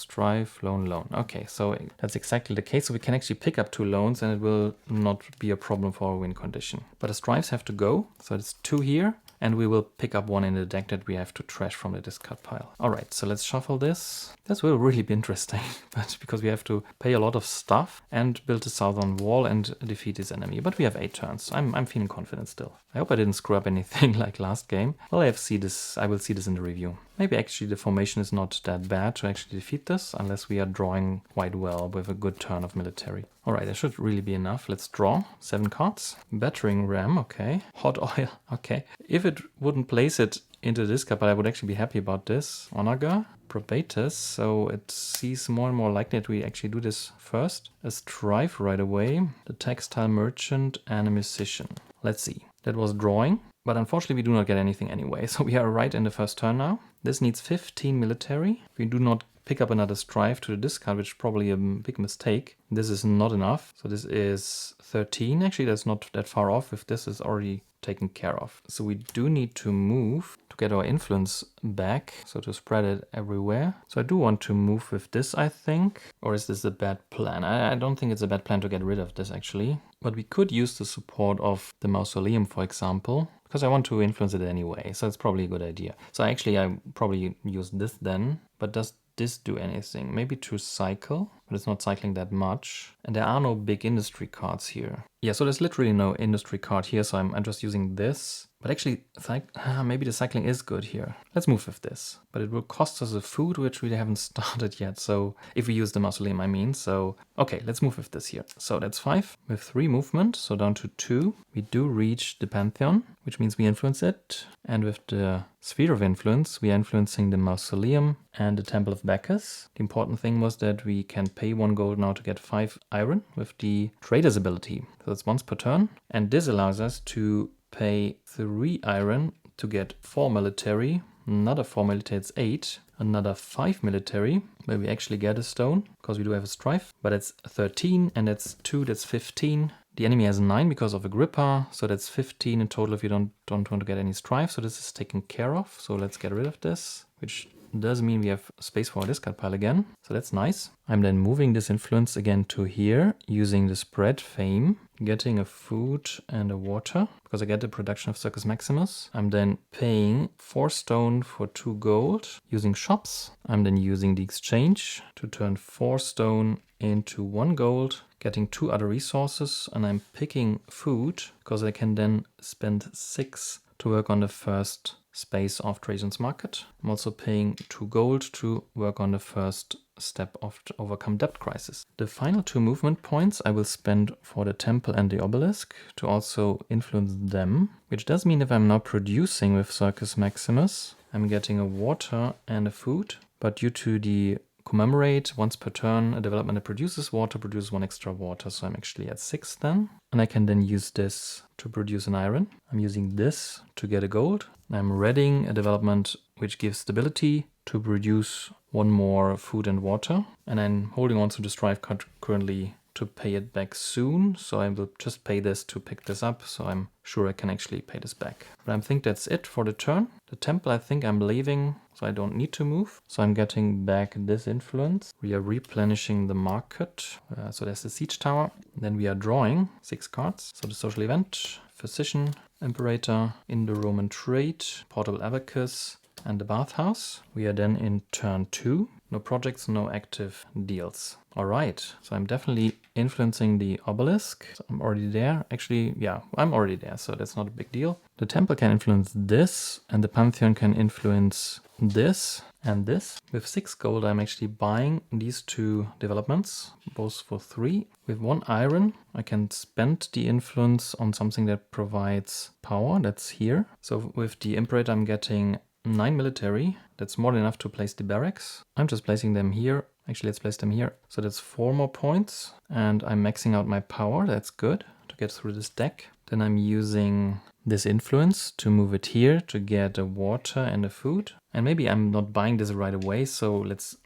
loan. Okay, so that's exactly the case. So we can actually pick up 2 loans, and it will not be a problem for our win condition. But the strifes have to go, so it's 2 here. And we will pick up 1 in the deck that we have to trash from the discard pile. All right, so let's shuffle this. This will really be interesting, but because we have to pay a lot of stuff and build a southern wall and defeat his enemy. But we have 8 turns. I'm feeling confident still. I hope I didn't screw up anything like last game. Well, I will see this in the review. Maybe actually the formation is not that bad to actually defeat this, unless we are drawing quite well with a good turn of military. All right, that should really be enough. Let's draw 7 cards. Battering ram, okay. Hot oil, okay. If it wouldn't place it into this card, but I would actually be happy about this. Onaga, probatus, so it seems more and more likely that we actually do this first. A strife right away. The textile merchant and a musician. Let's see. That was drawing, But unfortunately, we do not get anything anyway. So we are right in the first turn now. This needs 15 military. We do not pick up another strife to the discard, which is probably a big mistake. This is not enough. So this is 13. Actually, that's not that far off if this is already taken care of. So we do need to move to get our influence back, so to spread it everywhere. So I do want to move with this, I think. Or is this a bad plan? I don't think it's a bad plan to get rid of this, actually. But we could use the support of the mausoleum, for example, because I want to influence it anyway. So it's probably a good idea. So actually, I probably use this then. But does this do anything? Maybe to cycle, but it's not cycling that much. And there are no big industry cards here. Yeah, so there's literally no industry card here, so I'm just using this. But actually, maybe the cycling is good here. Let's move with this. But it will cost us a food, which we haven't started yet. So if we use the mausoleum, I mean. So, okay, let's move with this here. So that's 5 with 3 movement. So down to 2. We do reach the Pantheon, which means we influence it. And with the Sphere of Influence, we are influencing the mausoleum and the Temple of Bacchus. The important thing was that we can pay 1 gold now to get 5 iron with the Trader's ability. So it's once per turn. And this allows us to pay 3 iron to get 4 military, another 4 military, it's 8, another 5 military, where we actually get a stone, because we do have a strife, but it's 13, and that's 2, that's 15. The enemy has 9 because of Agrippa, so that's 15 in total if you don't want to get any strife, so this is taken care of. So let's get rid of this, which does mean we have space for our discard pile again, so that's nice. I'm then moving this influence again to here, using the spread fame, getting a food and a water, because I get the production of Circus Maximus. I'm then paying 4 stone for 2 gold, using shops. I'm then using the exchange to turn 4 stone into 1 gold, getting 2 other resources, and I'm picking food, because I can then spend 6 to work on the first space of Trajan's Market. I'm also paying 2 gold to work on the first step of to overcome debt crisis. The final 2 movement points I will spend for the temple and the obelisk to also influence them, which does mean if I'm now producing with Circus Maximus, I'm getting a water and a food, but due to the commemorate once per turn, a development that produces 1 extra water, so I'm actually at 6 then. And I can then use this to produce an iron. I'm using this to get a gold. I'm readying a development which gives stability to produce 1 more food and water. And I'm holding on to the strife card currently to pay it back soon. So I will just pay this to pick this up, so I'm sure I can actually pay this back. But I think that's it for the turn. The temple I think I'm leaving, so I don't need to move. So I'm getting back this influence. We are replenishing the market. So there's the siege tower. Then we are drawing 6 cards. So the social event, physician, imperator, Indo-Roman trade, portable abacus, and the bathhouse. We are then in turn 2. No projects, no active deals. All right, so I'm definitely influencing the obelisk. So I'm already there. Actually, yeah, I'm already there, so that's not a big deal. The temple can influence this, and the Pantheon can influence this and this. With 6 gold, I'm actually buying these 2 developments, both for 3. With 1 iron, I can spend the influence on something that provides power. That's here. So with the Imperator, I'm getting 9 military. That's more than enough to place the barracks. I'm just placing them here. Actually, let's place them here. So that's 4 more points. And I'm maxing out my power. That's good to get through this deck. Then I'm using this influence to move it here to get a water and a food. And maybe I'm not buying this right away. So let's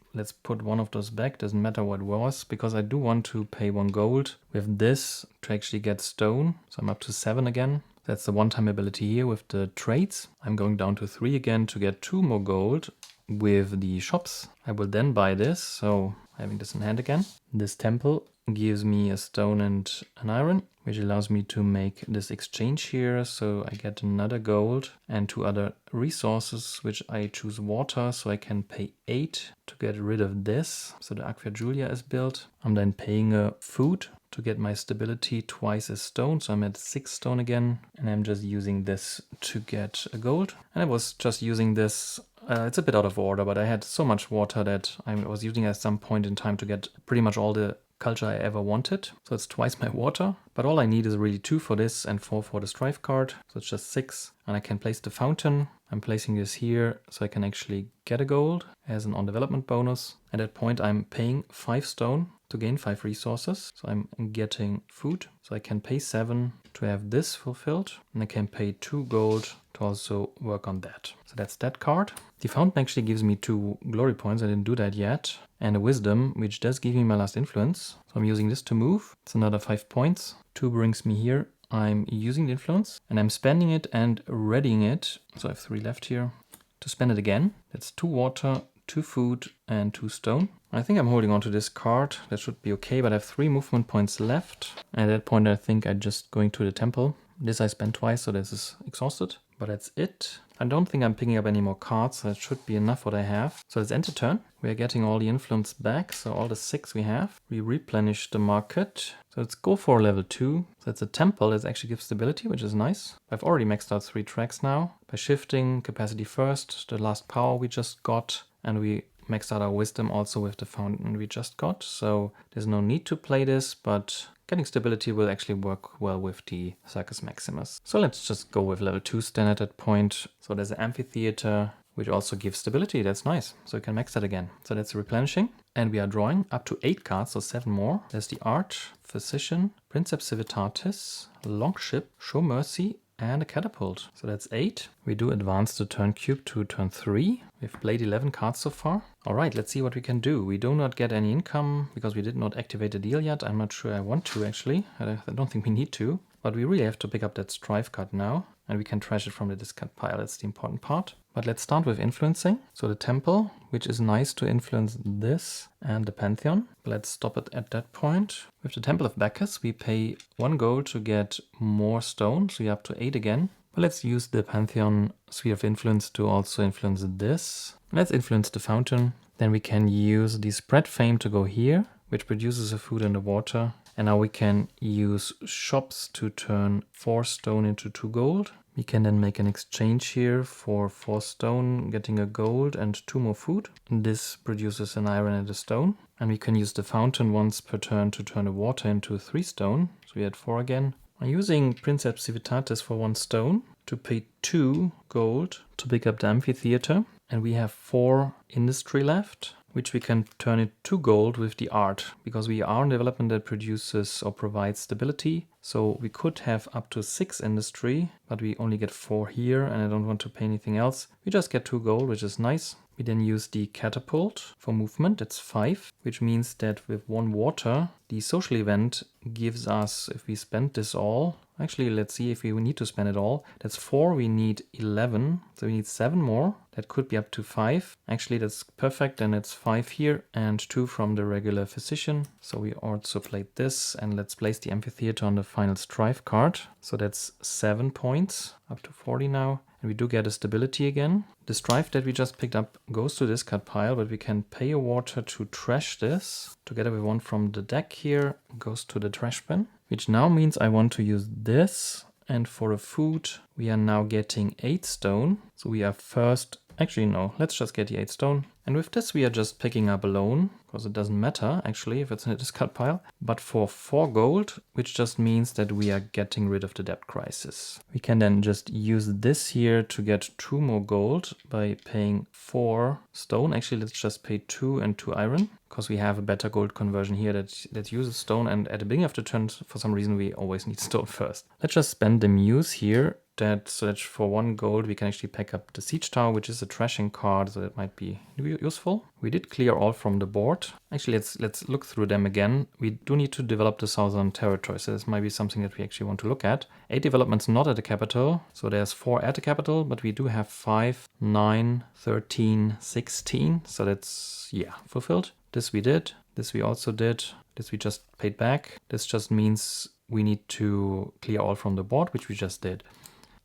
put one of those back. Doesn't matter what it was, because I do want to pay 1 gold with this to actually get stone. So I'm up to 7 again. That's the one-time ability here with the trades. I'm going down to 3 again to get 2 more gold with the shops. I will then buy this, so having this in hand again. This temple gives me a stone and an iron, which allows me to make this exchange here. So I get another gold and 2 other resources, which I choose water, so I can pay 8 to get rid of this. So the Aqua Julia is built. I'm then paying a food to get my stability twice as stone, so I'm at 6 stone again, and I'm just using this to get a gold. And I was just using this, it's a bit out of order, but I had so much water that I was using at some point in time to get pretty much all the culture I ever wanted. So it's twice my water, but all I need is really 2 for this and 4 for the strife card, so it's just 6. And I can place the fountain. I'm placing this here so I can actually get a gold as an on-development bonus. At that point I'm paying 5 stone to gain 5 resources. So I'm getting food. So I can pay 7 to have this fulfilled. And I can pay 2 gold to also work on that. So that's that card. The fountain actually gives me 2 glory points. I didn't do that yet. And a wisdom, which does give me my last influence. So I'm using this to move. It's another 5 points. 2 brings me here. I'm using the influence and I'm spending it and readying it. So I have 3 left here to spend it again. That's 2 water, 2 food and 2 stone. I think I'm holding on to this card. That should be okay, but I have 3 movement points left. At that point, I think I'm just going to the temple. This I spent twice, so this is exhausted. But that's it. I don't think I'm picking up any more cards. So that should be enough what I have. So let's end the turn. We are getting all the influence back. So all the 6 we have. We replenish the market. So let's go for level 2. So it's a temple that actually gives stability, which is nice. I've already maxed out 3 tracks now. By shifting capacity first, the last power we just got. And we maxed out our wisdom also with the fountain we just got. So there's no need to play this, but getting stability will actually work well with the Circus Maximus. So let's just go with level 2 stand at that point. So there's an amphitheater, which also gives stability. That's nice. So you can max that again. So that's replenishing. And we are drawing up to 8 cards, so 7 more. There's the Arch, Physician, Princeps Civitatis, Longship, Show Mercy, and a Catapult. So that's 8. We do advance the turn cube to turn 3. We've played 11 cards so far. All right, let's see what we can do. We do not get any income because we did not activate the deal yet. I'm not sure I want to actually. I don't think we need to. But we really have to pick up that Strife card now. And we can trash it from the discard pile. That's the important part. But let's start with influencing. So the temple, which is nice to influence this and the Pantheon. Let's stop it at that point. With the Temple of Bacchus, we pay 1 gold to get more stone. So you're up to 8 again. But let's use the Pantheon Sphere of Influence to also influence this. Let's influence the fountain. Then we can use the Spread Fame to go here, which produces a food and a water. And now we can use shops to turn 4 stone into 2 gold. We can then make an exchange here for 4 stone, getting a gold and 2 more food. This produces an iron and a stone. And we can use the fountain once per turn to turn the water into 3 stone. So we had 4 again. I'm using Princeps Civitatis for 1 stone to pay 2 gold to pick up the amphitheater. And we have 4 industry left, which we can turn it to gold with the art, because we are in development that produces or provides stability. So we could have up to 6 industry, but we only get 4 here, and I don't want to pay anything else. We just get 2 gold, which is nice. We then use the catapult for movement. It's 5, which means that with 1 water, the social event gives us, if we spend this all, actually let's see if we need to spend it all. That's 4, we need 11, so we need 7 more. That could be up to 5. Actually that's perfect, and it's 5 here and 2 from the regular physician. So we also played this, and let's place the amphitheater on the final strife card. So that's 7 points, up to 40 now. And we do get a stability again. The strife that we just picked up goes to this card pile, but we can pay a water to trash this. Together with 1 from the deck here, goes to the trash bin. Which now means I want to use this. And for the food, we are now getting 8 stone. So we are first, actually no, let's just get the 8 stone. And with this we are just picking up a loan, because it doesn't matter actually if it's in a discard pile. But for 4 gold, which just means that we are getting rid of the debt crisis. We can then just use this here to get 2 more gold by paying 4 stone. Actually, let's just pay 2 and 2 iron, because we have a better gold conversion here that uses stone. And at the beginning of the turn, for some reason, we always need stone first. Let's just spend the muse here. So that for 1 gold we can actually pick up the Siege Tower, which is a trashing card, so that might be useful. We did clear all from the board. Actually, let's look through them again. We do need to develop the Southern Territory, so this might be something that we actually want to look at. 8 developments not at the capital, so there's 4 at the capital, but we do have 5, 9, 13, 16, so that's, yeah, fulfilled. This we did, this we also did, this we just paid back. This just means we need to clear all from the board, which we just did.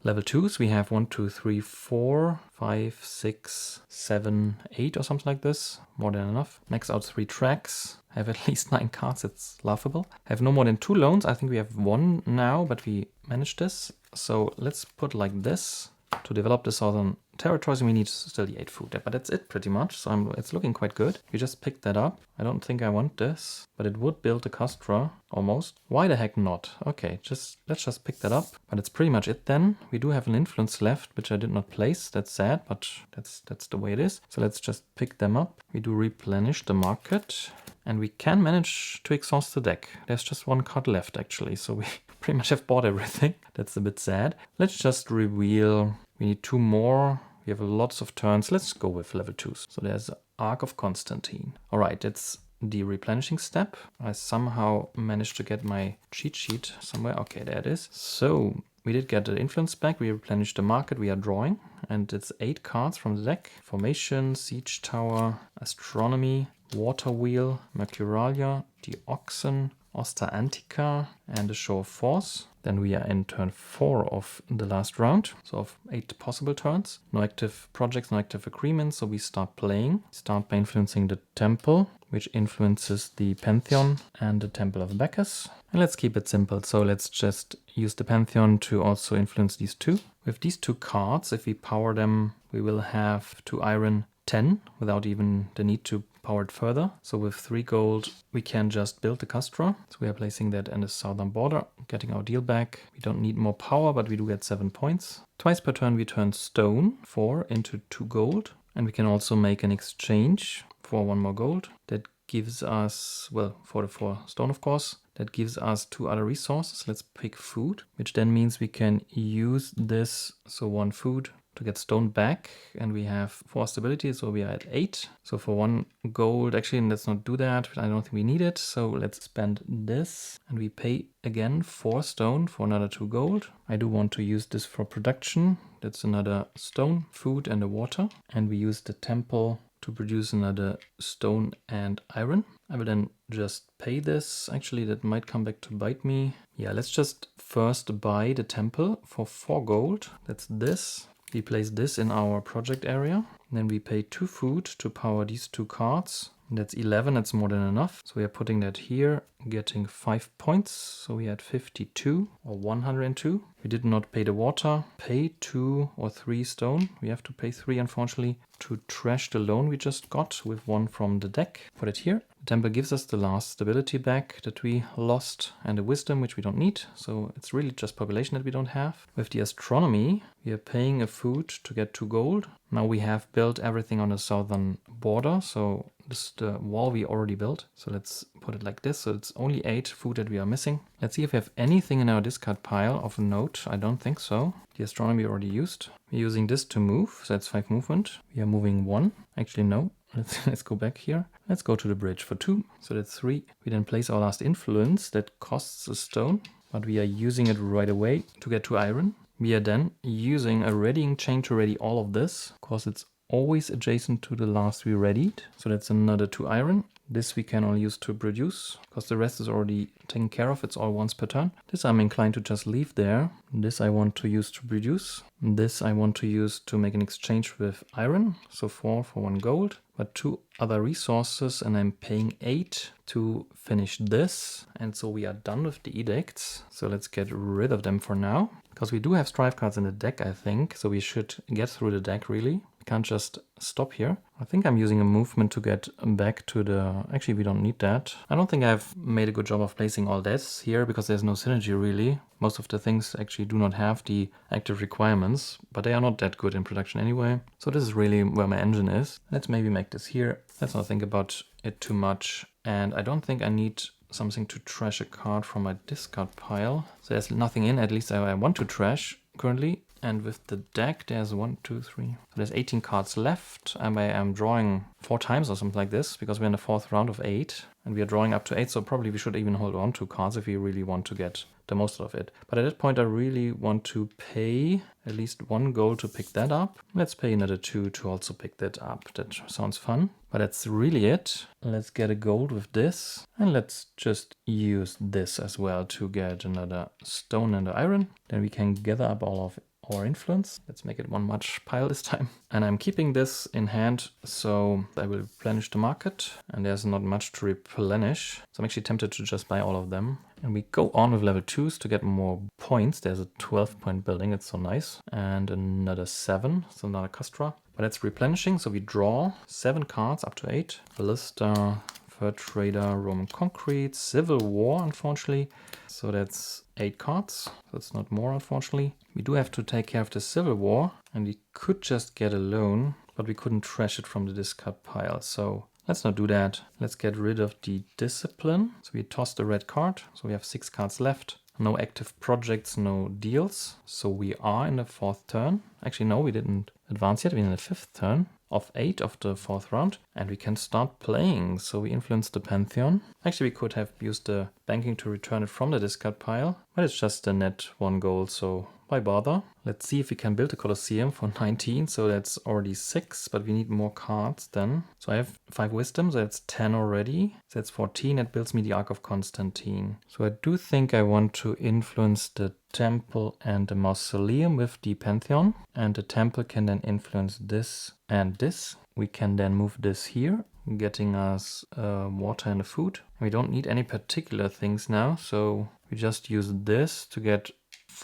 Level 2s, we have 1, 2, 3, 4, 5, 6, 7, 8 or something like this. More than enough. Max out 3 tracks. Have at least 9 cards, it's laughable. Have no more than 2 loans. I think we have 1 now, but we managed this. So let's put like this. To develop the Southern Territories, we need still the 8 food. But that's it pretty much, so it's looking quite good. We just picked that up. I don't think I want this, but it would build a Castra, almost. Why the heck not? Okay, let's just pick that up. But it's pretty much it then. We do have an influence left, which I did not place. That's sad, but that's the way it is. So let's just pick them up. We do replenish the market. And we can manage to exhaust the deck. There's just one card left actually, so we pretty much have bought everything. That's a bit sad. Let's just reveal. We need 2 more. We have lots of turns. Let's go with level 2s. So there's Arc of Constantine. All right, that's the replenishing step. I somehow managed to get my cheat sheet somewhere. Okay, there it is. So we did get the influence back. We replenished the market. We are drawing. And it's 8 cards from the deck. Formation, Siege Tower, Astronomy, Water Wheel, Mercuralia, the Oxen, Osta Antica, and the Show of Force. Then we are in turn 4 of the last round, so of 8 possible turns. No active projects, no active agreements, so we start playing. Start by influencing the Temple, which influences the Pantheon and the Temple of Bacchus. And let's keep it simple, so let's just use the Pantheon to also influence these 2. With these 2 cards, if we power them, we will have 2 iron 10 without even the need to power it further. So with 3 gold, we can just build the Castra. So we are placing that in the southern border, getting our deal back. We don't need more power, but we do get 7 points. Twice per turn, we turn stone 4 into 2 gold. And we can also make an exchange for 1 more gold. That gives us, well, for the 4 stone, of course. That gives us 2 other resources. Let's pick food, which then means we can use this, so 1 food, to get stone back, and we have 4 stability, so we are at 8. So for 1 gold, actually, let's not do that. I don't think we need it. So let's spend this, and we pay again 4 stone for another 2 gold. I do want to use this for production. That's another stone, food, and the water. And we use the temple to produce another stone and iron. I will then just pay this. Actually, that might come back to bite me. Yeah, let's just first buy the temple for 4 gold. That's this. We place this in our project area. Then we pay 2 food to power these 2 cards. That's 11, that's more than enough. So we are putting that here, getting 5 points. So we had 52 or 102. We did not pay the water. Pay 2 or 3 stone. We have to pay 3, unfortunately, to trash the loan we just got with 1 from the deck. Put it here. The temple gives us the last stability back that we lost and the wisdom, which we don't need. So it's really just population that we don't have. With the astronomy, we are paying a food to get 2 gold. Now we have built everything on the southern border. So this is the wall we already built. So let's put it like this. So it's only 8 food that we are missing. Let's see if we have anything in our discard pile of note. I don't think so. The astronomy already used. We're using this to move. So that's 5 movement. We are moving 1. Actually, no. Let's go back here. Let's go to the bridge for 2. So that's 3. We then place our last influence that costs a stone, but we are using it right away to get 2 iron. We are then using a readying chain to ready all of this, because it's always adjacent to the last we readied. So that's another 2 iron. This we can only use to produce, because the rest is already taken care of. It's all once per turn. This I'm inclined to just leave there. This I want to use to produce. This I want to use to make an exchange with iron. So 4 for 1 gold, but 2 other resources, and I'm paying 8 to finish this. And so we are done with the edicts. So let's get rid of them for now, because we do have strife cards in the deck, I think. So we should get through the deck, really. We can't just stop here. I think I'm using a movement to get back to the... Actually, we don't need that. I don't think I've made a good job of placing all this here, because there's no synergy, really. Most of the things actually do not have the active requirements, but they are not that good in production anyway. So this is really where my engine is. Let's maybe make this here. Let's not think about it too much. And I don't think I need something to trash a card from my discard pile. So there's nothing in, at least I want to trash currently. And with the deck, there's 1, 2, 3. So there's 18 cards left. And I am drawing 4 times or something like this, because we're in the 4th round of 8. And we are drawing up to 8, so probably we should even hold on to cards if we really want to get the most of it. But at that point, I really want to pay at least 1 gold to pick that up. Let's pay another 2 to also pick that up. That sounds fun. But that's really it. Let's get a gold with this. And let's just use this as well to get another stone and iron. Then we can gather up all of our influence. Let's make it 1 much pile this time. And I'm keeping this in hand, so I will replenish the market. And there's not much to replenish. So I'm actually tempted to just buy all of them. And we go on with level 2s to get more points. There's a 12-point building, it's so nice. And another 7, so another Castra. But it's replenishing, so we draw 7 cards up to 8. Ballista, Fur Trader, Roman Concrete, Civil War, unfortunately. So that's 8 cards, so it's not more, unfortunately. We do have to take care of the Civil War, and we could just get a loan, but we couldn't trash it from the discard pile. So Let's not do that. Let's get rid of the discipline. So we toss the red card. So we have 6 cards left. No active projects, no deals. So we are in the 4th turn. Actually, no, we didn't advance yet. We're in the 5th turn of 8 of the 4th round. And we can start playing. So we influence the Pantheon. Actually, we could have used the banking to return it from the discard pile. But it's just a net 1 gold, so why bother? Let's see if we can build a Colosseum for 19. So that's already 6, but we need more cards then. So I have 5 wisdom, so that's 10 already. So that's 14. That builds me the Ark of Constantine. So I do think I want to influence the temple and the mausoleum with the Pantheon. And the temple can then influence this and this. We can then move this here, getting us water and food. And we don't need any particular things now. So we just use this to get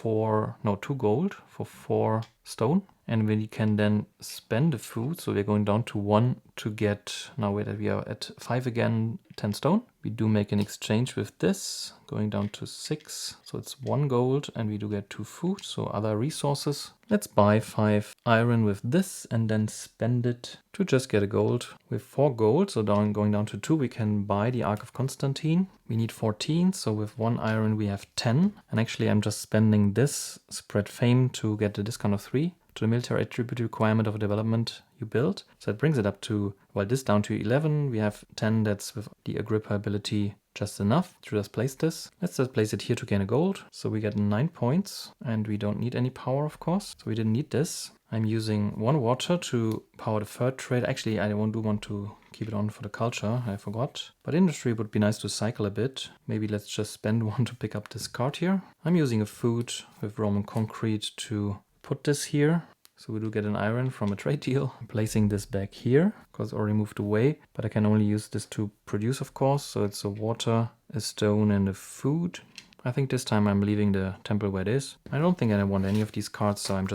2 gold for 4 stone, and we can then spend the food. So we're going down to 1 to get, now we are at 5 again, 10 stone. We do make an exchange with this, going down to 6, so it's 1 gold, and we do get 2 food, so other resources. Let's buy 5 iron with this and then spend it to just get a gold. With 4 gold, so going down to 2, we can buy the Ark of Constantine. We need 14, so with 1 iron we have 10. And actually I'm just spending this spread fame to get the discount of 3 to the military attribute requirement of a development you build. So it brings it up to, well, this down to 11. We have 10 that's with the Agrippa ability just enough to just place this. Let's just place it here to gain a gold. So we get 9 points and we don't need any power, of course. So we didn't need this. I'm using 1 water to power the 3rd trade. Actually, I do want to keep it on for the culture. I forgot. But industry would be nice to cycle a bit. Maybe let's just spend 1 to pick up this card here. I'm using a food with Roman concrete to put this here. So we do get an iron from a trade deal. I'm placing this back here because it already moved away, but I can only use this to produce, of course. So it's a water, a stone, and a food. I think this time I'm leaving the temple where it is. I don't think I want any of these cards, so I'm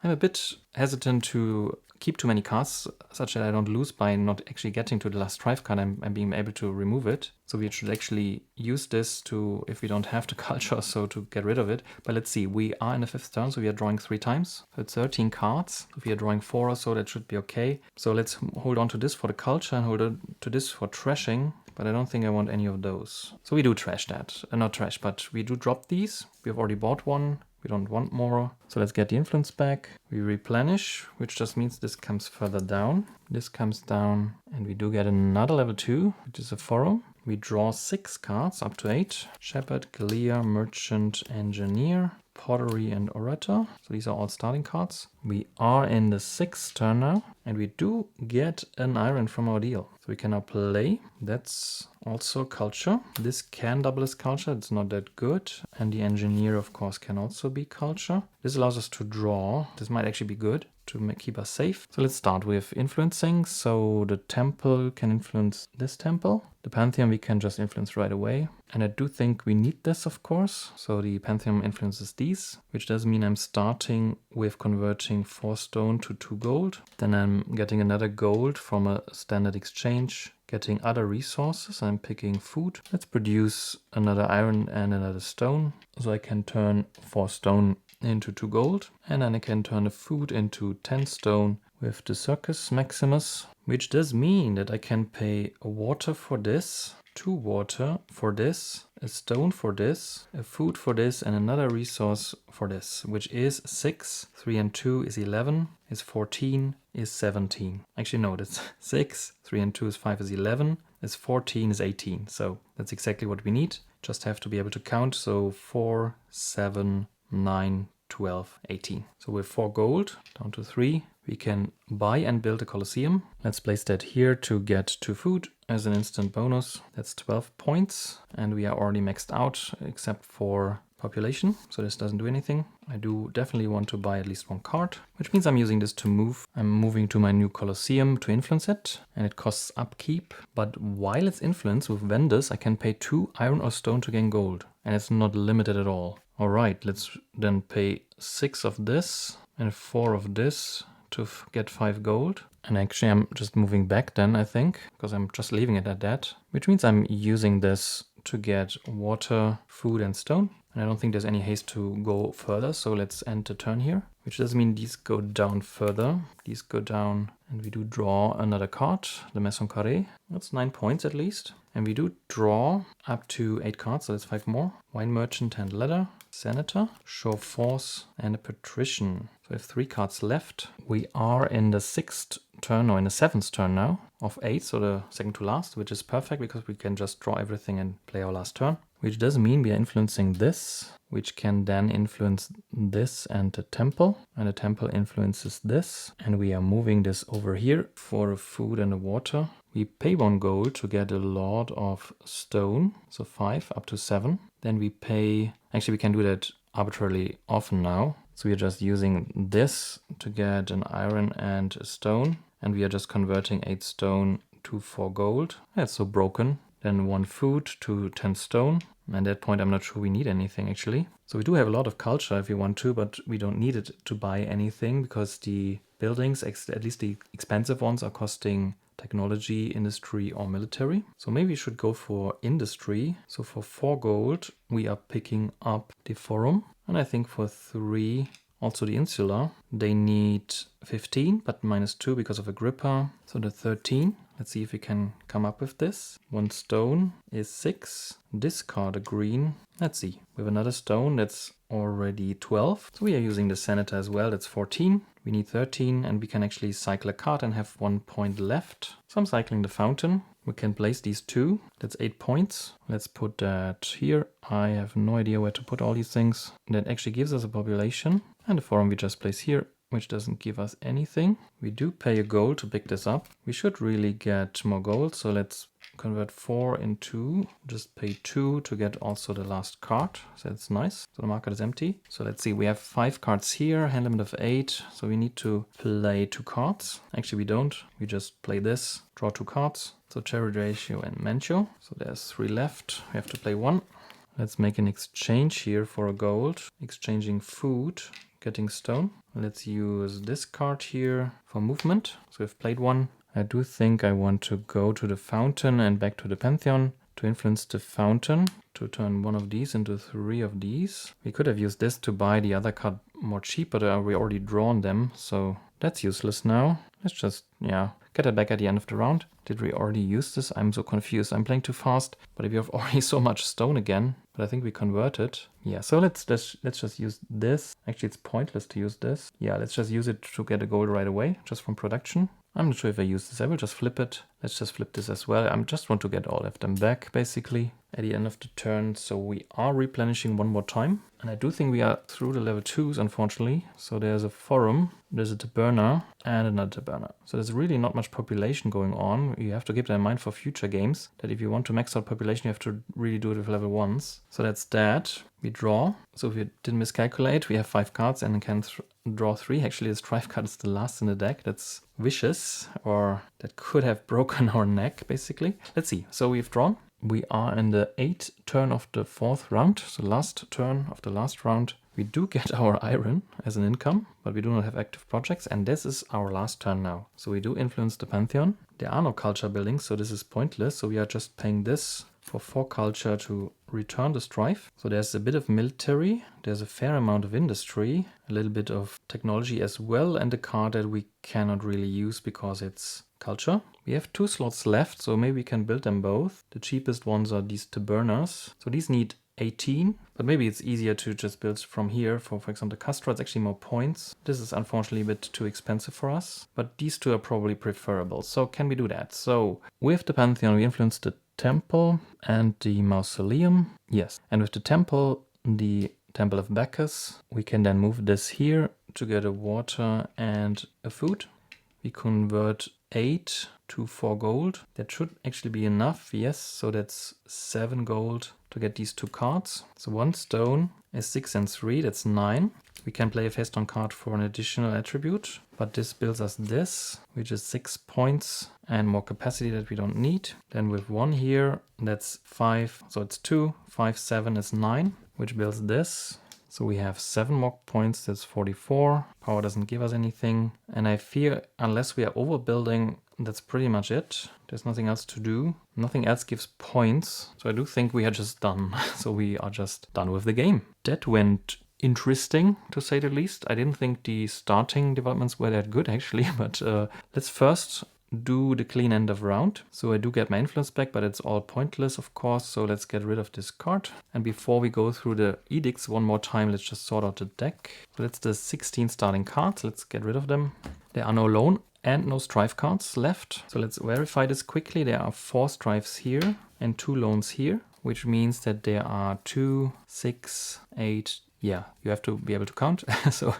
a bit hesitant to keep too many cards, such that I don't lose by not actually getting to the last strife card. I'm being able to remove it. So we should actually use this to, if we don't have the culture, so to get rid of it. But let's see, we are in the 5th turn, so we are drawing 3 times. So it's 13 cards. If we are drawing 4 or so, that should be okay. So let's hold on to this for the culture and hold on to this for trashing. But I don't think I want any of those. So we do trash that. Not trash, but we do drop these. We have already bought 1. We don't want more. So let's get the influence back. We replenish, which just means this comes further down. This comes down, and we do get another level 2, which is a forum. We draw 6 cards, up to 8. Shepherd, Galea, Merchant, Engineer, Pottery, and Orator. So these are all starting cards. We are in the 6th turn now, and we do get an iron from our deal. So we can now play. That's also culture. This can double as culture. It's not that good. And the engineer, of course, can also be culture. This allows us to draw. This might actually be good to keep us safe. So let's start with influencing. So the temple can influence this temple. The Pantheon we can just influence right away. And I do think we need this, of course. So the Pantheon influences these, which does mean I'm starting with converting 4 stone to 2 gold. Then I'm getting another gold from a standard exchange, getting other resources. I'm picking food. Let's produce another iron and another stone. So I can turn 4 stone into 2 gold. And then I can turn the food into 10 stone with the Circus Maximus, which does mean that I can pay a water for this, 2 water for this, a stone for this, a food for this, and another resource for this, which is 6. 3 and 2 is 11, is 14, is 17. Actually, no, that's 6. 3 and 2 is 5 is 11, is 14 is 18. So that's exactly what we need. Just have to be able to count. So 4, 7, 9, 12, 18. So with 4 gold, down to 3, we can buy and build a Colosseum. Let's place that here to get 2 food as an instant bonus. That's 12 points, and we are already maxed out except for population, so this doesn't do anything. I do definitely want to buy at least 1 card, which means I'm using this to move. I'm moving to my new Colosseum to influence it, and it costs upkeep. But while it's influenced with vendors, I can pay 2 iron or stone to gain gold, and it's not limited at all. All right, let's then pay 6 of this and 4 of this to get 5 gold. And actually I'm just moving back then, I think, because I'm just leaving it at that, which means I'm using this to get water, food, and stone. And I don't think there's any haste to go further, so let's end the turn here. which does mean these go down further. These go down and we do draw another card, the Maison Carré. That's 9 points at least. And we do draw up to 8 cards, so that's 5 more. Wine Merchant and Leather, Senator, Show of Force, and a Patrician. So we have 3 cards left. We are in the 6th turn, or in the 7th turn now, of 8, so the second to last, which is perfect because we can just draw everything and play our last turn. Which does mean we are influencing this, which can then influence this and the temple. And the temple influences this. And we are moving this over here for a food and a water. We pay 1 gold to get a Lord of Stone, so 5 up to 7. Then we pay, actually we can do that arbitrarily often now. So we are just using this to get an iron and a stone. And we are just converting 8 stone to 4 gold. That's so broken. Then 1 food to 10 stone. And at that point, I'm not sure we need anything actually. So we do have a lot of culture if you want to, but we don't need it to buy anything because the buildings, at least the expensive ones, are costing technology, industry, or military. So maybe we should go for industry. So for 4 gold, we are picking up the forum. And I think for 3, also the Insula, they need 15, but -2 because of Agrippa. So the 13. Let's see if we can come up with this. 1 stone is 6. Discard a green. Let's see. We have another stone that's already 12. So we are using the Senator as well. That's 14. We need 13 and we can actually cycle a card and have 1 point left. So I'm cycling the Fountain. We can place these 2. That's 8 points. Let's put that here. I have no idea where to put all these things. That actually gives us a population. And the forum we just place here, which doesn't give us anything. We do pay a gold to pick this up. We should really get more gold, so let's convert 4 into, just pay 2 to get also the last card. So that's nice. So the market is empty. So let's see, we have 5 cards here, hand limit of 8. So we need to play 2 cards. Actually, we don't. We just play this, draw 2 cards. So Cherry Ratio and Mancho. So there's 3 left. We have to play 1. Let's make an exchange here for a gold. Exchanging food, getting stone. Let's use this card here for movement. So we've played 1. I do think I want to go to the Fountain and back to the Pantheon to influence the Fountain, to turn 1 of these into 3 of these. We could have used this to buy the other card more cheap, but we already drawn them, so that's useless now. Let's just, get it back at the end of the round. Did we already use this? I'm so confused. I'm playing too fast, but if you have already so much stone again, but I think we converted. Yeah, so let's just use this. Actually, it's pointless to use this. Yeah, let's just use it to get a gold right away, just from production. I'm not sure if I use this. I will just flip it. Let's just flip this as well. I just want to get all of them back, basically, at the end of the turn. So we are replenishing 1 more time. And I do think we are through the level 2s, unfortunately. So there's a forum, there's a taberna, and another taberna. So there's really not much population going on. You have to keep that in mind for future games, that if you want to max out population, you have to really do it with level 1s. So that's that. We draw. So if we didn't miscalculate, we have 5 cards and can draw 3. Actually, this strife card is the last in the deck. That's vicious, or that could have broken our neck, basically. Let's see. So we've drawn. We are in the 8th turn of the 4th round, so last turn of the last round. We do get our iron as an income, but we do not have active projects, and this is our last turn now. So we do influence the Pantheon. There are no culture buildings, so this is pointless. So we are just paying this for 4 culture to return the strife. So there's a bit of military, there's a fair amount of industry, a little bit of technology as well, and a card that we cannot really use because it's culture. We have 2 slots left, so maybe we can build them both. The cheapest ones are these tabernas. So these need 18, but maybe it's easier to just build from here. For example, the Castra, it's actually more points. This is unfortunately a bit too expensive for us, but these 2 are probably preferable. So can we do that? So with the Pantheon, we influence the temple and the mausoleum. Yes, and with the temple, the Temple of Bacchus, we can then move this here to get a water and a food. We convert 8 to 4 gold. That should actually be enough, yes. So that's 7 gold to get these 2 cards. So 1 stone is 6 and 3, that's 9. We can play a face-down card for an additional attribute, but this builds us this, which is 6 points and more capacity that we don't need. Then with 1 here, that's 5, so it's 2, 5, 7 is 9, which builds this. So we have 7 more points, that's 44. Power doesn't give us anything. And I fear, unless we are overbuilding, that's pretty much it. There's nothing else to do. Nothing else gives points. So I do think we are just done. So we are just done with the game. That went interesting, to say the least. I didn't think the starting developments were that good, actually, but let's first do the clean end of round. So I do get my influence back, but it's all pointless, of course, so let's get rid of this card. And before we go through the edicts one more time, let's just sort out the deck. So that's the 16 starting cards. Let's get rid of them. There are no lone and no strife cards left. So let's verify this quickly. There are 4 strifes here and 2 lones here, which means that there are 2, 6, 8. Yeah, you have to be able to count. So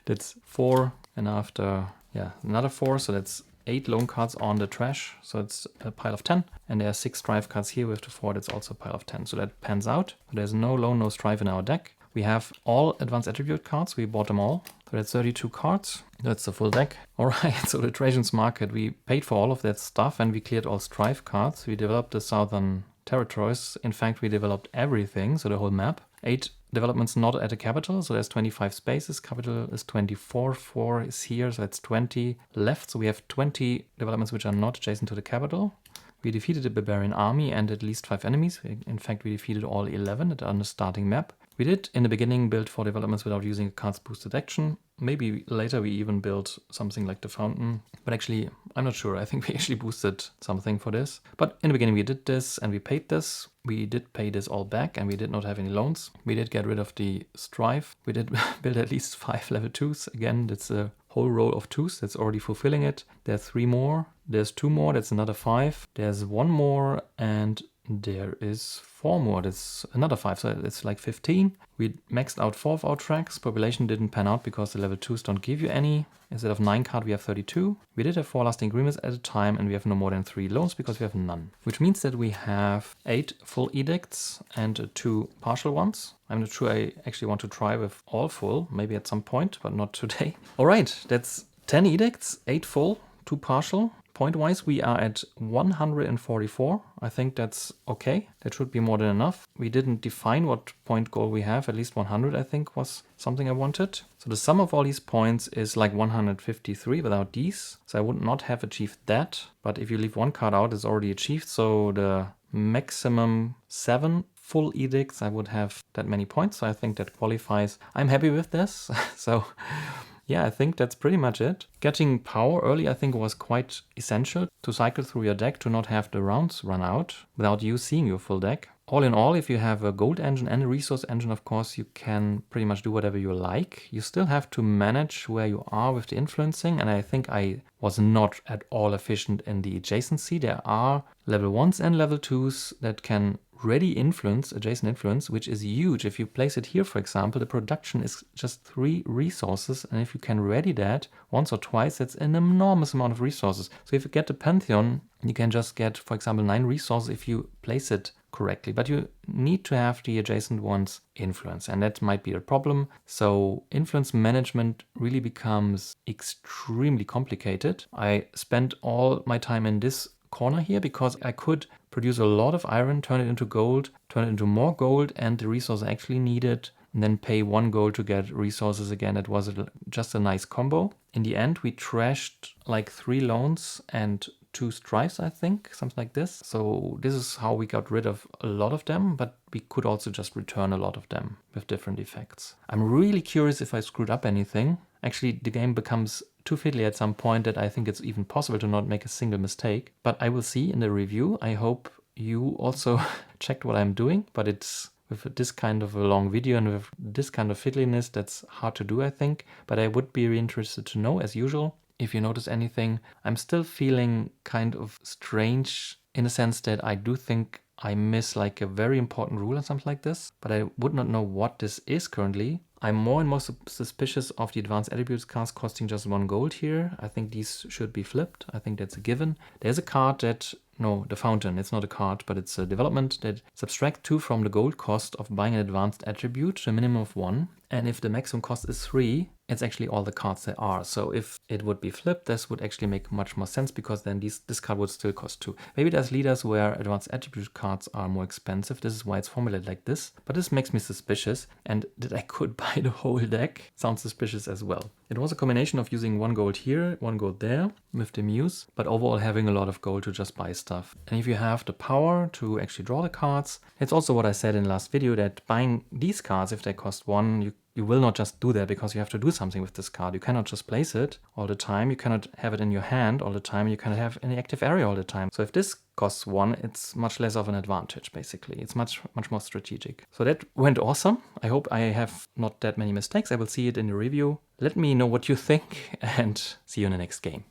that's 4, and after, yeah, another 4. So that's 8 lone cards on the trash. So it's a pile of 10. And there are 6 strife cards here with the 4. That's also a pile of 10. So that pans out. There's no lone, no strife in our deck. We have all advanced attribute cards. We bought them all. So that's 32 cards. That's the full deck. All right, so the Trajan's Market. We paid for all of that stuff and we cleared all strife cards. We developed the Southern Territories. In fact, we developed everything, so the whole map. 8 developments not at the capital, so there's 25 spaces. Capital is 24, 4 is here, so that's 20 left. So we have 20 developments which are not adjacent to the capital. We defeated the barbarian army and at least 5 enemies. In fact, we defeated all 11 on the starting map. We did, in the beginning, build 4 developments without using a card's boosted action. Maybe later we even built something like the fountain. But actually, I'm not sure. I think we actually boosted something for this. But in the beginning we did this and we paid this. We did pay this all back and we did not have any loans. We did get rid of the strife. We did build at least 5 level 2s. Again, that's a whole row of 2s. That's already fulfilling it. There's 3 more. There's 2 more. That's another 5. There's 1 more and there is 4 more. That's another 5. So it's like 15. We maxed out 4 of our tracks. Population didn't pan out because the level 2s don't give you any. Instead of 9 card, we have 32. We did have 4 lasting agreements at a time, and we have no more than 3 loans because we have none. Which means that we have 8 full edicts and 2 partial ones. I'm not sure I actually want to try with all full, maybe at some point, but not today. All right, that's 10 edicts, 8 full, 2 partial. Point-wise, we are at 144. I think that's okay. That should be more than enough. We didn't define what point goal we have. At least 100, I think, was something I wanted. So the sum of all these points is like 153 without these. So I would not have achieved that. But if you leave 1 card out, it's already achieved. So the maximum 7 full edicts, I would have that many points. So I think that qualifies. I'm happy with this. So yeah, I think that's pretty much it. Getting power early, I think, was quite essential to cycle through your deck, to not have the rounds run out without you seeing your full deck. All in all, if you have a gold engine and a resource engine, of course, you can pretty much do whatever you like. You still have to manage where you are with the influencing, and I think I was not at all efficient in the adjacency. There are level 1s and level 2s that can ready influence, adjacent influence, which is huge. If you place it here, for example, the production is just 3 resources, and if you can ready that once or twice, that's an enormous amount of resources. So if you get the Pantheon, you can just get, for example, 9 resources if you place it correctly, but you need to have the adjacent ones influence, and that might be a problem. So influence management really becomes extremely complicated. I spent all my time in this corner here because I could produce a lot of iron, turn it into gold, turn it into more gold and the resource I actually needed, and then pay 1 gold to get resources again. It was just a nice combo. In the end, we trashed like 3 loans and 2 strifes, I think, something like this. So this is how we got rid of a lot of them, but we could also just return a lot of them with different effects. I'm really curious if I screwed up anything. Actually, the game becomes too fiddly at some point that I think it's even possible to not make a single mistake. But I will see in the review. I hope you also checked what I'm doing, but it's with this kind of a long video and with this kind of fiddliness, that's hard to do, I think. But I would be really interested to know, as usual, if you notice anything. I'm still feeling kind of strange in the sense that I do think I miss like a very important rule or something like this, but I would not know what this is currently. I'm more and more suspicious of the advanced attributes cards costing just 1 gold here. I think these should be flipped. I think that's a given. There's a card that, no, the fountain, it's not a card, but it's a development that subtract 2 from the gold cost of buying an advanced attribute to a minimum of 1. And if the maximum cost is 3, it's actually all the cards there are. So if it would be flipped, this would actually make much more sense because then this card would still cost 2. Maybe there's leaders where advanced attribute cards are more expensive. This is why it's formulated like this. But this makes me suspicious. And that I could buy the whole deck sounds suspicious as well. It was a combination of using 1 gold here, 1 gold there with the Muse, but overall having a lot of gold to just buy stuff. And if you have the power to actually draw the cards, it's also what I said in the last video, that buying these cards, if they cost 1, you you will not just do that because you have to do something with this card. You cannot just place it all the time. You cannot have it in your hand all the time. You cannot have it in the active area all the time. So if this costs 1, it's much less of an advantage, basically. It's much more strategic. So that went awesome. I hope I have not that many mistakes. I will see it in the review. Let me know what you think and see you in the next game.